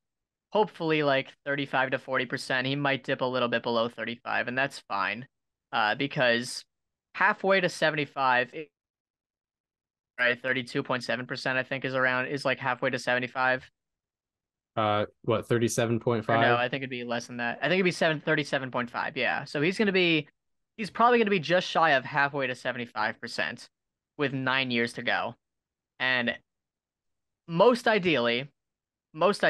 hopefully, like 35 to 40%. He might dip a little bit below 35, and that's fine. Because halfway to 75, right, 32.7%, I think, is like halfway to 75. What, 37.5? No, I think it'd be less than that. I think it'd be 37.5. Yeah. So he's probably going to be just shy of halfway to 75% with 9 years to go. And most ideally, 5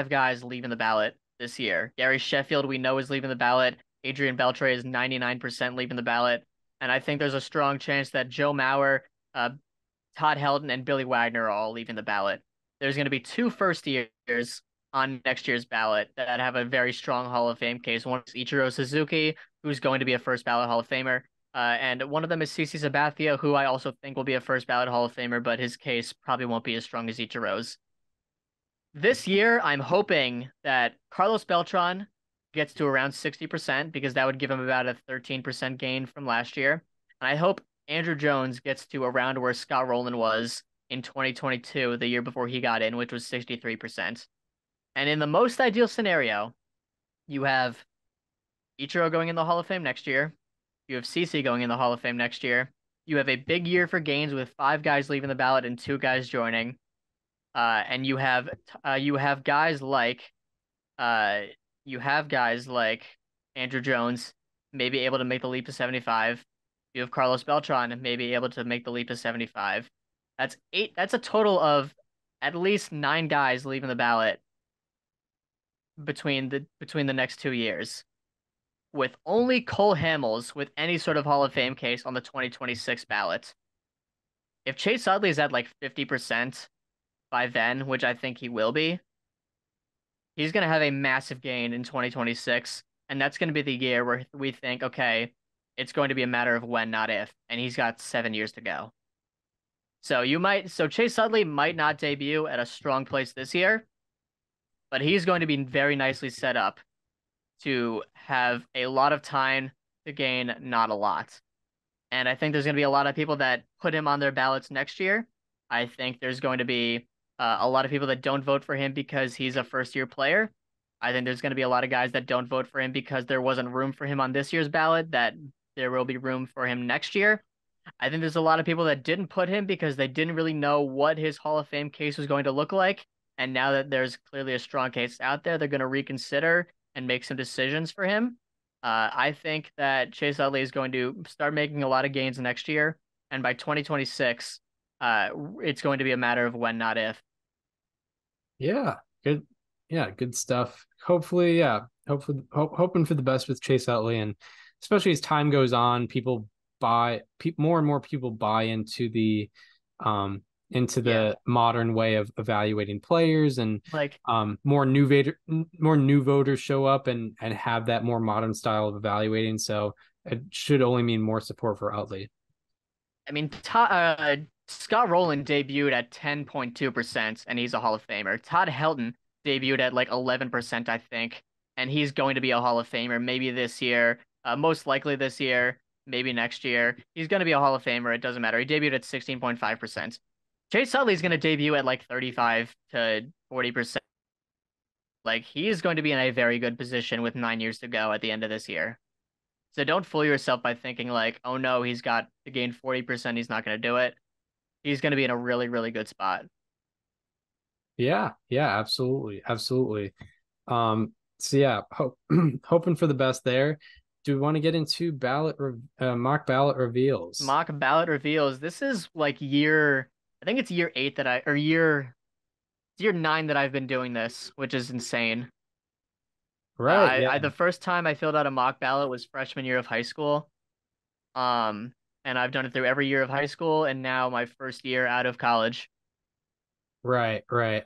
guys leaving the ballot this year. Gary Sheffield, we know, is leaving the ballot. Adrian Beltre is 99% leaving the ballot. And I think there's a strong chance that Joe Mauer, Todd Helton, and Billy Wagner are all leaving the ballot. There's going to be 2 first years on next year's ballot that have a very strong Hall of Fame case. One is Ichiro Suzuki, who's going to be a first ballot Hall of Famer. And one of them is CC Sabathia, who I also think will be a first ballot Hall of Famer, but his case probably won't be as strong as Ichiro's. This year, I'm hoping that Carlos Beltran gets to around 60%, because that would give him about a 13% gain from last year. And I hope Andrew Jones gets to around where Scott Rowland was in 2022, the year before he got in, which was 63%. And in the most ideal scenario, you have Ichiro going in the Hall of Fame next year. You have CC going in the Hall of Fame next year. You have a big year for gains with 5 guys leaving the ballot and 2 guys joining. And you have guys like Andrew Jones maybe able to make the leap to 75. You have Carlos Beltran maybe able to make the leap to 75. That's 8. That's a total of at least 9 guys leaving the ballot between the next 2 years, with only Cole Hamels with any sort of Hall of Fame case on the 2026 ballot. If Chase Utley is at like 50% by then, which I think he will be, he's going to have a massive gain in 2026, and that's going to be the year where we think, okay, it's going to be a matter of when, not if, and he's got 7 years to go. So Chase Utley might not debut at a strong place this year, but he's going to be very nicely set up to have a lot of time to gain, not a lot. And I think there's going to be a lot of people that put him on their ballots next year. I think there's going to be a lot of people that don't vote for him because he's a first-year player. I think there's going to be a lot of guys that don't vote for him because there wasn't room for him on this year's ballot, that there will be room for him next year. I think there's a lot of people that didn't put him because they didn't really know what his Hall of Fame case was going to look like. And now that there's clearly a strong case out there, they're going to reconsider and make some decisions for him. I think that Chase Utley is going to start making a lot of gains next year. And by 2026, it's going to be a matter of when, not if. Yeah, good. Yeah, good stuff. Hopefully, hoping for the best with Chase Utley, and especially as time goes on, more and more people buy into the modern way of evaluating players, and like more new voters show up and have that more modern style of evaluating. So it should only mean more support for Utley. I mean, Scott Rowland debuted at 10.2%, and he's a Hall of Famer. Todd Helton debuted at like 11%, I think, and he's going to be a Hall of Famer maybe this year, most likely this year, maybe next year. He's going to be a Hall of Famer. It doesn't matter. He debuted at 16.5%. Chase Utley is going to debut at like 35 to 40%. Like, he is going to be in a very good position with 9 years to go at the end of this year. So don't fool yourself by thinking like, oh no, he's got to gain 40%. He's not going to do it. He's going to be in a really, really good spot. Yeah, absolutely. So yeah, hoping for the best there. Do we want to get into mock ballot reveals? Mock ballot reveals. This is like I think it's year 8 year 9 that I've been doing this, which is insane. Right. The first time I filled out a mock ballot was freshman year of high school. And I've done it through every year of high school, and now my first year out of college. Right. This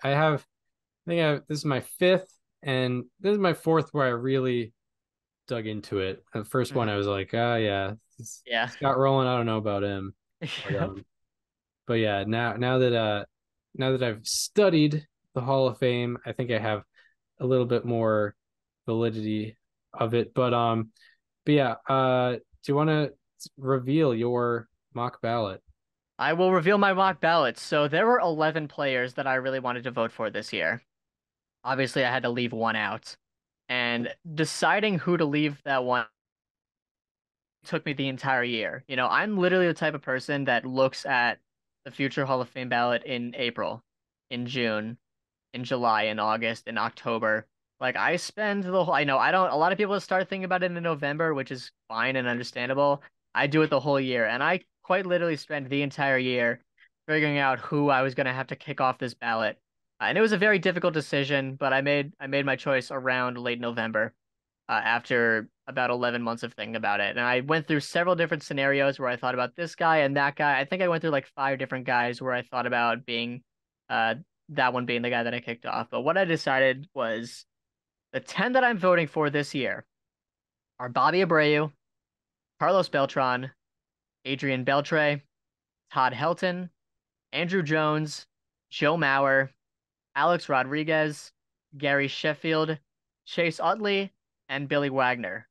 is my 5th, and this is my 4th where I really dug into it. The first one I was like, yeah. Scott Rowland, I don't know about him. But yeah, now that I've studied the Hall of Fame, I think I have a little bit more validity of it. But yeah, do you want to reveal your mock ballot? I will reveal my mock ballot. So there were 11 players that I really wanted to vote for this year. Obviously, I had to leave one out. And deciding who to leave that one took me the entire year. You know, I'm literally the type of person that looks at the future Hall of Fame ballot in April, in June, in July, in August, in October. Like, I spend a lot of people start thinking about it in November, which is fine and understandable. I do it the whole year, and I quite literally spent the entire year figuring out who I was going to have to kick off this ballot. And it was a very difficult decision, but I made my choice around late November, after about 11 months of thinking about it. And I went through several different scenarios where I thought about this guy and that guy. I think I went through like 5 different guys where I thought about being that one being the guy that I kicked off. But what I decided was the 10 that I'm voting for this year are Bobby Abreu, Carlos Beltran, Adrian Beltre, Todd Helton, Andrew Jones, Joe Mauer, Alex Rodriguez, Gary Sheffield, Chase Utley, and Billy Wagner.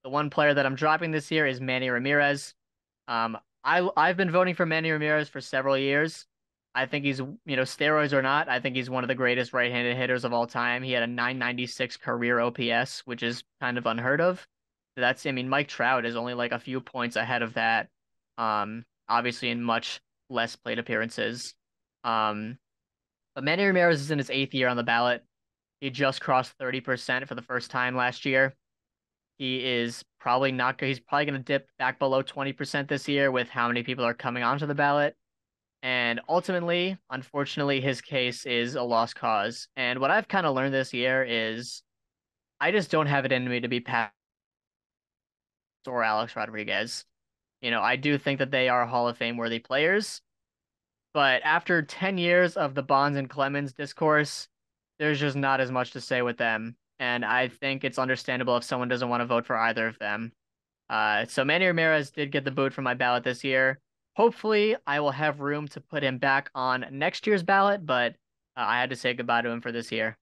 The one player that I'm dropping this year is Manny Ramirez. I've been voting for Manny Ramirez for several years. I think he's, steroids or not, I think he's one of the greatest right-handed hitters of all time. He had a 996 career OPS, which is kind of unheard of. Mike Trout is only like a few points ahead of that. Obviously in much less plate appearances. But Manny Ramirez is in his 8th year on the ballot. He just crossed 30% for the first time last year. He's probably going to dip back below 20% this year with how many people are coming onto the ballot. And ultimately, unfortunately, his case is a lost cause. And what I've kind of learned this year is I just don't have it in me to be Pat or Alex Rodriguez. I do think that they are Hall of Fame worthy players. But after 10 years of the Bonds and Clemens discourse, there's just not as much to say with them. And I think it's understandable if someone doesn't want to vote for either of them. So Manny Ramirez did get the boot from my ballot this year. Hopefully, I will have room to put him back on next year's ballot, but I had to say goodbye to him for this year.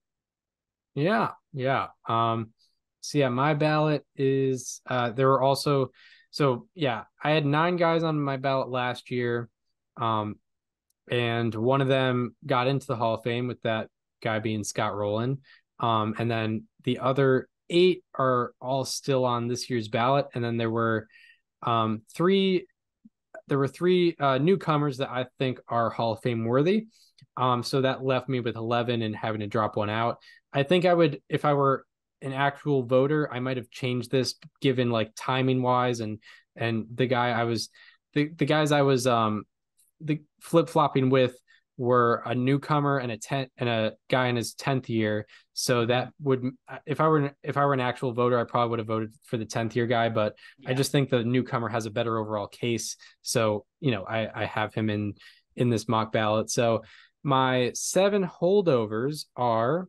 Yeah. So yeah, my ballot is there were also I had 9 guys on my ballot last year. And one of them got into the Hall of Fame, with that guy being Scott Rowland. And then the other 8 are all still on this year's ballot. And then there were 3 newcomers that I think are Hall of Fame worthy. So that left me with 11 and having to drop one out. I think I would, if I were an actual voter, I might have changed this given like timing wise and the guys I was the flip-flopping with were a newcomer and a guy in his 10th year. So that would, if I were an actual voter, I probably would have voted for the 10th year guy, but yeah. I just think the newcomer has a better overall case. So, I have him in this mock ballot. So my 7 holdovers are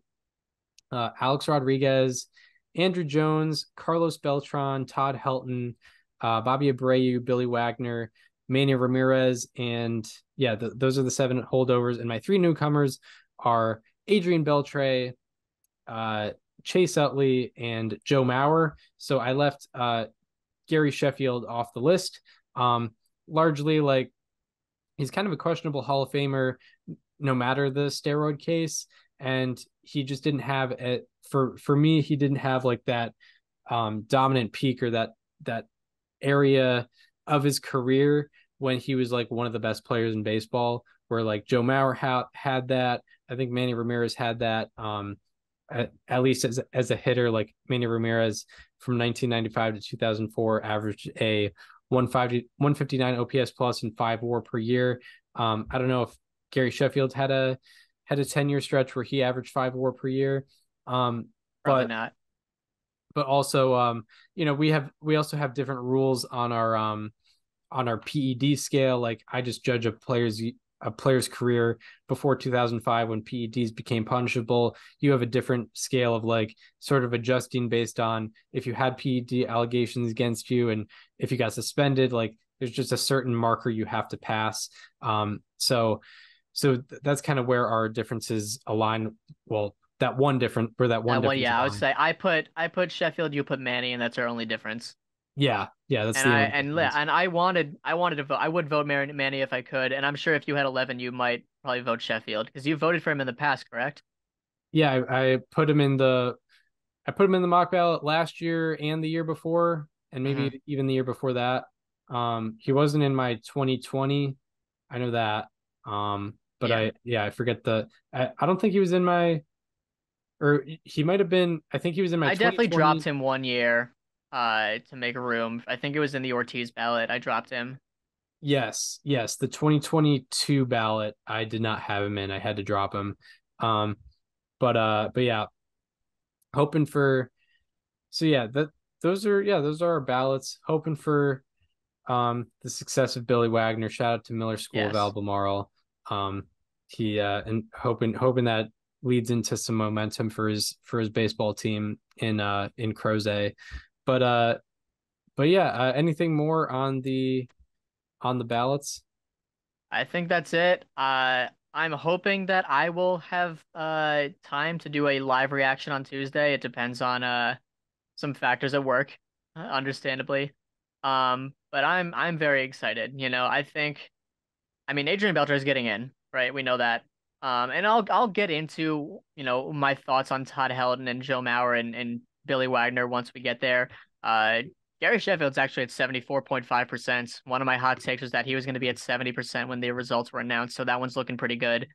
Alex Rodriguez, Andrew Jones, Carlos Beltran, Todd Helton, Bobby Abreu, Billy Wagner, Manny Ramirez, and those are the 7 holdovers. And my 3 newcomers are Adrian Beltre, Chase Utley, and Joe Mauer. So I left Gary Sheffield off the list. Largely, like, he's kind of a questionable Hall of Famer, no matter the steroid case, and he just didn't have it for me. He didn't have like that dominant peak or that area of his career when he was like one of the best players in baseball, where like Joe Mauer had that. I think Manny Ramirez had that, at least as a hitter. Like Manny Ramirez from 1995 to 2004 averaged a 159 OPS plus and 5 WAR per year. I don't know if Gary Sheffield had a 10-year stretch where he averaged 5 WAR per year. Probably not. But also, we also have different rules on our PED scale. Like, I just judge a player's career before 2005 when PEDs became punishable. You have a different scale of like sort of adjusting based on if you had PED allegations against you and if you got suspended. Like, there's just a certain marker you have to pass. So that's kind of where our differences align. Well, that one different where that one. Well, yeah, I would say I put Sheffield, you put Manny, and that's our only difference. Yeah, that's and I wanted to vote. I would vote Manny if I could, and I'm sure if you had 11, you might probably vote Sheffield because you voted for him in the past, correct? Yeah, I put him in the mock ballot last year and the year before, and maybe even the year before that. He wasn't in my 2020. I know that. But I forget I don't think he was in my, or he might have been. I think he was in my. I definitely dropped him one year. To make room. I think it was in the Ortiz ballot. I dropped him. Yes. The 2022 ballot, I did not have him in. I had to drop him. But yeah, hoping for. So yeah, those are our ballots. Hoping for, the success of Billy Wagner. Shout out to Miller School of Albemarle. He and hoping that leads into some momentum for his baseball team in Crozet. But yeah, anything more on the ballots? I think that's it. I'm hoping that I will have time to do a live reaction on Tuesday. It depends on some factors at work, understandably. But I'm very excited. I mean, Adrian Beltre is getting in, right? We know that. And I'll get into, my thoughts on Todd Helton and Joe Mauer and Billy Wagner once we get there. Gary Sheffield's actually at 74.5%. One of my hot takes was that he was going to be at 70% when the results were announced, so that one's looking pretty good.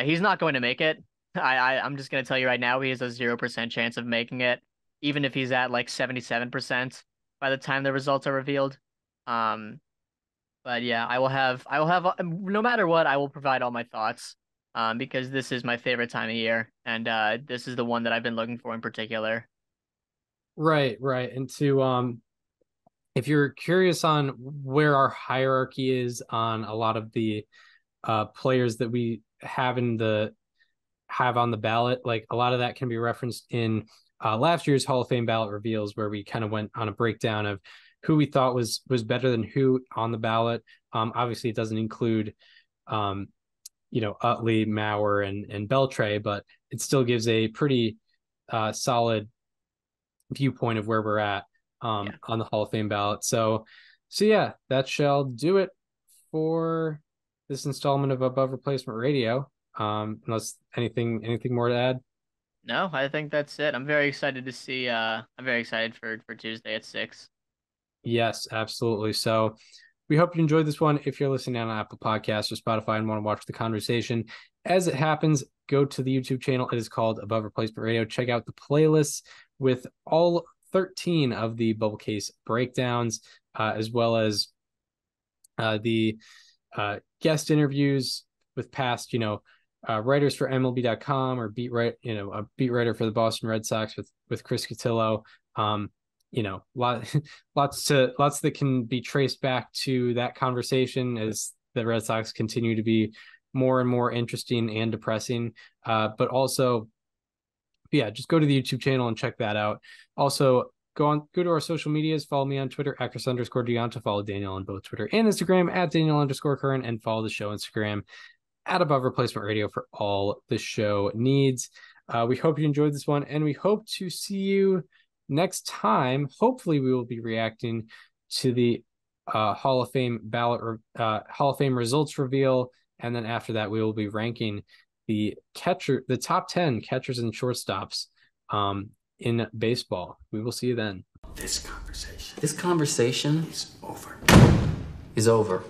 He's not going to make it. I'm just going to tell you right now, he has a 0% chance of making it, even if he's at like 77% by the time the results are revealed. But yeah, I will have no matter what, I will provide all my thoughts, because this is my favorite time of year, and this is the one that I've been looking for in particular. Right. And if you're curious on where our hierarchy is on a lot of the players that we have on the ballot, like a lot of that can be referenced in last year's Hall of Fame ballot reveals, where we kind of went on a breakdown of who we thought was better than who on the ballot. Obviously, it doesn't include, Utley, Mauer, and Beltre, but it still gives a pretty solid viewpoint of where we're at on the Hall of Fame ballot. So yeah, that shall do it for this installment of Above Replacement Radio. Unless anything more to add. No, I think that's it. I'm very excited to see. I'm very excited for Tuesday at 6. Yes, absolutely. So we hope you enjoyed this one. If you're listening on Apple Podcasts or Spotify and want to watch the conversation as it happens, go to the YouTube channel. It is called Above Replacement Radio. Check out the playlists with all 13 of the bubble case breakdowns, as well as the guest interviews with past, writers for MLB.com, or a beat writer for the Boston Red Sox with Chris Cotillo. Lots that can be traced back to that conversation as the Red Sox continue to be more and more interesting and depressing. But also, just go to the YouTube channel and check that out. Also, go to our social medias. Follow me on Twitter, @Chris_Gianta. Follow Daniel on both Twitter and Instagram, @Daniel_Curran, and follow the show Instagram @Above Replacement Radio for all the show needs. We hope you enjoyed this one, and we hope to see you next time. Hopefully, we will be reacting to the Hall of Fame ballot or Hall of Fame results reveal, and then after that, we will be ranking the top 10 catchers and shortstops in baseball. We will see you then. This conversation is over.